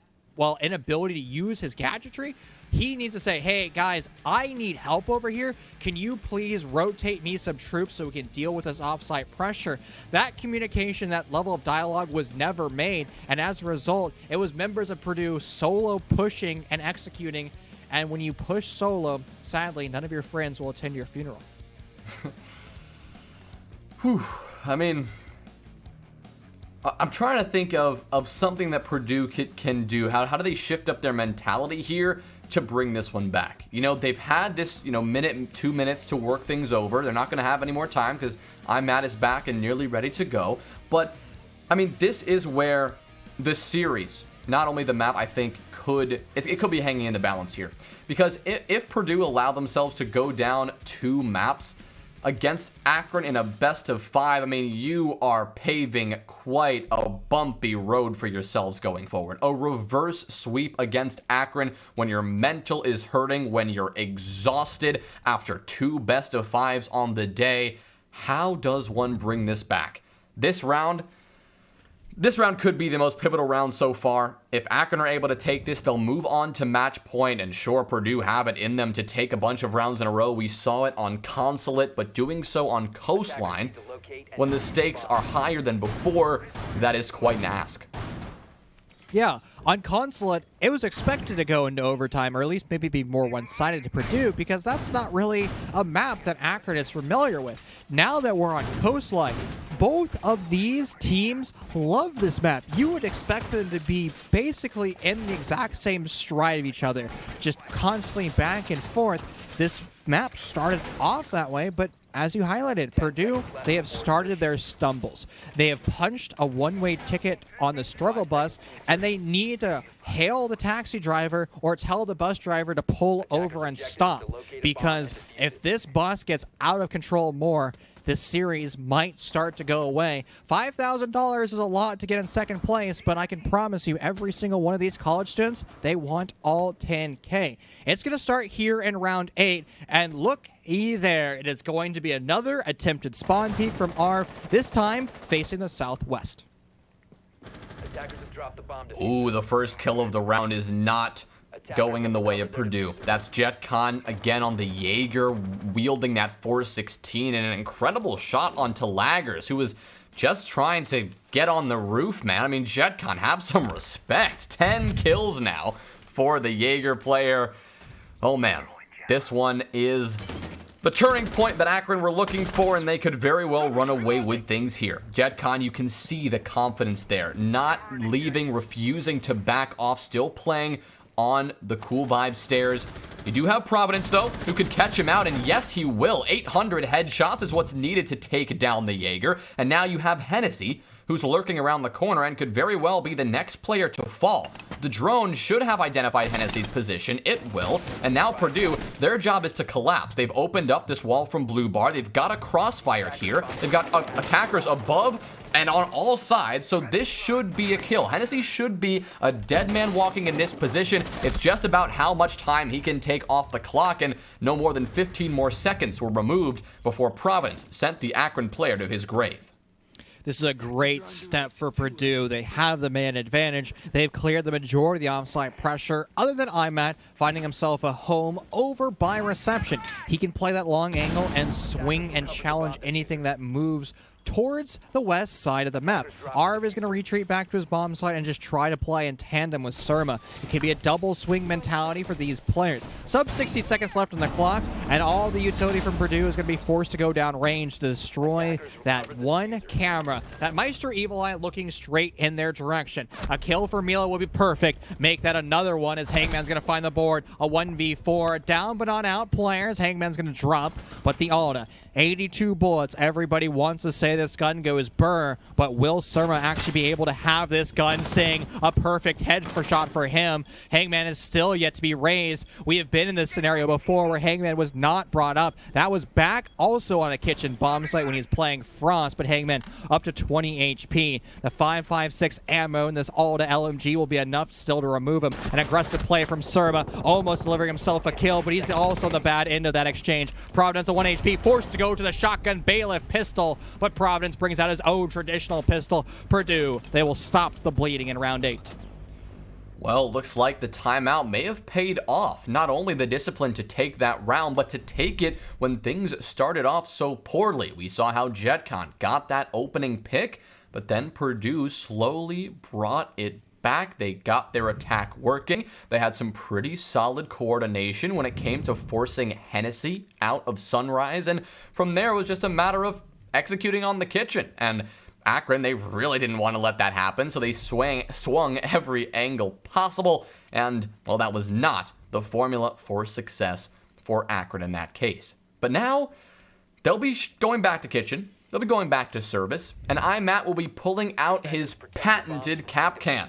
[SPEAKER 2] inability to use his gadgetry, he needs to say, hey, guys, I need help over here. Can you please rotate me some troops so we can deal with this offsite pressure? That communication, that level of dialogue was never made, and as a result, it was members of Purdue solo pushing and executing, and when you push solo, sadly, none of your friends will attend your funeral.
[SPEAKER 1] Whew. I mean, I'm trying to think of something that Purdue can do. How do they shift up their mentality here to bring this one back? You know, they've had this, minute, 2 minutes to work things over. They're not going to have any more time because IMAT is back and nearly ready to go. But, I mean, this is where the series, not only the map, I think it could be hanging in the balance here. Because if Purdue allow themselves to go down 2 maps against Akron in a best of 5, I mean, you are paving quite a bumpy road for yourselves going forward. A reverse sweep against Akron when your mental is hurting, when you're exhausted after 2 best of 5s on the day. How does one bring this back? This round could be the most pivotal round so far. If Akron are able to take this, they'll move on to match point, and sure, Purdue have it in them to take a bunch of rounds in a row. We saw it on Consulate, but doing so on Coastline, when the stakes are higher than before, that is quite an ask.
[SPEAKER 2] Yeah, on Consulate, it was expected to go into overtime, or at least maybe be more one-sided to Purdue, because that's not really a map that Akron is familiar with. Now that we're on Coastline, both of these teams love this map. You would expect them to be basically in the exact same stride of each other, just constantly back and forth. This map started off that way, but as you highlighted, Purdue, they have started their stumbles. They have punched a one-way ticket on the struggle bus, and they need to hail the taxi driver or tell the bus driver to pull over and stop. Because if this bus gets out of control more, this series might start to go away. $5,000 is a lot to get in second place, but I can promise you every single one of these college students, they want all 10K. It's going to start here in round 8, and looky there. It is going to be another attempted spawn peek from Arv, this time facing the southwest.
[SPEAKER 1] Ooh, the first kill of the round is not going in the way of Purdue. That's JetCon again on the Jaeger, wielding that 416, and an incredible shot onto Laggers, who was just trying to get on the roof, man. I mean, JetCon, have some respect. 10 kills now for the Jaeger player. Oh man, this one is the turning point that Akron were looking for, and they could very well run away with things here. JetCon, you can see the confidence there, not leaving, refusing to back off, still playing on the cool vibe stairs. You do have Providence, though, who could catch him out, and yes, he will. 800 headshots is what's needed to take down the Jaeger, and now you have Hennessy, who's lurking around the corner and could very well be the next player to fall. The drone should have identified Hennessy's position. It will. And now Purdue, their job is to collapse. They've opened up this wall from Blue Bar. They've got a crossfire here. They've got attackers above and on all sides, so this should be a kill. Hennessy should be a dead man walking in this position. It's just about how much time he can take off the clock, and no more than 15 more seconds were removed before Providence sent the Akron player to his grave.
[SPEAKER 2] This is a great step for Purdue. They have the man advantage. They've cleared the majority of the offside pressure, other than IMAT finding himself a home over by reception. He can play that long angle and swing and challenge anything that moves towards the west side of the map. Arv is going to retreat back to his bomb site and just try to play in tandem with Surma. It can be a double swing mentality for these players. Sub 60 seconds left on the clock, and all the utility from Purdue is going to be forced to go down range to destroy that one camera. That Meister Evil Eye looking straight in their direction. A kill for Mila will be perfect. Make that another one as Hangman's going to find the board. A 1v4 down but not out players. Hangman's going to drop, but the Alda. 82 bullets. Everybody wants to say this gun goes burr, but will Surma actually be able to have this gun sing? A perfect shot for him. Hangman is still yet to be raised. We have been in this scenario before where Hangman was not brought up. That was back also on a kitchen bomb site when he was playing Frost, but Hangman up to 20 HP. The 5.56 ammo in this Alda LMG will be enough still to remove him. An aggressive play from Surma, almost delivering himself a kill, but he's also on the bad end of that exchange. Providence at 1 HP, forced to go to the shotgun bailiff pistol, but Providence brings out his own traditional pistol. Purdue, they will stop the bleeding in round 8.
[SPEAKER 1] Well, looks like the timeout may have paid off. Not only the discipline to take that round, but to take it when things started off so poorly. We saw how JetCon got that opening pick, but then Purdue slowly brought it back. They got their attack working. They had some pretty solid coordination when it came to forcing Hennessy out of Sunrise, and from there it was just a matter of executing on the kitchen. And Akron, they really didn't want to let that happen, so they swung every angle possible, and, well, that was not the formula for success for Akron in that case. But now, they'll be going back to kitchen, they'll be going back to service, and IMAT will be pulling out his patented cap can.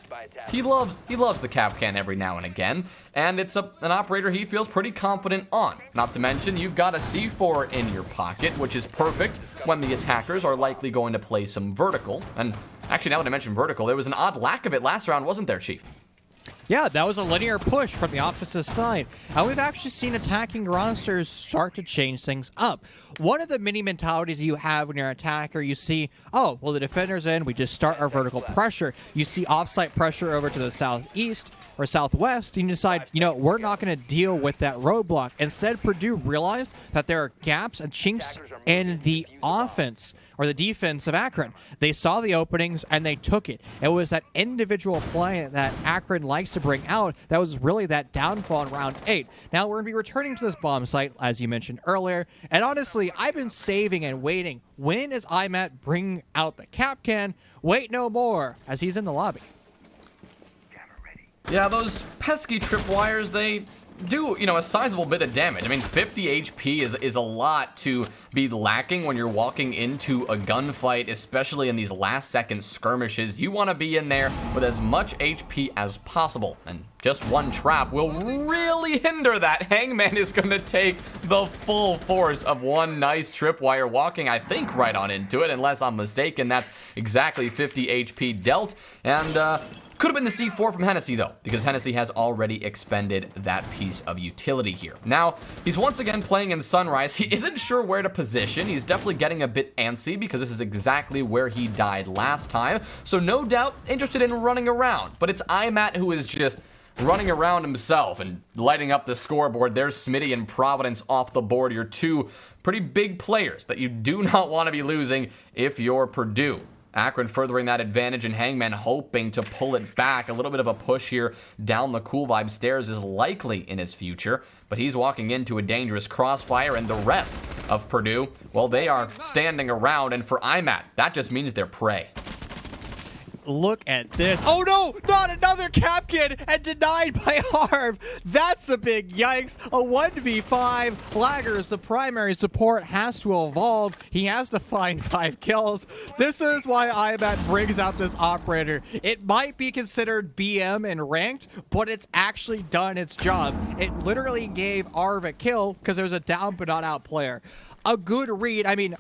[SPEAKER 1] He loves the cap can every now and again, and it's an operator he feels pretty confident on. Not to mention, you've got a C4 in your pocket, which is perfect when the attackers are likely going to play some vertical. And actually, now that I mentioned vertical, there was an odd lack of it last round, wasn't there, Chief?
[SPEAKER 2] Yeah, that was a linear push from the opposite side. And we've actually seen attacking rosters start to change things up. One of the mini mentalities you have when you're an attacker, you see, oh, well, the defender's in, we just start our vertical pressure. You see offsite pressure over to the southeast or southwest, and you decide, you know, we're not going to deal with that roadblock. Instead, Purdue realized that there are gaps and chinks in the offense or the defense of Akron. They saw the openings and they took it. It was that individual play that Akron likes to bring out that was really that downfall in round 8. Now we're going to be returning to this bomb site, as you mentioned earlier, and honestly, I've been saving and waiting. When is IMAT bringing out the cap can? Wait no more, as he's in the lobby.
[SPEAKER 1] Yeah, those pesky tripwires, they do, a sizable bit of damage. I mean, 50 HP is a lot to be lacking when you're walking into a gunfight, especially in these last-second skirmishes. You want to be in there with as much HP as possible, and just one trap will really hinder that. Hangman is going to take the full force of one nice tripwire walking, I think, right on into it, unless I'm mistaken. That's exactly 50 HP dealt, and could have been the C4 from Hennessy, though, because Hennessy has already expended that piece of utility here. Now, he's once again playing in Sunrise. He isn't sure where to position. He's definitely getting a bit antsy because this is exactly where he died last time. So no doubt interested in running around. But it's IMAT who is just running around himself and lighting up the scoreboard. There's Smitty and Providence off the board. You're two pretty big players that you do not want to be losing if you're Purdue. Akron furthering that advantage, and Hangman hoping to pull it back. A little bit of a push here down the Cool Vibe stairs is likely in his future, but he's walking into a dangerous crossfire, and the rest of Purdue, well, they are standing around, and for IMAT, that just means they're prey.
[SPEAKER 2] Look at this. Oh no, not another cap kid, and denied by Harv. That's a big yikes. A 1v5. Laggers, the primary support, has to evolve. He has to find 5 kills. This is why IMAT brings out this operator. It might be considered BM and ranked, but it's actually done its job. It literally gave Arv a kill because there's a down but not out player. A good read. I mean,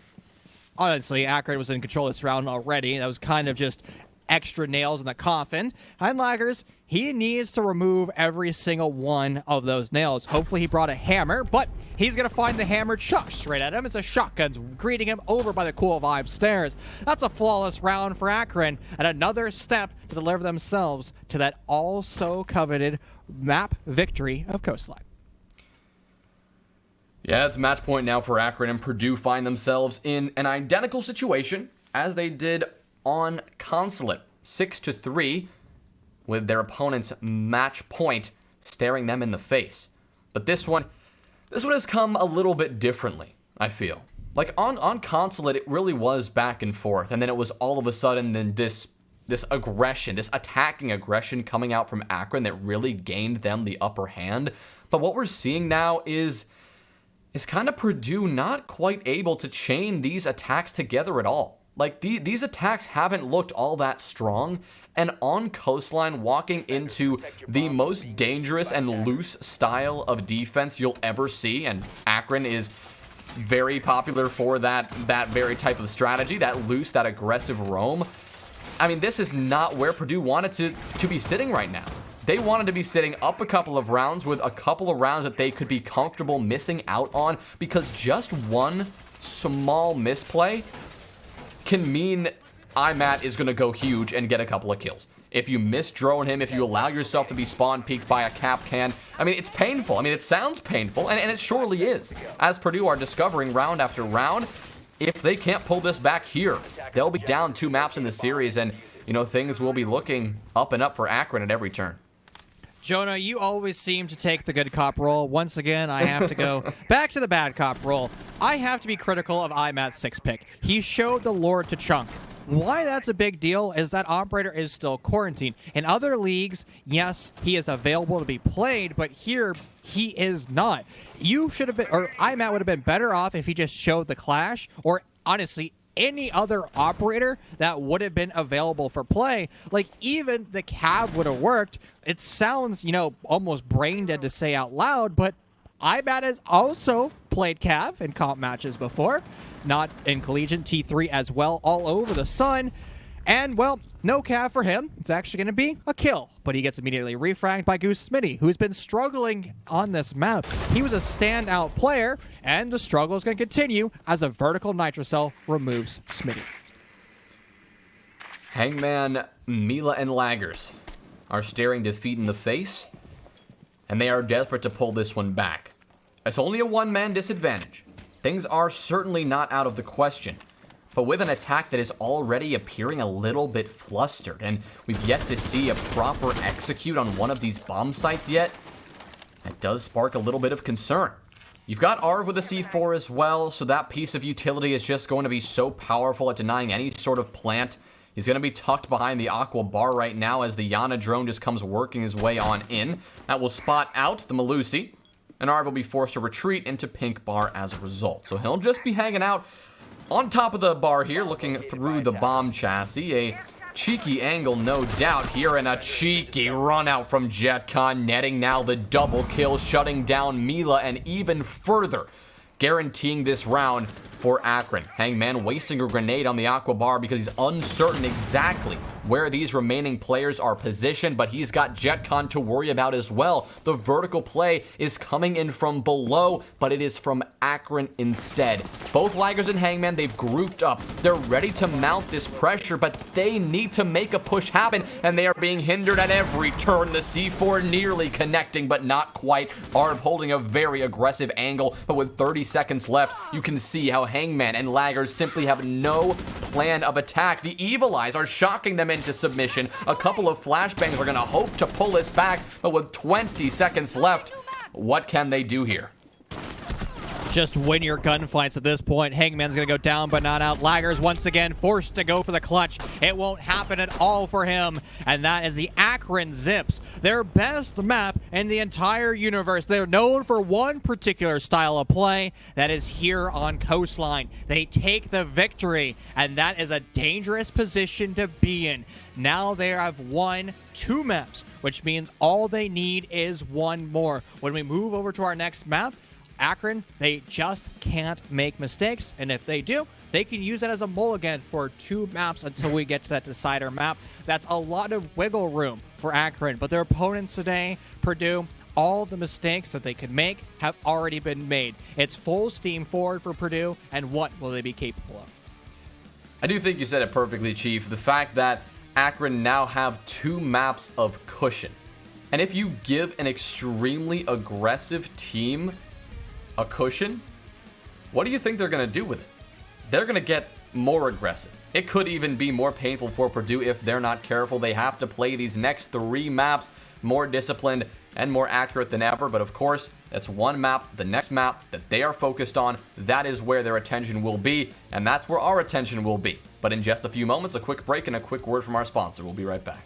[SPEAKER 2] honestly, Akron was in control of this round already. That was kind of just extra nails in the coffin. Heinlaggers, he needs to remove every single one of those nails. Hopefully he brought a hammer, but he's going to find the hammered shot straight at him. It's a shotgun's greeting him over by the Cool Vibe stairs. That's a flawless round for Akron, and another step to deliver themselves to that also coveted map victory of Coastline.
[SPEAKER 1] Yeah, it's match point now for Akron, and Purdue find themselves in an identical situation as they did on Consulate, 6-3, with their opponent's match point staring them in the face. But this one has come a little bit differently, I feel. Like on Consulate, it really was back and forth, and then it was all of a sudden then this aggression, this attacking aggression coming out from Akron that really gained them the upper hand. But what we're seeing now is kind of Purdue not quite able to chain these attacks together at all. Like, these attacks haven't looked all that strong, and on Coastline, walking into the most dangerous and loose style of defense you'll ever see, and Akron is very popular for that very type of strategy, that loose, that aggressive roam. I mean, this is not where Purdue wanted to be sitting right now. They wanted to be sitting up a couple of rounds with a couple of rounds that they could be comfortable missing out on, because just one small misplay can mean IMAT is going to go huge and get a couple of kills. if you miss-drone him, if you allow yourself to be spawn-peeked by a cap can. I mean, it's painful. I mean, it sounds painful, and it surely is. As Purdue are discovering round after round, if they can't pull this back here, they'll be down 2 maps in the series, and, things will be looking up and up for Akron at every turn.
[SPEAKER 2] Jonah, you always seem to take the good cop role. Once again, I have to go back to the bad cop role. I have to be critical of IMAT's 6 pick. He showed the Lord to Chunk. Why that's a big deal is that operator is still quarantined. In other leagues, yes, he is available to be played, but here he is not. You should have been, or IMAT would have been better off if he just showed the Clash, or honestly, any other operator that would have been available for play. Like, even the Cav would have worked. It sounds, almost brain dead to say out loud, but IMAT has also played Cav in comp matches before. Not in Collegiate, T3 as well, all over the sun. And, well, no Cav for him. It's actually going to be a kill. But he gets immediately refragged by Goose Smitty, who's been struggling on this map. He was a standout player, and the struggle is going to continue as a vertical nitrocell removes Smitty.
[SPEAKER 1] Hangman, Mila, and Laggers are staring defeat in the face, and they are desperate to pull this one back. It's only a one-man disadvantage. Things are certainly not out of the question. But with an attack that is already appearing a little bit flustered, and we've yet to see a proper execute on one of these bomb sites yet, that does spark a little bit of concern. You've got Arv with a C4 as well, so that piece of utility is just going to be so powerful at denying any sort of plant. He's going to be tucked behind the Aqua bar right now as the Yana drone just comes working his way on in. That will spot out the Malusi, and Arv will be forced to retreat into Pink Bar as a result. So he'll just be hanging out on top of the bar here, looking through the bomb chassis. A cheeky angle, no doubt here, and a cheeky run out from JetCon, netting now the double kill, shutting down Mila, and even further guaranteeing this round for Akron. Hangman wasting a grenade on the Aqua bar because he's uncertain exactly where these remaining players are positioned, but he's got JetCon to worry about as well. The vertical play is coming in from below, but it is from Akron instead. Both Laggers and Hangman, they've grouped up. They're ready to mount this pressure, but they need to make a push happen, and they are being hindered at every turn. The C4 nearly connecting, but not quite. Arv holding a very aggressive angle, but with 30 seconds left, you can see how Hangman and Laggers simply have no plan of attack. The Evil Eyes are shocking them into submission. A couple of flashbangs are going to hope to pull this back, but with 20 seconds left, what can they do here?
[SPEAKER 2] Just win your gunfights at this point. Hangman's going to go down, but not out. Laggers once again forced to go for the clutch. It won't happen at all for him. And that is the Akron Zips, their best map in the entire universe. They're known for one particular style of play that is here on Coastline. They take the victory, and that is a dangerous position to be in. Now they have won 2 maps, which means all they need is one more. When we move over to our next map, Akron, they just can't make mistakes, and if they do, they can use that as a mulligan for 2 maps until we get to that decider map. That's a lot of wiggle room for Akron, but their opponents today, Purdue, all the mistakes that they could make have already been made. It's full steam forward for Purdue, and what will they be capable of?
[SPEAKER 1] I do think you said it perfectly, Chief. The fact that Akron now have 2 maps of cushion, and if you give an extremely aggressive team a cushion, what do you think they're going to do with it? They're going to get more aggressive. It could even be more painful for Purdue if they're not careful. They have to play these next 3 maps more disciplined and more accurate than ever. But of course, that's one map. The next map that they are focused on, that is where their attention will be. And that's where our attention will be. But in just a few moments, a quick break and a quick word from our sponsor. We'll be right back.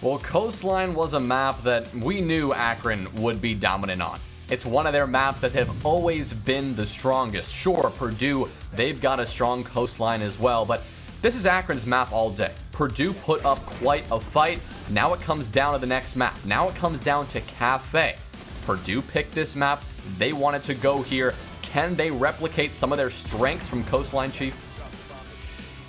[SPEAKER 1] Well, Coastline was a map that we knew Akron would be dominant on. It's one of their maps that have always been the strongest. Sure, Purdue, they've got a strong coastline as well, but this is Akron's map all day. Purdue put up quite a fight. Now it comes down to the next map. Now it comes down to Cafe. Purdue picked this map. They wanted to go here. Can they replicate some of their strengths from Coastline, Chief?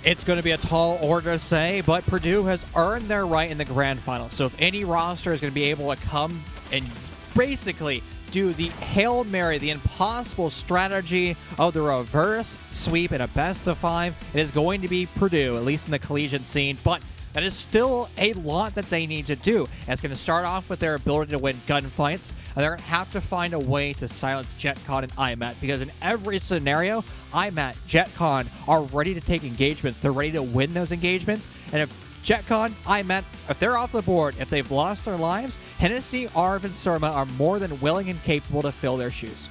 [SPEAKER 2] It's going to be a tall order to say, but Purdue has earned their right in the grand final. So if any roster is going to be able to come and basically do the Hail Mary, the impossible strategy of the reverse sweep in a best of 5, it is going to be Purdue, at least in the collegiate scene. But that is still a lot that they need to do. And it's going to start off with their ability to win gunfights. And they're going to have to find a way to silence JetCon and IMAT, because in every scenario, IMAT, JetCon are ready to take engagements. They're ready to win those engagements. And if JetCon, IMAT, if they're off the board, if they've lost their lives, Hennessy, Arv, and Surma are more than willing and capable to fill their shoes.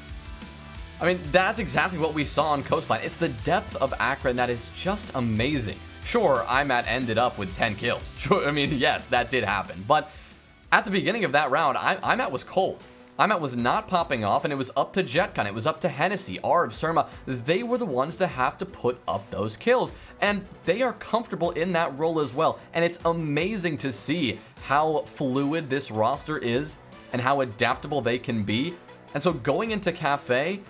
[SPEAKER 1] I mean, that's exactly what we saw on Coastline. It's the depth of Akron that is just amazing. Sure, IMAT ended up with 10 kills. Sure, I mean, yes, that did happen. But at the beginning of that round, IMAT was cold. IMAT was not popping off, and it was up to JetCon. It was up to Hennessy, Arv, Surma. They were the ones to have to put up those kills, and they are comfortable in that role as well. And it's amazing to see how fluid this roster is and how adaptable they can be. And so going into Cafe,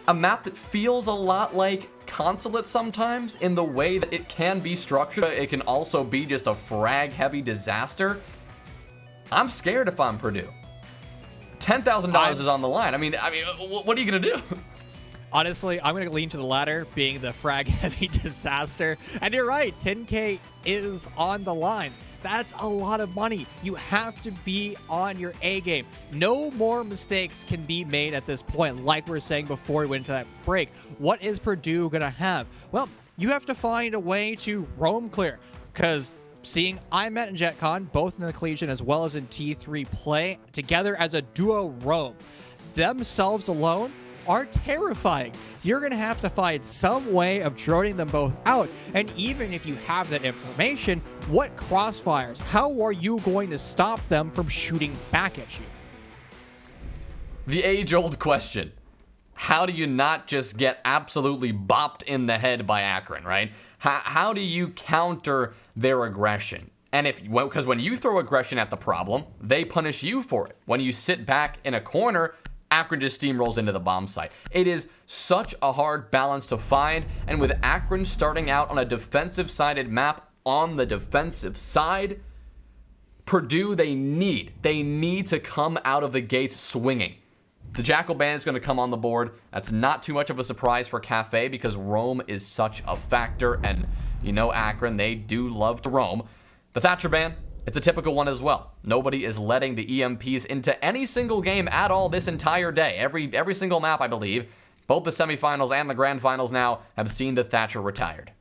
[SPEAKER 1] a map that feels a lot like Consulate sometimes in the way that it can be structured. It can also be just a frag-heavy disaster. I'm scared if I'm Purdue. $10,000 is on the line. I mean, what are you going to do?
[SPEAKER 2] Honestly, I'm going to lean to the latter, being the frag-heavy disaster. And you're right, 10K is on the line. That's a lot of money. You have to be on your A game. No more mistakes can be made at this point, like we were saying before we went into that break. What is Purdue going to have? Well, you have to find a way to roam clear, because seeing IMAT and JetCon, both in the Collegiate as well as in T3, play together as a duo roam, themselves alone are terrifying. You're going to have to find some way of droning them both out. And even if you have that information, what crossfires? How are you going to stop them from shooting back at you?
[SPEAKER 1] The age-old question. How do you not just get absolutely bopped in the head by Akron, right? How do you counter their aggression? And because when you throw aggression at the problem, they punish you for it. When you sit back in a corner, Akron just steamrolls into the bomb site. It is such a hard balance to find, and with Akron starting out on a defensive-sided map on the defensive side, Purdue, they need to come out of the gates swinging. The Jackal Band is going to come on the board. That's not too much of a surprise for Cafe, because roam is such a factor, and you know Akron, they do love to roam. The Thatcher Band, it's a typical one as well. Nobody is letting the EMPs into any single game at all this entire day. Every single map, I believe, both the semifinals and the grand finals now have seen the Thatcher retired.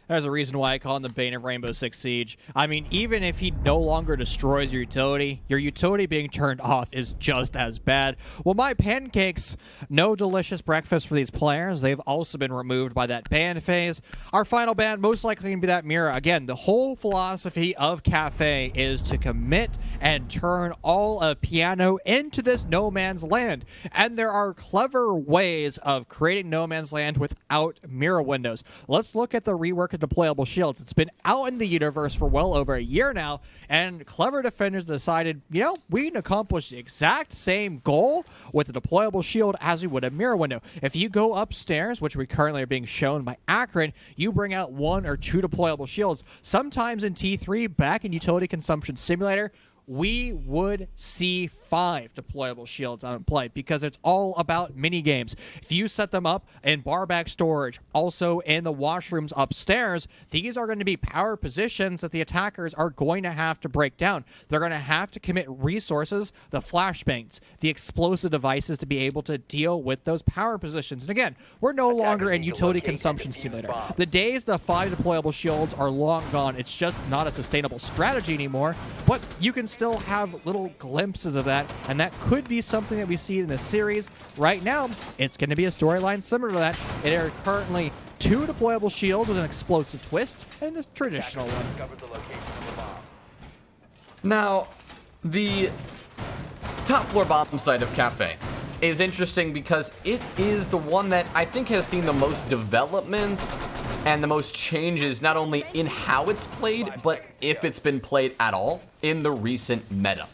[SPEAKER 2] There's a reason why I call him the Bane of Rainbow Six Siege. I mean, even if he no longer destroys your utility being turned off is just as bad. Well, my pancakes, no delicious breakfast for these players. They've also been removed by that ban phase. Our final ban, most likely going to be that mirror. Again, the whole philosophy of Cafe is to commit and turn all of Piano into this no man's land. And there are clever ways of creating no man's land without mirror windows. Let's look at the rework of deployable shields. It's been out in the universe for well over a year now, and clever defenders decided, you know, we can accomplish the exact same goal with a deployable shield as we would a mirror window. If you go upstairs, which we currently are being shown by Akron, you bring out 1 or 2 deployable shields. Sometimes in T3, back in Utility Consumption Simulator, we would see 5 deployable shields on play, because it's all about mini games. If you set them up in bar back storage, also in the washrooms upstairs, these are going to be power positions that the attackers are going to have to break down. They're going to have to commit resources, the flashbangs, the explosive devices, to be able to deal with those power positions. And again, we're no longer in Utility Consumption Simulator. The days the 5 deployable shields are long gone. It's just not a sustainable strategy anymore, but you can still have little glimpses of that, and that could be something that we see in this series. Right now, it's going to be a storyline similar to that. There are currently 2 deployable shields with an explosive twist and a traditional one.
[SPEAKER 1] Now, the top floor bomb site of Cafe is interesting because it is the one that I think has seen the most developments and the most changes, not only in how it's played, but if it's been played at all in the recent meta.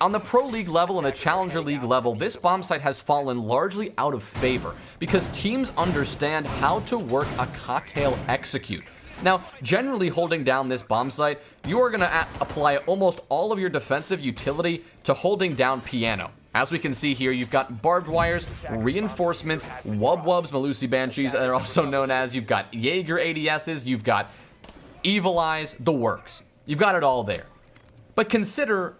[SPEAKER 1] On the Pro League level and the Challenger League level, this bomb site has fallen largely out of favor because teams understand how to work a cocktail execute. Now, generally holding down this bomb site, you are going to apply almost all of your defensive utility to holding down piano. As we can see here, you've got barbed wires, reinforcements, wub-wubs, Melusi Banshees, that are also known as, you've got Jaeger ADSs, you've got Evil Eyes, the works. You've got it all there. But consider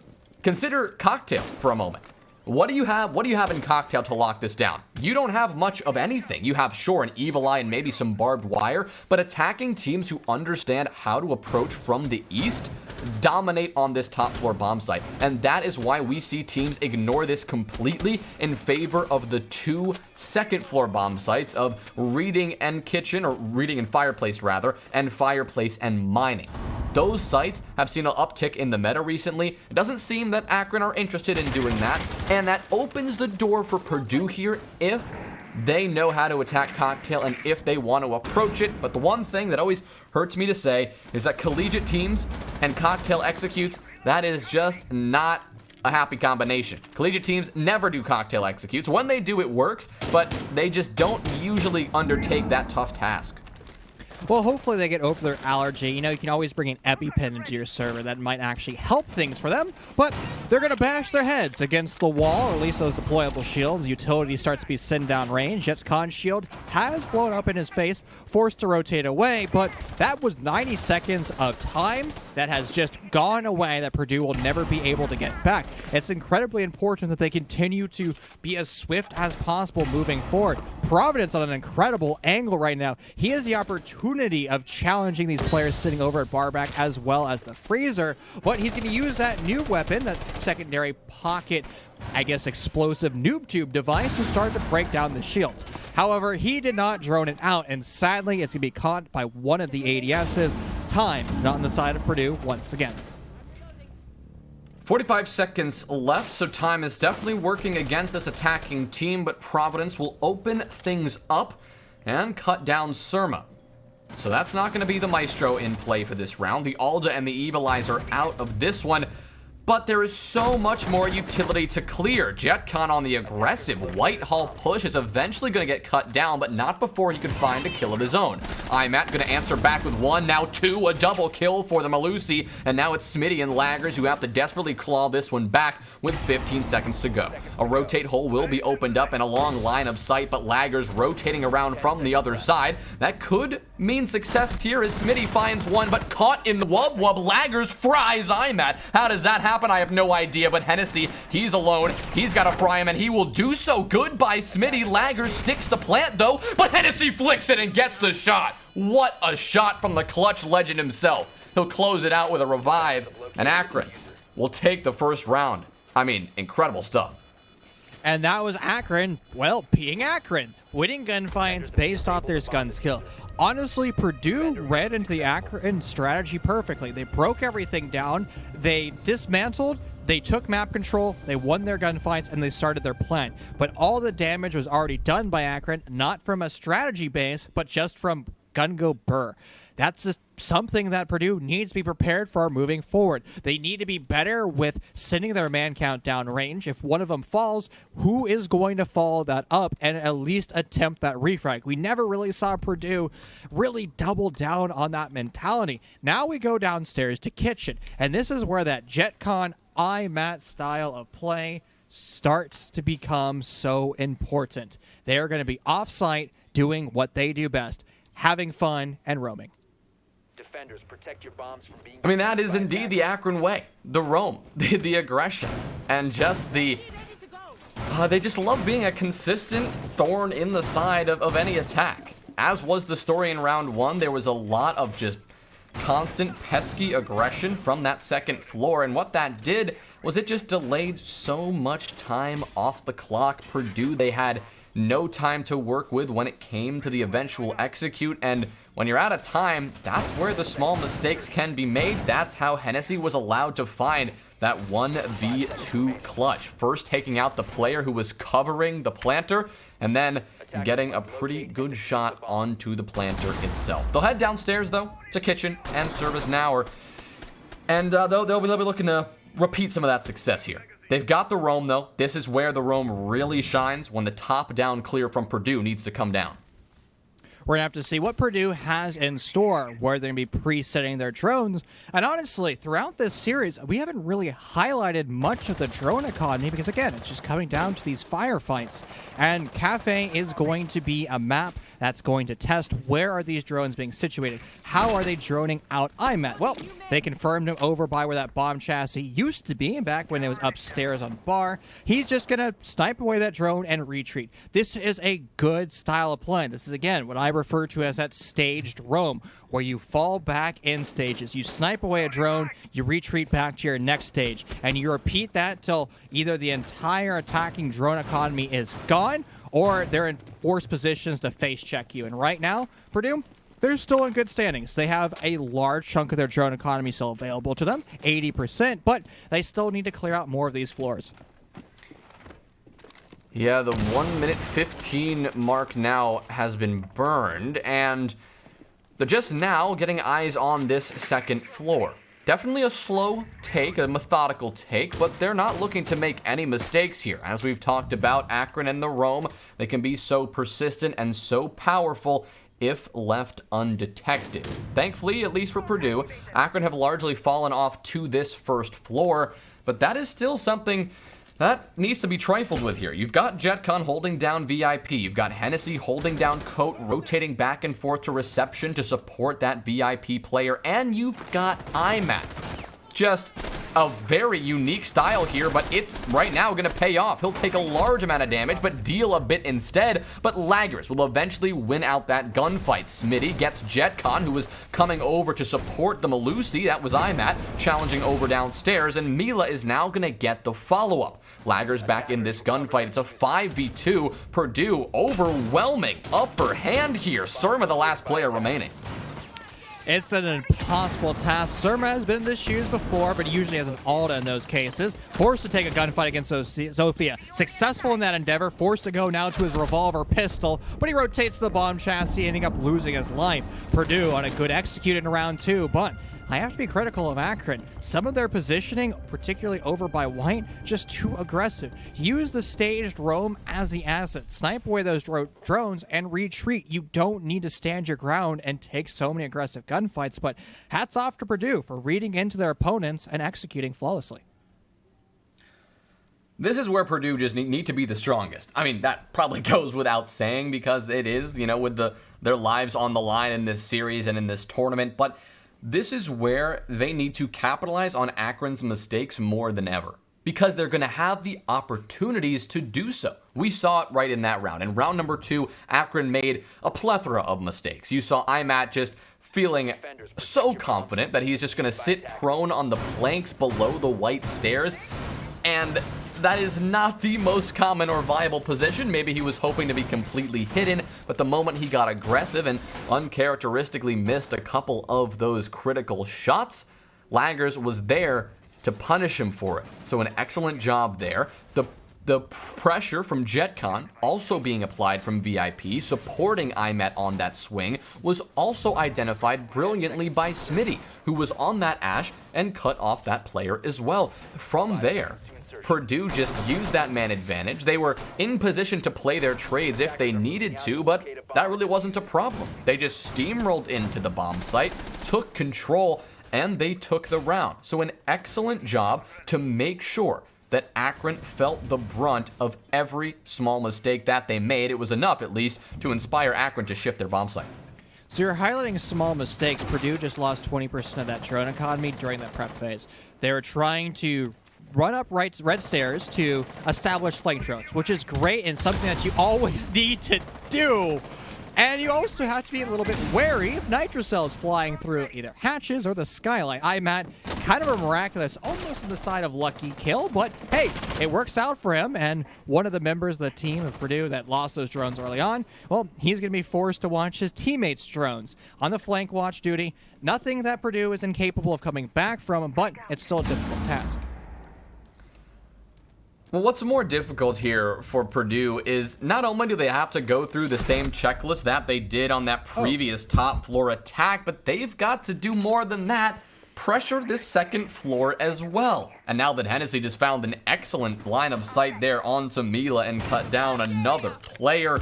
[SPEAKER 1] Cocktail for a moment. What do you have in Cocktail to lock this down? You don't have much of anything. You have, sure, an Evil Eye and maybe some barbed wire, but attacking teams who understand how to approach from the east dominate on this top floor bomb site. And that is why we see teams ignore this completely in favor of the 2 second floor bomb sites of Reading and Kitchen, or Reading and Fireplace rather, and Fireplace and Mining. Those sites have seen an uptick in the meta recently. It doesn't seem that Akron are interested in doing that, and that opens the door for Purdue here if they know how to attack Cocktail and if they want to approach it. But the one thing that always hurts me to say is that Collegiate teams and Cocktail executes, that is just not a happy combination. Collegiate teams never do Cocktail executes. When they do, it works, but they just don't usually undertake that tough task.
[SPEAKER 2] Well, hopefully they get over their allergy. You know, you can always bring an EpiPen into your server. That might actually help things for them, but they're going to bash their heads against the wall, or at least those deployable shields. Utility starts to be sent down range. Jetcon's shield has blown up in his face, forced to rotate away, but that was 90 seconds of time that has just gone away that Purdue will never be able to get back. It's incredibly important that they continue to be as swift as possible moving forward. Providence on an incredible angle right now. He has the opportunity of challenging these players sitting over at Barback as well as the Freezer, but he's going to use that new weapon, that secondary pocket, I guess, explosive noob tube device to start to break down the shields. However, he did not drone it out, and sadly, it's going to be caught by one of the ADSs. Time is not on the side of Purdue once again.
[SPEAKER 1] 45 seconds left, so time is definitely working against this attacking team, but Providence will open things up and cut down Surma. So that's not going to be the Maestro in play for this round. The Alda and the Evil Eyes are out of this one, but there is so much more utility to clear. JetCon on the aggressive Whitehall push is eventually going to get cut down, but not before he can find a kill of his own. IMAT going to answer back with 1, now 2, a double kill for the Melusi, and now it's Smitty and Laggers who have to desperately claw this one back with 15 seconds to go. A rotate hole will be opened up in a long line of sight, but Laggers rotating around from the other side. That could mean success here as Smitty finds one, but caught in the wub-wub. Laggers fries IMAT. How does that happen? I have no idea, but Hennessy, he's alone. He's got to fry him, and he will do so. Goodbye, Smitty. Laggers sticks the plant, though, but Hennessy flicks it and gets the shot. What a shot from the clutch legend himself. He'll close it out with a revive, and Akron will take the first round. I mean, incredible stuff.
[SPEAKER 2] And that was Akron, well, being Akron, winning gunfights based off their gun skill. Honestly, Purdue read into the Akron strategy perfectly. They broke everything down, they dismantled, they took map control, they won their gunfights, and they started their plan. But all the damage was already done by Akron, not from a strategy base, but just from gun go burr. That's just something that Purdue needs to be prepared for moving forward. They need to be better with sending their man count down range. If one of them falls, who is going to follow that up and at least attempt that refrag? We never really saw Purdue really double down on that mentality. Now we go downstairs to Kitchen, and this is where that JetCon IMAT style of play starts to become so important. They are going to be off-site doing what they do best, having fun and roaming.
[SPEAKER 5] Protect your bombs from being.
[SPEAKER 1] I mean, that is indeed the Akron way. The roam, the aggression, and just the... they just love being a consistent thorn in the side of any attack. As was the story in round 1, there was a lot of just constant pesky aggression from that second floor, and what that did was it just delayed so much time off the clock. Purdue, they had no time to work with when it came to the eventual execute, and when you're out of time, that's where the small mistakes can be made. That's how Hennessy was allowed to find that 1v2 clutch. First taking out the player who was covering the planter, and then getting a pretty good shot onto the planter itself. They'll head downstairs, though, to kitchen and service now, and they'll be looking to repeat some of that success here. They've got the roam, though. This is where the roam really shines, when the top-down clear from Purdue needs to come down.
[SPEAKER 2] We're going to have to see what Purdue has in store, where they're going to be presetting their drones. And honestly, throughout this series, we haven't really highlighted much of the drone economy because, again, it's just coming down to these firefights. And Cafe is going to be a map that's going to test where are these drones being situated. How are they droning out IMAT? Well, they confirmed him over by where that bomb chassis used to be, back when it was upstairs on bar. He's just going to snipe away that drone and retreat. This is a good style of play. This is, again, what I refer to as that staged roam, where you fall back in stages. You snipe away a drone, you retreat back to your next stage, and you repeat that till either the entire attacking drone economy is gone, or they're in forced positions to face check you. And right now, Purdue, they're still in good standings. They have a large chunk of their drone economy still available to them, 80%, but they still need to clear out more of these floors.
[SPEAKER 1] Yeah, the 1 minute 15 mark now has been burned, and they're just now getting eyes on this second floor. Definitely a slow take, a methodical take, but they're not looking to make any mistakes here. As we've talked about, Akron and the roam, they can be so persistent and so powerful if left undetected. Thankfully, at least for Purdue, Akron have largely fallen off to this first floor, but that is still something that needs to be trifled with here. You've got JetCon holding down VIP. You've got Hennessy holding down Coat, rotating back and forth to reception to support that VIP player. And you've got IMAT. Just a very unique style here, but it's right now going to pay off. He'll take a large amount of damage, but deal a bit instead. But Laggers will eventually win out that gunfight. Smitty gets JetCon, who was coming over to support the Malusi. That was IMAT, challenging over downstairs. And Mila is now going to get the follow-up. Laggers back in this gunfight. It's a 5v2. Purdue overwhelming upper hand here. Surma, the last player remaining.
[SPEAKER 2] It's an impossible task. Surma has been in the shoes before, but usually has an Alda in those cases. Forced to take a gunfight against Sophia. Successful in that endeavor. Forced to go now to his revolver pistol, but he rotates the bomb chassis, ending up losing his life. Purdue on a good execute in round 2, but I have to be critical of Akron. Some of their positioning, particularly over by White, just too aggressive. Use the staged roam as the asset. Snipe away those drones and retreat. You don't need to stand your ground and take so many aggressive gunfights, but hats off to Purdue for reading into their opponents and executing flawlessly.
[SPEAKER 1] This is where Purdue just need to be the strongest. I mean, that probably goes without saying because it is, with their lives on the line in this series and in this tournament, but this is where they need to capitalize on Akron's mistakes more than ever, because they're going to have the opportunities to do so. We saw it right in that round. In round number 2, Akron made a plethora of mistakes. You saw IMAT just feeling so confident that he's just going to sit prone on the planks below the white stairs, and that is not the most common or viable position. Maybe he was hoping to be completely hidden, but the moment he got aggressive and uncharacteristically missed a couple of those critical shots, Laggers was there to punish him for it. So an excellent job there. The pressure from JetCon also being applied from VIP, supporting IMAT on that swing, was also identified brilliantly by Smitty, who was on that Ash and cut off that player as well. From there, Purdue just used that man advantage. They were in position to play their trades if they needed to, but that really wasn't a problem. They just steamrolled into the bomb site, took control, and they took the round. So an excellent job to make sure that Akron felt the brunt of every small mistake that they made. It was enough, at least, to inspire Akron to shift their bomb site.
[SPEAKER 2] So you're highlighting small mistakes. Purdue just lost 20% of that drone economy during that prep phase. They were trying to run up red stairs to establish flank drones, which is great and something that you always need to do. And you also have to be a little bit wary of nitrocells flying through either hatches or the skylight. Matt, kind of a miraculous, almost on the side of lucky kill, but hey, it works out for him. And one of the members of the team of Purdue that lost those drones early on, well, he's going to be forced to watch his teammates' drones on the flank watch duty. Nothing that Purdue is incapable of coming back from, but it's still a difficult task.
[SPEAKER 1] Well, what's more difficult here for Purdue is not only do they have to go through the same checklist that they did on that previous top floor attack, but they've got to do more than that, pressure this second floor as well. And now that Hennessy just found an excellent line of sight there onto Mila and cut down another player,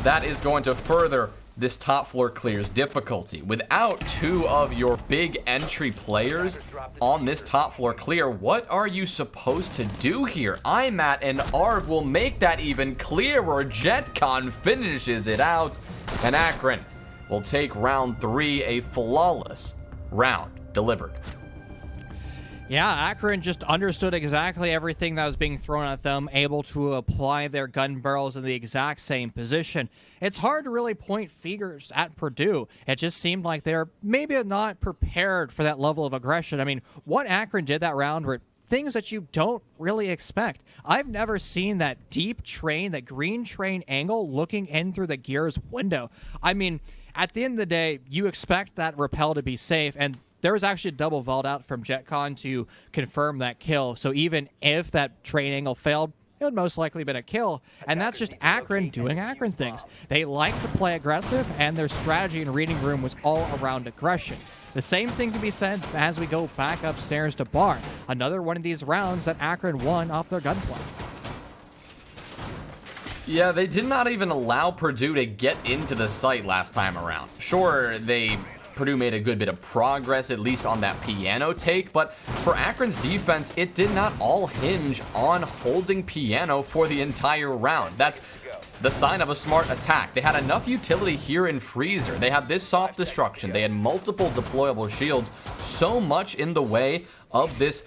[SPEAKER 1] that is going to further this top floor clear's difficulty. Without two of your big entry players on this top floor clear, what are you supposed to do here? IMAT and Arv will make that even clearer. JetCon finishes it out, and Akron will take round 3, a flawless round delivered.
[SPEAKER 2] Yeah, Akron just understood exactly everything that was being thrown at them, able to apply their gun barrels in the exact same position. It's hard to really point fingers at Purdue. It just seemed like they're maybe not prepared for that level of aggression. I mean, what Akron did that round were things that you don't really expect. I've never seen that deep train, that green train angle looking in through the gear's window. I mean, at the end of the day, you expect that rappel to be safe, and there was actually a double vault out from JetCon to confirm that kill. So even if that train angle failed, it would most likely have been a kill. And that's just Akron doing Akron things. They like to play aggressive, and their strategy in reading room was all around aggression. The same thing can be said as we go back upstairs to Bar. Another one of these rounds that Akron won off their gunplay.
[SPEAKER 1] Yeah, they did not even allow Purdue to get into the site last time around. Sure, Purdue made a good bit of progress, at least on that piano take, but for Akron's defense, it did not all hinge on holding piano for the entire round. That's the sign of a smart attack. They had enough utility here in Freezer. They had this soft destruction. They had multiple deployable shields, so much in the way of this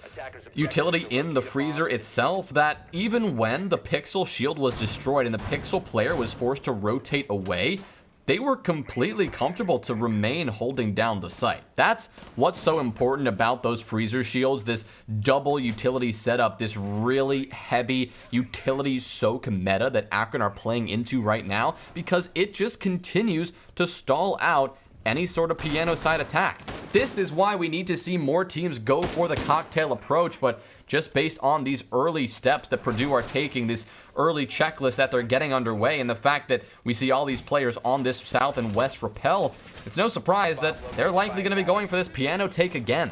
[SPEAKER 1] utility in the freezer itself that even when the Pixel shield was destroyed and the Pixel player was forced to rotate away, they were completely comfortable to remain holding down the site. That's what's so important about those freezer shields, this double utility setup, this really heavy utility soak meta that Akron are playing into right now, because it just continues to stall out any sort of piano side attack. This is why we need to see more teams go for the cocktail approach, but just based on these early steps that Purdue are taking, this early checklist that they're getting underway, and the fact that we see all these players on this south and west rappel, it's no surprise that they're likely going to be going for this piano take again.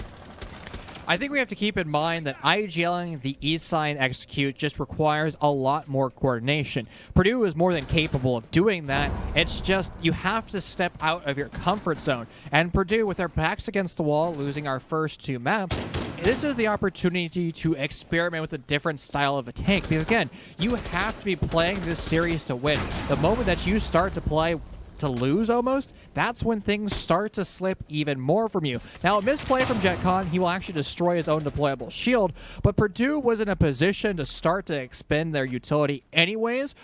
[SPEAKER 2] I think we have to keep in mind that IGLing the east side execute just requires a lot more coordination. Purdue is more than capable of doing that. It's just you have to step out of your comfort zone. And Purdue, with their backs against the wall, losing our first 2 maps, this is the opportunity to experiment with a different style of a take. Because again, you have to be playing this series to win. The moment that you start to play to lose almost, that's when things start to slip even more from you. Now, a misplay from JetCon, he will actually destroy his own deployable shield, but Purdue was in a position to start to expend their utility anyways,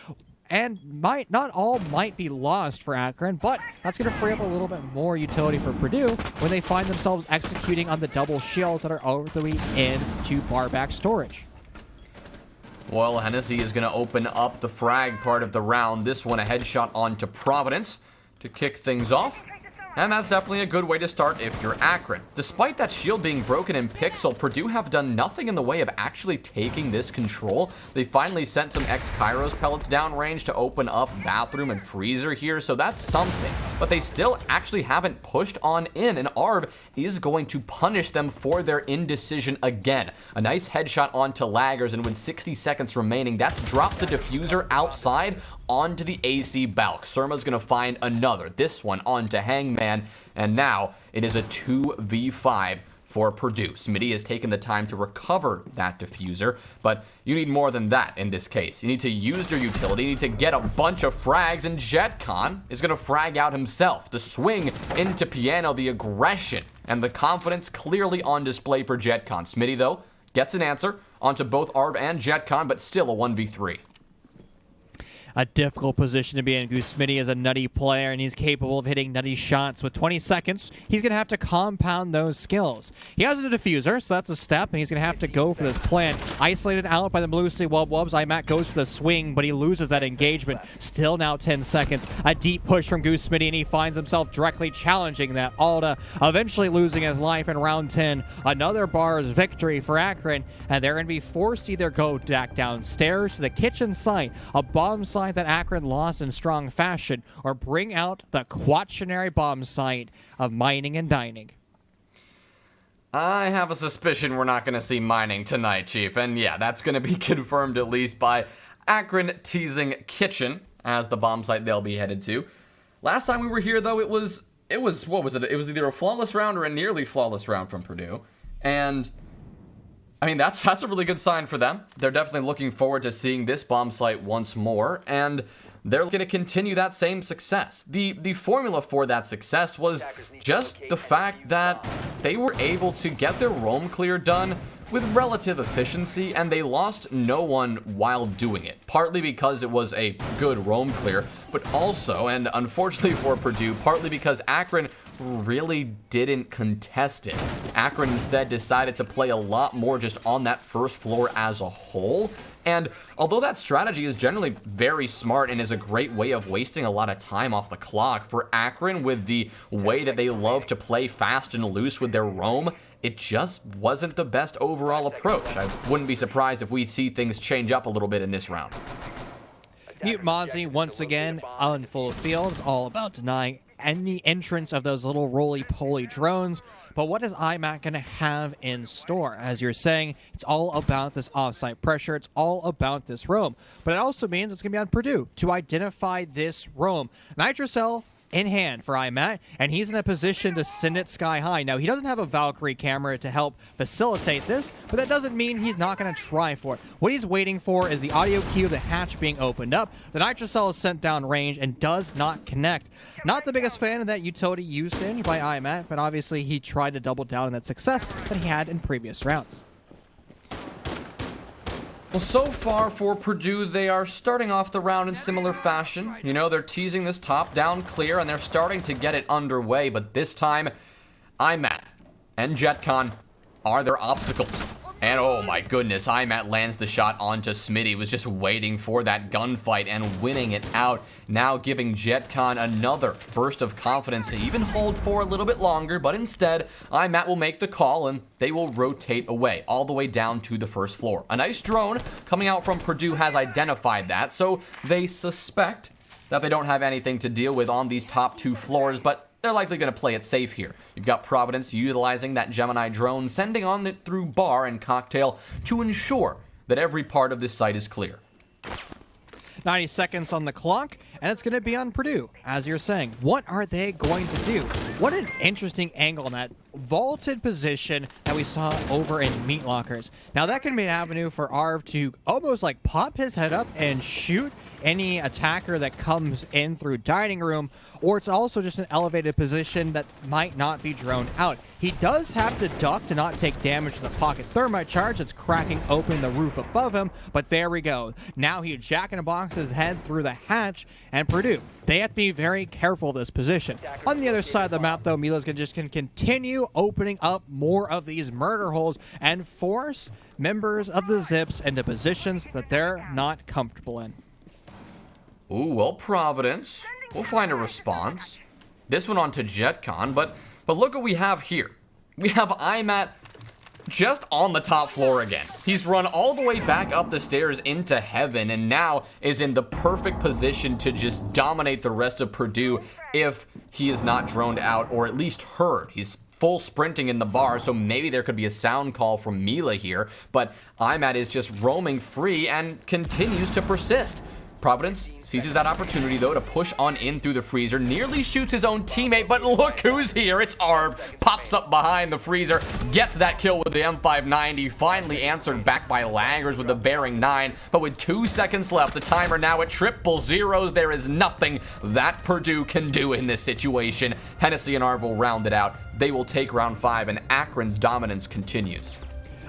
[SPEAKER 2] and not all might be lost for Akron, but that's going to free up a little bit more utility for Purdue when they find themselves executing on the double shields that are over the way into barback storage.
[SPEAKER 1] Well, Hennessy is going to open up the frag part of the round. This one a headshot onto Providence to kick things off. And that's definitely a good way to start if you're Akron. Despite that shield being broken in Pixel, Purdue have done nothing in the way of actually taking this control. They finally sent some X-Kairos pellets downrange to open up bathroom and freezer here, so that's something. But they still actually haven't pushed on in, and Arv is going to punish them for their indecision again. A nice headshot onto Laggers, and with 60 seconds remaining, that's dropped the diffuser outside onto the AC Balk. Surma's going to find another, this one onto Hangman, and now it is a 2v5 for Purdue. Smitty has taken the time to recover that diffuser, but you need more than that in this case. You need to use your utility, you need to get a bunch of frags, and JetCon is going to frag out himself. The swing into piano, the aggression, and the confidence clearly on display for JetCon. Smitty, though, gets an answer onto both Arv and JetCon, but still a 1v3.
[SPEAKER 2] a difficult position to be in. Gusmiti is a nutty player, and he's capable of hitting nutty shots. With 20 seconds, he's going to have to compound those skills. He has a diffuser, so that's a step, and he's going to have to go for this plan. Isolated out by the Blue Sea Wub Wubs, IMAC goes for the swing, but he loses that engagement. Still now 10 seconds. A deep push from Gusmiti, and he finds himself directly challenging that Alda, eventually losing his life in round 10. Another bars victory for Akron, and they're going to be forced to either go back downstairs to the kitchen site, a bomb site that Akron lost in strong fashion, or bring out the quaternary bomb site of mining and dining.
[SPEAKER 1] I have a suspicion we're not going to see mining tonight, Chief. And yeah, that's going to be confirmed at least by Akron teasing kitchen as the bomb site they'll be headed to. Last time we were here, though, it was what was it? It was either a flawless round or a nearly flawless round from Purdue. And I mean, that's a really good sign for them. They're definitely looking forward to seeing this bomb site once more, and they're going to continue that same success. The formula for that success was just the fact that they were able to get their roam clear done with relative efficiency, and they lost no one while doing it. Partly because it was a good roam clear, but also, and unfortunately for Purdue, partly because Akron really didn't contest it. Akron instead decided to play a lot more just on that first floor as a whole. And although that strategy is generally very smart and is a great way of wasting a lot of time off the clock, for Akron, with the way that they love to play fast and loose with their roam, it just wasn't the best overall approach. I wouldn't be surprised if we see things change up a little bit in this round.
[SPEAKER 2] Mute Mozzie once again on full field. It's all about denying any entrance of those little roly-poly drones. But what is IMAC going to have in store? As you're saying, it's all about this offsite pressure. It's all about this roam. But it also means it's going to be on Purdue to identify this roam. Nitrocell in hand for IMAC, and he's in a position to send it sky high. Now, he doesn't have a Valkyrie camera to help facilitate this, but that doesn't mean he's not going to try for it. What he's waiting for is the audio cue of the hatch being opened up. The Nitrocell is sent down range and does not connect. Not the biggest fan of that utility usage by IMAC, but obviously he tried to double down on that success that he had in previous rounds.
[SPEAKER 1] Well, so far for Purdue, they are starting off the round in similar fashion. You know, they're teasing this top-down clear, and they're starting to get it underway. But this time, IMAT and JetCon are their obstacles. And oh my goodness, IMAT lands the shot onto Smitty. Was just waiting for that gunfight and winning it out. Now giving JetCon another burst of confidence to even hold for a little bit longer. But instead, IMAT will make the call and they will rotate away all the way down to the first floor. A nice drone coming out from Purdue has identified that. So they suspect that they don't have anything to deal with on these top two floors, but they're likely going to play it safe here. You've got Providence utilizing that Gemini drone, sending on it through bar and cocktail to ensure that every part of this site is clear.
[SPEAKER 2] 90 seconds on the clock, and it's going to be on Purdue. As you're saying, what are they going to do? What an interesting angle in that vaulted position that we saw over in Meat Lockers. Now, that can be an avenue for Arv to almost like pop his head up and shoot any attacker that comes in through dining room, or it's also just an elevated position that might not be droned out. He does have to duck to not take damage to the pocket thermite charge that's cracking open the roof above him, but there we go. Now he jack-in-a-box his head through the hatch, and Purdue, they have to be very careful of this position. On the other side of the map, though, Milos can continue opening up more of these murder holes and force members of the Zips into positions that they're not comfortable in.
[SPEAKER 1] Ooh, well, Providence. We'll find a response. This one onto JetCon, but look what we have here. We have IMAT just on the top floor again. He's run all the way back up the stairs into heaven and now is in the perfect position to just dominate the rest of Purdue if he is not droned out or at least heard. He's full sprinting in the bar, so maybe there could be a sound call from Mila here, but IMAT is just roaming free and continues to persist. Providence seizes that opportunity, though, to push on in through the freezer. Nearly shoots his own teammate, but look who's here. It's Arv. Pops up behind the freezer. Gets that kill with the M590. Finally answered back by Langers with the Bearing 9. But with 2 seconds left, the timer now at 000. There is nothing that Purdue can do in this situation. Hennessy and Arv will round it out. They will take round 5, and Akron's dominance continues.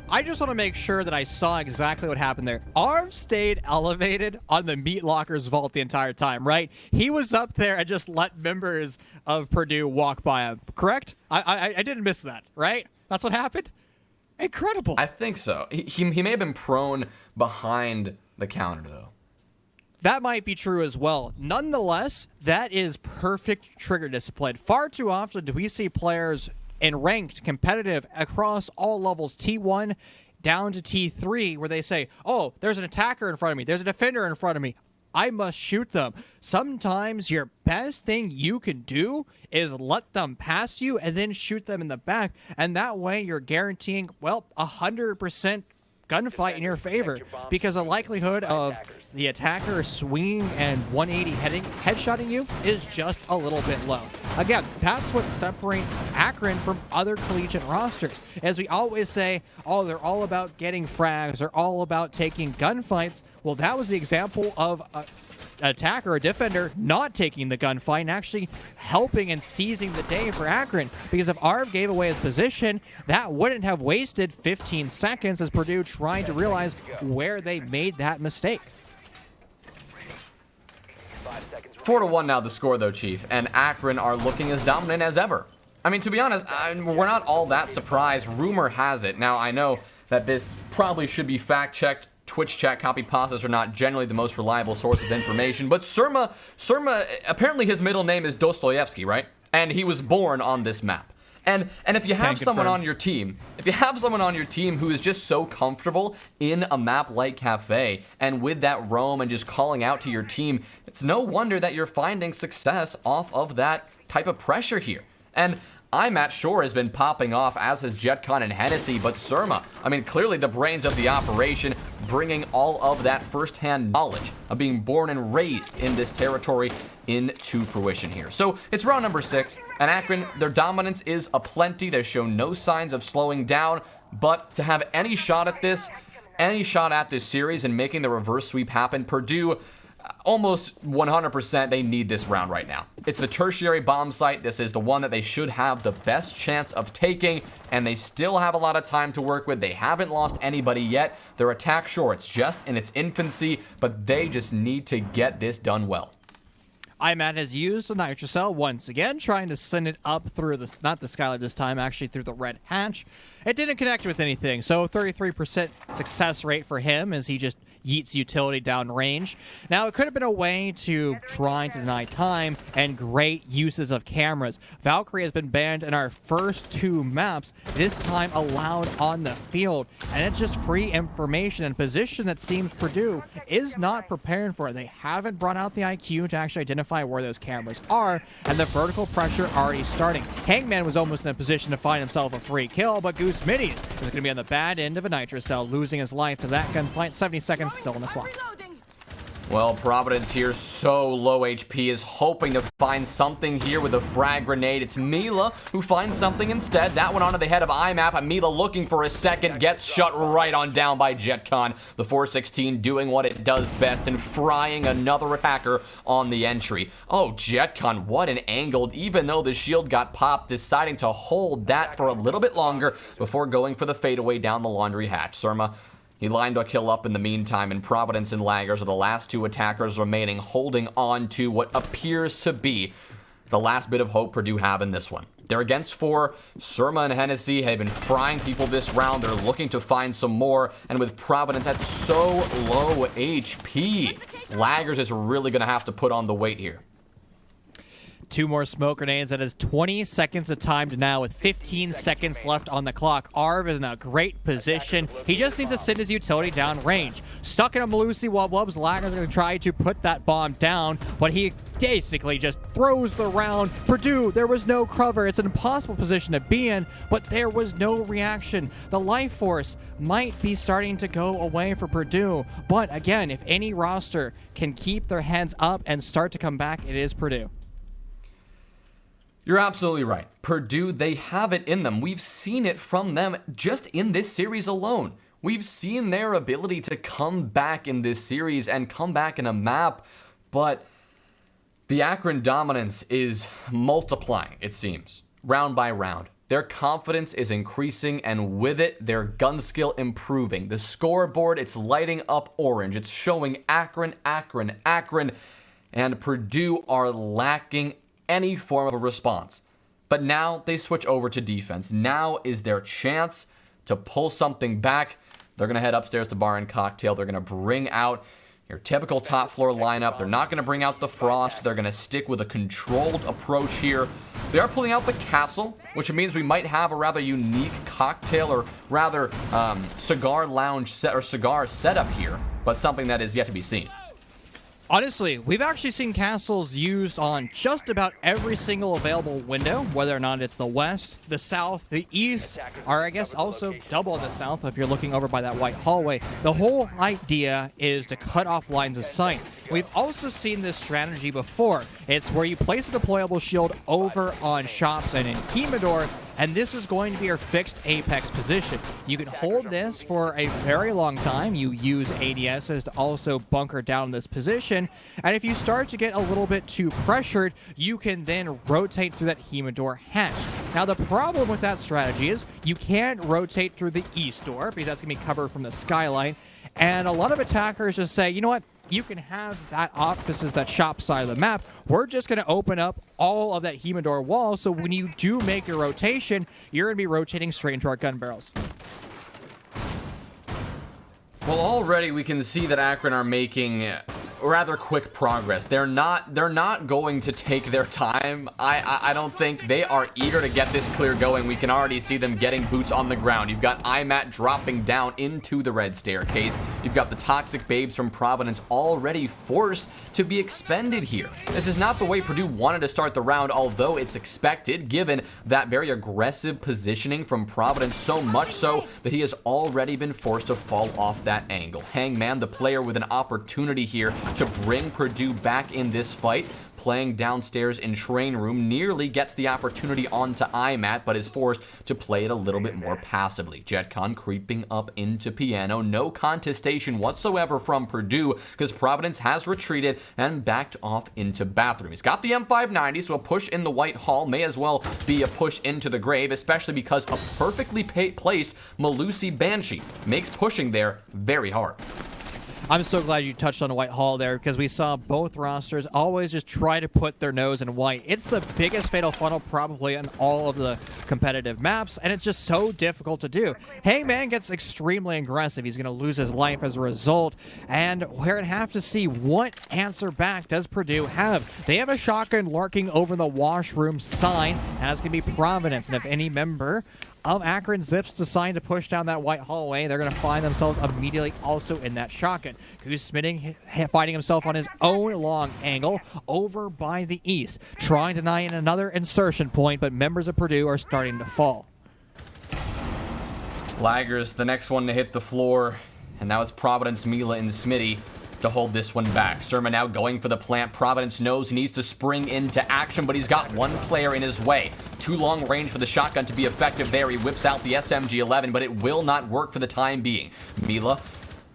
[SPEAKER 2] I just want to make sure that I saw exactly what happened there. Arv stayed elevated on the meat locker's vault the entire time, right? He was up there and just let members of Purdue walk by him, correct? I didn't miss that, right? That's what happened? Incredible.
[SPEAKER 1] I think so. He may have been prone behind the counter, though.
[SPEAKER 2] That might be true as well. Nonetheless, that is perfect trigger discipline. Far too often do we see players in ranked, competitive, across all levels, T1 down to T3, where they say, oh, there's an attacker in front of me, there's a defender in front of me, I must shoot them. Sometimes your best thing you can do is let them pass you and then shoot them in the back, and that way you're guaranteeing, well, 100% gunfight in your favor, because the likelihood of the attacker swinging and 180 headshotting you is just a little bit low. Again, that's what separates Akron from other collegiate rosters. As we always say, oh, they're all about getting frags, they're all about taking gunfights. Well, that was the example of attacker or defender not taking the gunfight and actually helping and seizing the day for Akron, because if Arv gave away his position, that wouldn't have wasted 15 seconds as Purdue trying to realize where they made that mistake.
[SPEAKER 1] 4-1 now the score, though, Chief, and Akron are looking as dominant as ever. I mean, to be honest, we're not all that surprised. Rumor has it. Now, I know that this probably should be fact-checked. Twitch chat copy pastas are not generally the most reliable source of information, but Surma, apparently his middle name is Dostoevsky, right? And he was born on this map. And if you have someone on your team, who is just so comfortable in a map like Cafe, and with that roam and just calling out to your team, it's no wonder that you're finding success off of that type of pressure here. And IMAT sure has been popping off, as has JetCon and Hennessy, but Surma, I mean, clearly the brains of the operation, bringing all of that first-hand knowledge of being born and raised in this territory into fruition here. So it's round number 6, and Akron, their dominance is aplenty. They show no signs of slowing down, but to have any shot at this series and making the reverse sweep happen, Purdue, almost 100% they need this round right now. It's the tertiary bomb site. This is the one that they should have the best chance of taking, and they still have a lot of time to work with. They haven't lost anybody yet. Their attack, sure, it's just in its infancy, but they just need to get this done well.
[SPEAKER 2] IMAT has used a nitrocell once again, trying to send it up through the, not the skylight this time, actually through the red hatch. It didn't connect with anything, so 33% success rate for him as he just yeets utility down range. Now, it could have been a way to try to deny time and great uses of cameras. Valkyrie has been banned in our first 2 maps, this time allowed on the field, and it's just free information and position that seems Purdue is not prepared for. They haven't brought out the IQ to actually identify where those cameras are, and the vertical pressure already starting. Hangman was almost in a position to find himself a free kill, but Goose Minis is going to be on the bad end of a nitrocell, losing his life to that gunfight. 70 seconds still on the clock.
[SPEAKER 1] Well, Providence here, so low HP, is hoping to find something here with a frag grenade. It's Mila who finds something instead. That one onto the head of IMAP, and Mila looking for a second, gets shut right on down by JetCon. The 416 doing what it does best and frying another attacker on the entry. Oh, JetCon, what an angle. Even though the shield got popped, deciding to hold that for a little bit longer before going for the fadeaway down the laundry hatch. Surma, he lined a kill up in the meantime, and Providence and Laggers are the last 2 attackers remaining, holding on to what appears to be the last bit of hope Purdue have in this one. They're against 4. Surma and Hennessy have been frying people this round. They're looking to find some more, and with Providence at so low HP, Laggers is really going to have to put on the weight here.
[SPEAKER 2] 2 more smoke grenades. That is 20 seconds of time to now with 15 seconds left on the clock. Arv is in a great position. He just needs to send his utility down range. Stuck in a Malusi Wubwubs. Laggers are going to try to put that bomb down, but he basically just throws the round. Purdue, there was no cover. It's an impossible position to be in, but there was no reaction. The life force might be starting to go away for Purdue, but again, if any roster can keep their heads up and start to come back, it is Purdue.
[SPEAKER 1] You're absolutely right. Purdue, they have it in them. We've seen it from them just in this series alone. We've seen their ability to come back in this series and come back in a map, but the Akron dominance is multiplying, it seems, round by round. Their confidence is increasing, and with it, their gun skill improving. The scoreboard, it's lighting up orange. It's showing Akron, Akron, Akron, and Purdue are lacking any form of a response. But now they switch over to defense. Now is their chance to pull something back. They're going to head upstairs to Bar and Cocktail. They're going to bring out your typical top floor lineup. They're not going to bring out the Frost. They're going to stick with a controlled approach here. They are pulling out the Castle, which means we might have a rather unique cocktail, or rather cigar lounge set or cigar setup here, but something that is yet to be seen.
[SPEAKER 2] Honestly, we've actually seen castles used on just about every single available window, whether or not it's the west, the south, the east, or I guess also double in the south if you're looking over by that white hallway. The whole idea is to cut off lines of sight. We've also seen this strategy before. It's where you place a deployable shield over on shops and in Humidor, and this is going to be your fixed apex position. You can hold this for a very long time. You use ADSs to also bunker down this position, and if you start to get a little bit too pressured, you can then rotate through that Humidor hatch. Now, the problem with that strategy is you can't rotate through the east door because that's going to be covered from the skyline, and a lot of attackers just say, you know what? You can have that offices, that shop side of the map. We're just going to open up all of that Humidor wall, so when you do make your rotation, you're going to be rotating straight into our gun barrels.
[SPEAKER 1] Well, already we can see that Akron are making rather quick progress. They're not going to take their time. I don't think. They are eager to get this clear going. We can already see them getting boots on the ground. You've got IMAT dropping down into the red staircase. You've got the toxic babes from Providence already forced to be expended here. This is not the way Purdue wanted to start the round, although it's expected given that very aggressive positioning from Providence, so much so that he has already been forced to fall off that angle. Hangman, the player with an opportunity here to bring Purdue back in this fight, playing downstairs in train room, nearly gets the opportunity onto IMAT, but is forced to play it a little bit more passively. JetCon creeping up into Piano. No contestation whatsoever from Purdue because Providence has retreated and backed off into bathroom. He's got the M590, so a push in the White Hall may as well be a push into the grave, especially because a perfectly placed Malusi Banshee makes pushing there very hard.
[SPEAKER 2] I'm so glad you touched on the White Hall there because we saw both rosters always just try to put their nose in white. It's the biggest fatal funnel probably on all of the competitive maps, and it's just so difficult to do. Hangman gets extremely aggressive. He's going to lose his life as a result, and we're going to have to see what answer back does Purdue have. They have a shotgun lurking over the washroom sign, and that's going to be Providence, and if any member of Akron Zips decide to push down that white hallway, they're going to find themselves immediately also in that shotgun. Goose Smitting finding himself on his own long angle over by the east, trying to deny in another insertion point, but members of Purdue are starting to fall.
[SPEAKER 1] Laggers, the next one to hit the floor, and now it's Providence, Mila, and Smitty to hold this one back. Surma now going for the plant. Providence knows he needs to spring into action, but he's got one player in his way. Too long range for the shotgun to be effective there. He whips out the SMG-11, but it will not work for the time being. Mila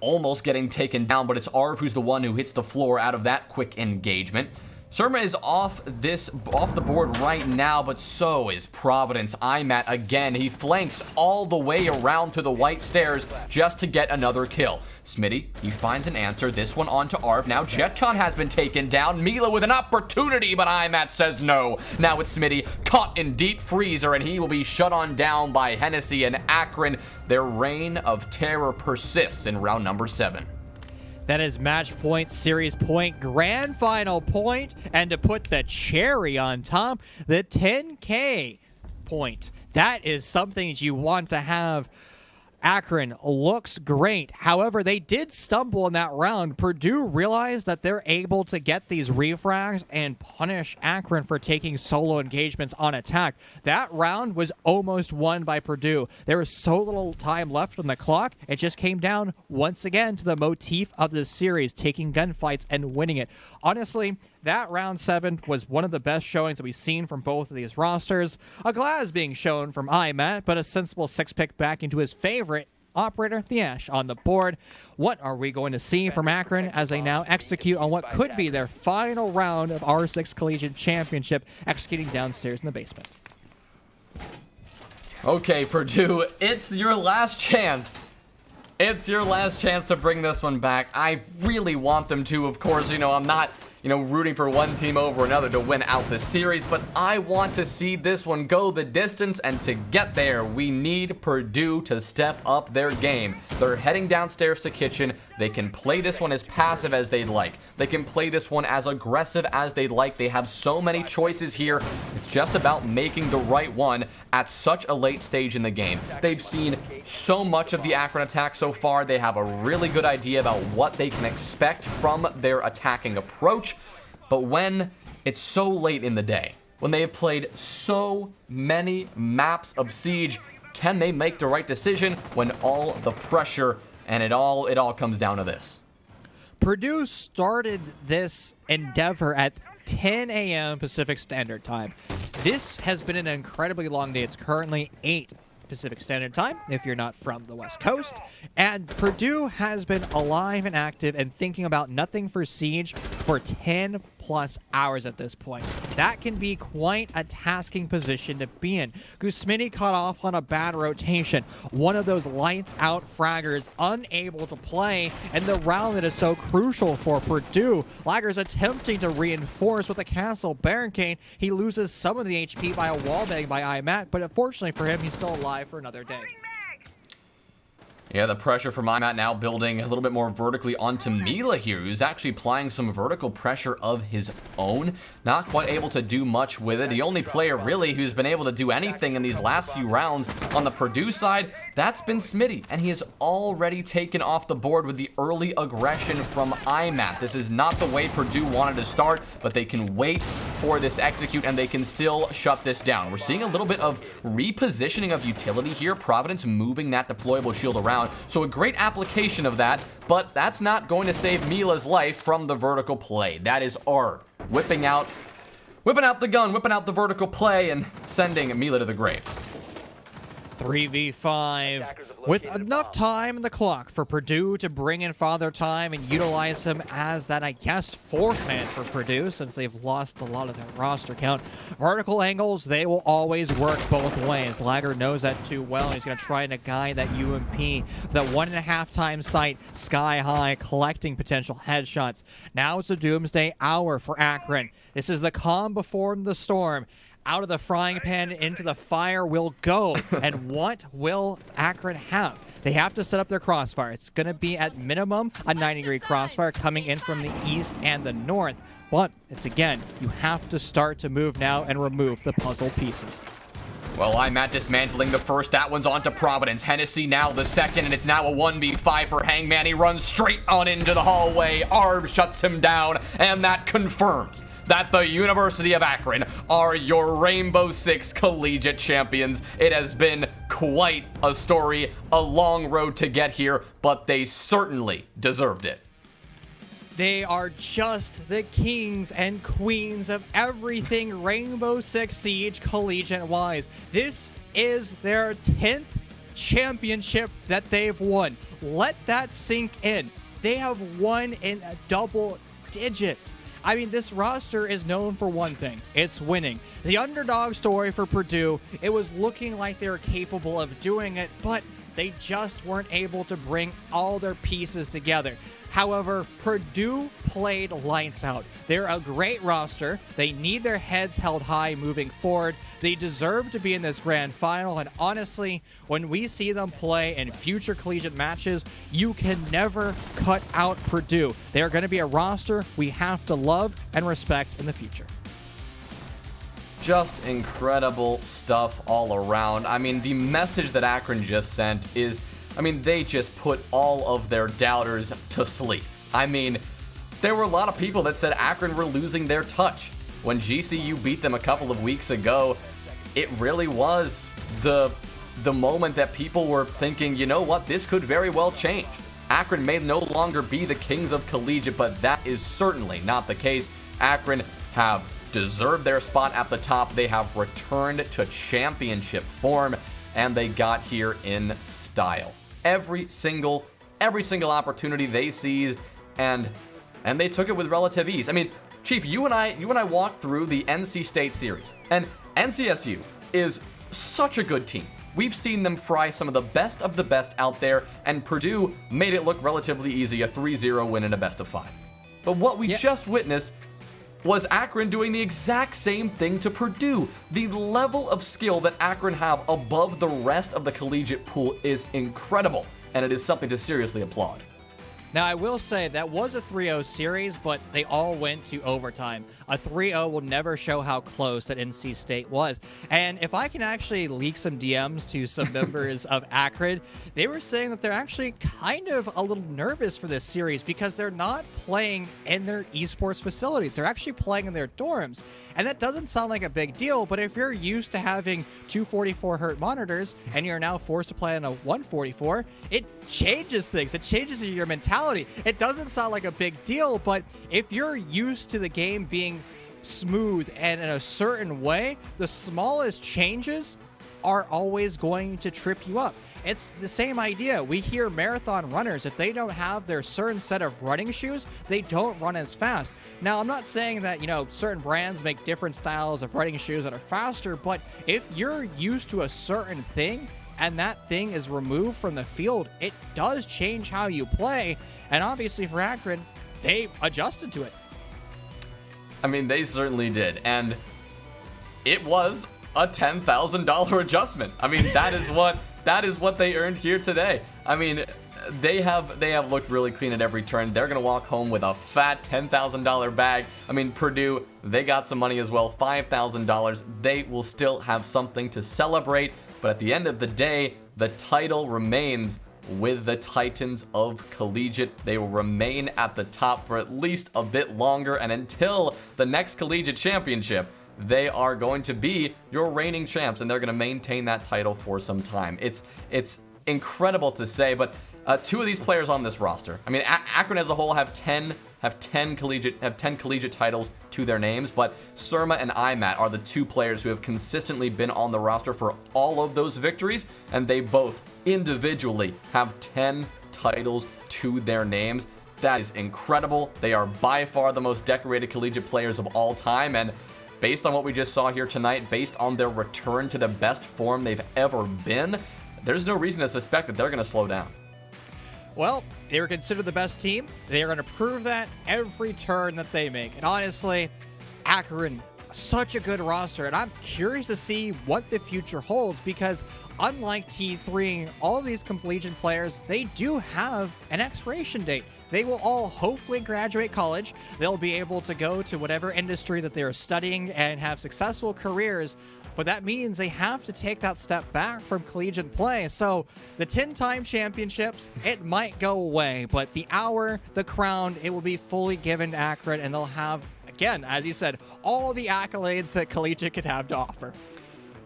[SPEAKER 1] almost getting taken down, but it's Arv who's the one who hits the floor out of that quick engagement. Surma is off the board right now, but so is Providence. IMAT again. He flanks all the way around to the white stairs just to get another kill. Smitty, he finds an answer. This one onto Arv. Now JetCon has been taken down. Mila with an opportunity, but IMAT says no. Now it's Smitty caught in deep freezer, and he will be shut on down by Hennessy and Akron. Their reign of terror persists in round number 7.
[SPEAKER 2] That is match point, series point, grand final point, and to put the cherry on top, the 10K point. That is something that you want to have. Akron looks great. However, they did stumble in that round. Purdue realized that they're able to get these refrags and punish Akron for taking solo engagements on attack. That round was almost won by Purdue. There was so little time left on the clock. It just came down once again to the motif of the series, taking gunfights and winning it. Honestly, that round 7 was one of the best showings that we've seen from both of these rosters. A glass being shown from IMAT, but a sensible 6-pick back into his favorite operator, the Ash, on the board. What are we going to see from Akron as they now execute on what could be their final round of R6 Collegiate Championship, executing downstairs in the basement?
[SPEAKER 1] Okay, Purdue, it's your last chance. It's your last chance to bring this one back. I really want them to, of course. I'm not, rooting for one team over another to win out the series, but I want to see this one go the distance, and to get there, we need Purdue to step up their game. They're heading downstairs to kitchen. They can play this one as passive as they'd like. They can play this one as aggressive as they'd like. They have so many choices here. It's just about making the right one at such a late stage in the game. They've seen so much of the Akron attack so far. They have a really good idea about what they can expect from their attacking approach. But when it's so late in the day, when they have played so many maps of Siege, can they make the right decision when all the pressure and it all comes down to this?
[SPEAKER 2] Purdue started this endeavor at 10 a.m. Pacific Standard Time. This has been an incredibly long day. It's currently 8 Pacific Standard Time, if you're not from the West Coast. And Purdue has been alive and active and thinking about nothing for Siege for 10 plus hours at this point. That can be quite a tasking position to be in. Gusmini caught off on a bad rotation. One of those lights out fraggers unable to play in the round that is so crucial for Purdue. Lager's attempting to reinforce with a castle barricade. He loses some of the HP by a wallbang by IMAT, but unfortunately for him, he's still alive for another day.
[SPEAKER 1] Yeah, the pressure from IMAT now building a little bit more vertically onto Mila here, who's actually applying some vertical pressure of his own. Not quite able to do much with it. The only player really who's been able to do anything in these last few rounds on the Purdue side, that's been Smitty, and he has already taken off the board with the early aggression from IMAT. This is not the way Purdue wanted to start, but they can wait for this execute and they can still shut this down. We're seeing a little bit of repositioning of utility here. Providence moving that deployable shield around. So a great application of that, but that's not going to save Mila's life from the vertical play. That is Art whipping out the gun, whipping out the vertical play, and sending Mila to the grave.
[SPEAKER 2] 3v5 with enough time in the clock for Purdue to bring in Father Time and utilize him as that, I guess, fourth man for Purdue since they've lost a lot of their roster count. Vertical angles, they will always work both ways. Lager knows that too well, and he's going to try to guide that UMP, that 1.5 times sight, sky high, collecting potential headshots. Now it's a doomsday hour for Akron. This is the calm before the storm. Out of the frying pan into the fire will go. And what will Akron have? They have to set up their crossfire. It's going to be at minimum a 90-degree crossfire coming in from the east and the north. But it's, again, you have to start to move now and remove the puzzle pieces.
[SPEAKER 1] Well, IMAT dismantling the first. That one's onto Providence. Hennessy now the second, and it's now a 1v5 for Hangman. He runs straight on into the hallway. Arb shuts him down, and that confirms that the University of Akron are your Rainbow Six Collegiate champions. It has been quite a story, a long road to get here, but they certainly deserved it.
[SPEAKER 2] They are just the kings and queens of everything Rainbow Six Siege Collegiate-wise. This is their 10th championship that they've won. Let that sink in. They have won in double digits. I mean, this roster is known for one thing. It's winning. The underdog story for Purdue, it was looking like they were capable of doing it, but they just weren't able to bring all their pieces together. However, Purdue played lights out. They're a great roster. They need their heads held high moving forward. They deserve to be in this grand final. And honestly, when we see them play in future collegiate matches, you can never cut out Purdue. They are going to be a roster we have to love and respect in the future.
[SPEAKER 1] Just incredible stuff all around. I mean, the message that Akron just sent is, they just put all of their doubters to sleep. There were a lot of people that said Akron were losing their touch. When GCU beat them a couple of weeks ago, it really was the moment that people were thinking, you know what, this could very well change. Akron may no longer be the kings of collegiate, but that is certainly not the case. Akron have deserved their spot at the top. They have returned to championship form, and they got here in style. Every single opportunity they seized, and they took it with relative ease. Chief, you and I walked through the NC State series, and NCSU is such a good team. we've seen them fry some of the best out there, and Purdue made it look relatively easy, a 3-0 win in a best of 5. But what we just witnessed was Akron doing the exact same thing to Purdue. The level of skill that Akron have above the rest of the collegiate pool is incredible, and it is something to seriously applaud.
[SPEAKER 2] Now, I will say that was a 3-0 series, but they all went to overtime. A 3-0 will never show how close that NC State was. And if I can actually leak some DMs to some members of Akron, they were saying that they're actually kind of a little nervous for this series because they're not playing in their esports facilities. They're actually playing in their dorms. And that doesn't sound like a big deal, but if you're used to having 244 Hz monitors and you're now forced to play on a 144, it changes things. It changes your mentality. It doesn't sound like a big deal, but if you're used to the game being smooth and in a certain way, the smallest changes are always going to trip you up. It's the same idea. We hear marathon runners, if they don't have their certain set of running shoes, they don't run as fast. Now, I'm not saying that, certain brands make different styles of running shoes that are faster, but if you're used to a certain thing and that thing is removed from the field, it does change how you play. And obviously for Akron, they adjusted to it.
[SPEAKER 1] I mean, they certainly did. And it was a $10,000 adjustment. I mean, that is what they earned here today. I mean, they have looked really clean at every turn. They're going to walk home with a fat $10,000 bag. I mean, Purdue, they got some money as well, $5,000. They will still have something to celebrate. But at the end of the day, the title remains with the Titans of Collegiate. They will remain at the top for at least a bit longer. And until the next Collegiate Championship, they are going to be your reigning champs, and they're going to maintain that title for some time. It's incredible to say, but two of these players on this roster, I mean, Akron as a whole have 10 collegiate titles to their names, but Surma and IMAT are the two players who have consistently been on the roster for all of those victories, and they both individually have 10 titles to their names. That is incredible. They are by far the most decorated collegiate players of all time, and based on what we just saw here tonight, based on their return to the best form they've ever been, there's no reason to suspect that they're going to slow down.
[SPEAKER 2] Well, they were considered the best team. They are going to prove that every turn that they make. And honestly, Akron, such a good roster. And I'm curious to see what the future holds because unlike T3, all of these collegiate players, they do have an expiration date. They will all hopefully graduate college. They'll be able to go to whatever industry that they're studying and have successful careers. But that means they have to take that step back from collegiate play. So the 10-time championships, it might go away. But the hour, the crown, it will be fully given to Akron. And they'll have, again, as you said, all the accolades that collegiate could have to offer.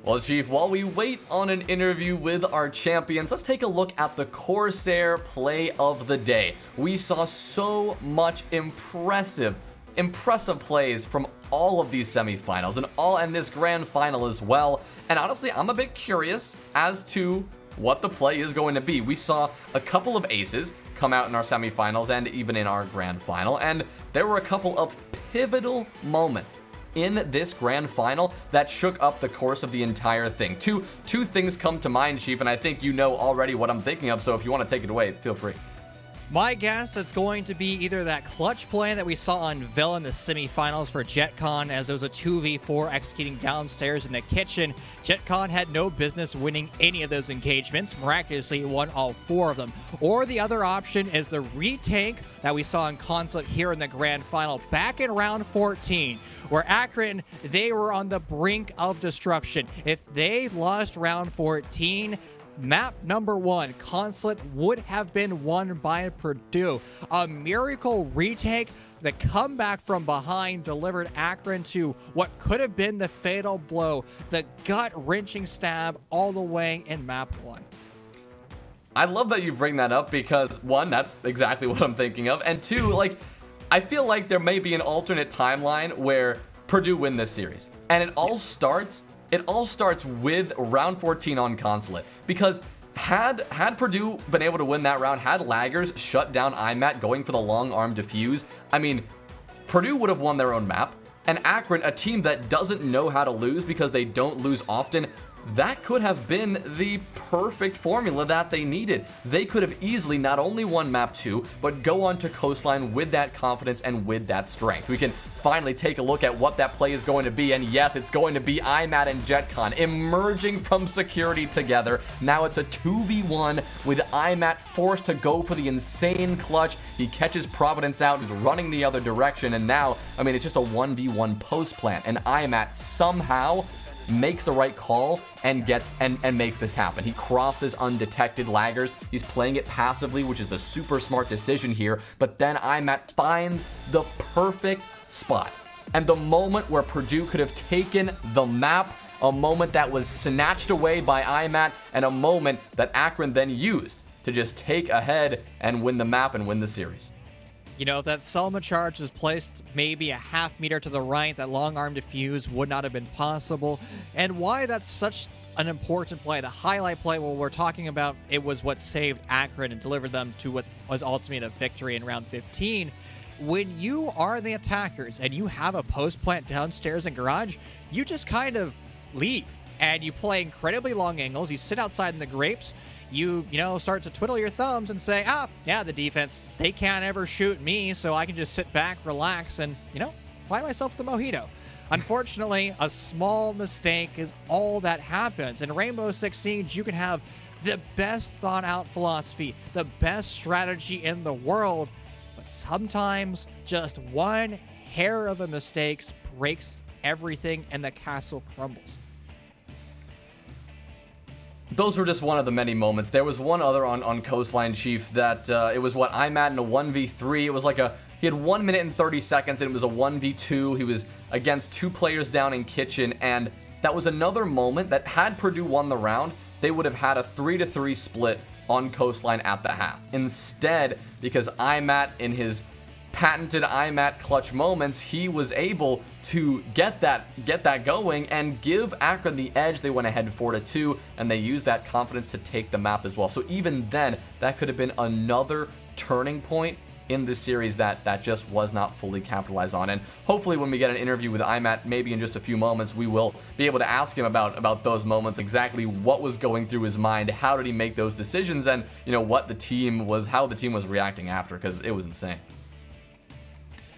[SPEAKER 1] Well, Chief, while we wait on an interview with our champions, let's take a look at the Corsair play of the day. We saw so much impressive plays from all of these semifinals and this grand final as well. And honestly, I'm a bit curious as to what the play is going to be. We saw a couple of aces come out in our semifinals and even in our grand final, and there were a couple of pivotal moments in this grand final that shook up the course of the entire thing. Two things come to mind, Chief, and I think you know already what I'm thinking of, so if you want to take it away, feel free.
[SPEAKER 2] My guess is going to be either that clutch play that we saw on Villa in the semifinals for JetCon as it was a 2v4 executing downstairs in the kitchen. JetCon had no business winning any of those engagements. Miraculously, he won all 4 of them. Or the other option is the retake that we saw in Consulate here in the grand final back in round 14, where Akron, they were on the brink of destruction. If they lost round 14, map number 1, Consulate, would have been won by Purdue. A miracle retake, the comeback from behind delivered Akron to what could have been the fatal blow, the gut-wrenching stab all the way in map 1.
[SPEAKER 1] I love that you bring that up because, 1, that's exactly what I'm thinking of, and 2, I feel like there may be an alternate timeline where Purdue win this series, and it all starts with round 14 on Consulate, because had Purdue been able to win that round, had Laggers shut down IMAT going for the long arm defuse, I mean, Purdue would have won their own map, and Akron, a team that doesn't know how to lose because they don't lose often, that could have been the perfect formula that they needed. They could have easily not only won map 2, but go on to Coastline with that confidence and with that strength. We can finally take a look at what that play is going to be, and yes, it's going to be IMAT and JetCon emerging from security together. Now it's a 2v1 with IMAT forced to go for the insane clutch. He catches Providence out, he's running the other direction, and now, I mean, it's just a 1v1 post plant, and IMAT somehow makes the right call and makes this happen. He crosses undetected laggers. He's playing it passively, which is the super smart decision here, but then IMAT finds the perfect spot. And the moment where Purdue could have taken the map, a moment that was snatched away by IMAT, and a moment that Akron then used to just take ahead and win the map and win the series.
[SPEAKER 2] You know, if that Selma charge is placed maybe a half meter to the right, that long arm defuse would not have been possible. And why that's such an important play, the highlight play, what we're talking about, it was what saved Akron and delivered them to what was ultimately a victory in round 15. When you are the attackers and you have a post plant downstairs in garage, you just kind of leave and you play incredibly long angles. You sit outside in the grapes. You start to twiddle your thumbs and say, the defense, they can't ever shoot me, so I can just sit back, relax, and, find myself the mojito. Unfortunately, a small mistake is all that happens. In Rainbow Six Siege, you can have the best thought-out philosophy, the best strategy in the world, but sometimes just one hair of a mistake breaks everything and the castle crumbles.
[SPEAKER 1] Those were just one of the many moments. There was one other on Coastline, Chief, that it was IMAT in a 1v3. It was like he had 1 minute and 30 seconds, and it was a 1v2. He was against 2 players down in Kitchen, and that was another moment that had Purdue won the round, they would have had a 3-3 split on Coastline at the half. Instead, because IMAT in his patented IMAT clutch moments, he was able to get that going and give Akron the edge. They went ahead 4-2, and they used that confidence to take the map as well. So even then, that could have been another turning point in the series that just was not fully capitalized on. And hopefully when we get an interview with IMAT, maybe in just a few moments, we will be able to ask him about those moments, exactly what was going through his mind, how did he make those decisions, and how the team was reacting after, because it was insane.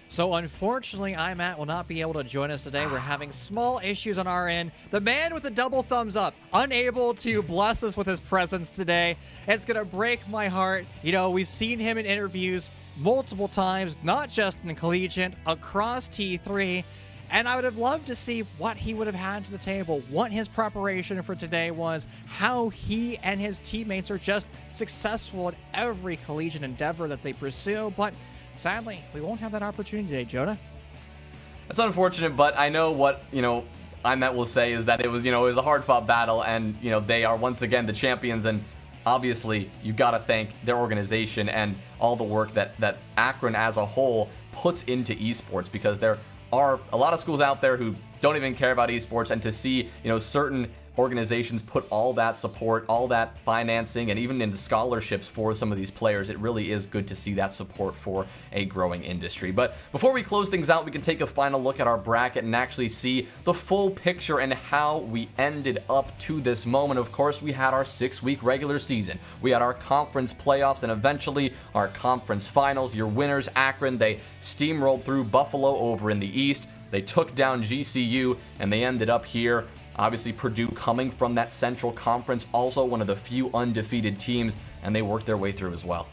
[SPEAKER 2] So unfortunately, IMAT will not be able to join us today. We're having small issues on our end. The man with the double thumbs up, unable to bless us with his presence today. It's going to break my heart. We've seen him in interviews multiple times, not just in Collegiate, across T3. And I would have loved to see what he would have had to the table, what his preparation for today was, how he and his teammates are just successful at every collegiate endeavor that they pursue. But sadly, we won't have that opportunity today, Jonah.
[SPEAKER 1] That's unfortunate, but I know what, IMAT will say is that it was a hard-fought battle, and, they are once again the champions, and obviously you got to thank their organization and all the work that Akron as a whole puts into esports, because there are a lot of schools out there who don't even care about esports, and to see, certain organizations put all that support, all that financing, and even into scholarships for some of these players, it really is good to see that support for a growing industry. But before we close things out, we can take a final look at our bracket and actually see the full picture and how we ended up to this moment. Of course, we had our 6-week regular season. We had our conference playoffs and eventually our conference finals. Your winners, Akron, they steamrolled through Buffalo over in the East. They took down GCU, and they ended up here. Obviously, Purdue coming from that Central Conference, also one of the few undefeated teams, and they worked their way through as well.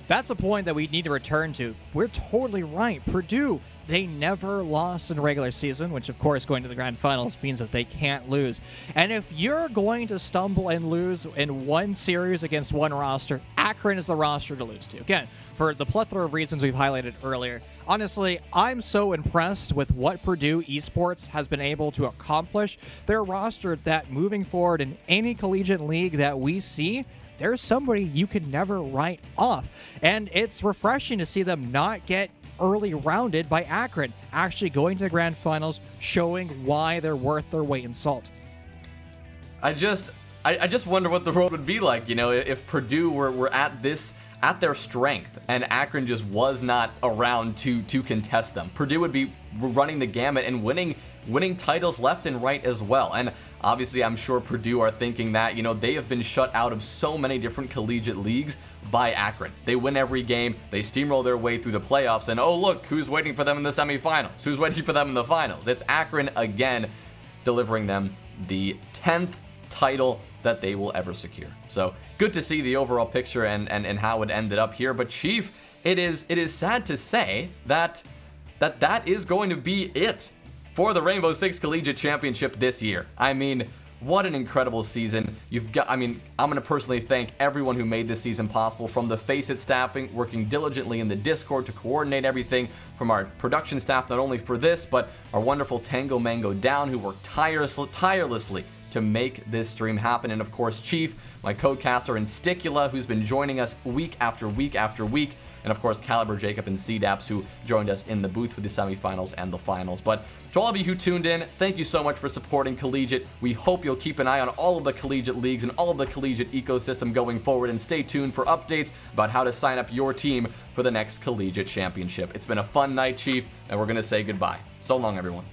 [SPEAKER 2] That's a point that we need to return to. We're totally right. Purdue, they never lost in the regular season, which, of course, going to the grand finals means that they can't lose. And if you're going to stumble and lose in one series against one roster, Akron is the roster to lose to. Again, for the plethora of reasons we've highlighted earlier. Honestly, I'm so impressed with what Purdue Esports has been able to accomplish. Their roster that moving forward in any collegiate league that we see, there's somebody you can never write off. And it's refreshing to see them not get early rounded by Akron, actually going to the grand finals, showing why they're worth their weight in salt.
[SPEAKER 1] I just wonder what the road would be like, if Purdue were at their strength and Akron just was not around to contest them. Purdue would be running the gamut and winning titles left and right as well. And Obviously, I'm sure Purdue are thinking that, they have been shut out of so many different collegiate leagues by Akron. They win every game, they steamroll their way through the playoffs, and oh look, who's waiting for them in the semifinals? Who's waiting for them in the finals? It's Akron again, delivering them the 10th title that they will ever secure. So good to see the overall picture and how it ended up here. But Chief, it is sad to say that is going to be it for the Rainbow Six Collegiate Championship this year. I mean, what an incredible season. I'm going to personally thank everyone who made this season possible, from the Face It staffing, working diligently in the Discord to coordinate everything, from our production staff, not only for this, but our wonderful Tango Mango Down, who worked tirelessly to make this stream happen. And of course, Chief, my co-caster, and Sticula, who's been joining us week after week after week. And of course, Caliber, Jacob, and CDAPS, who joined us in the booth for the semifinals and the finals. But to all of you who tuned in, thank you so much for supporting Collegiate. We hope you'll keep an eye on all of the collegiate leagues and all of the collegiate ecosystem going forward, and stay tuned for updates about how to sign up your team for the next Collegiate Championship. It's been a fun night, Chief, and we're going to say goodbye. So long, everyone.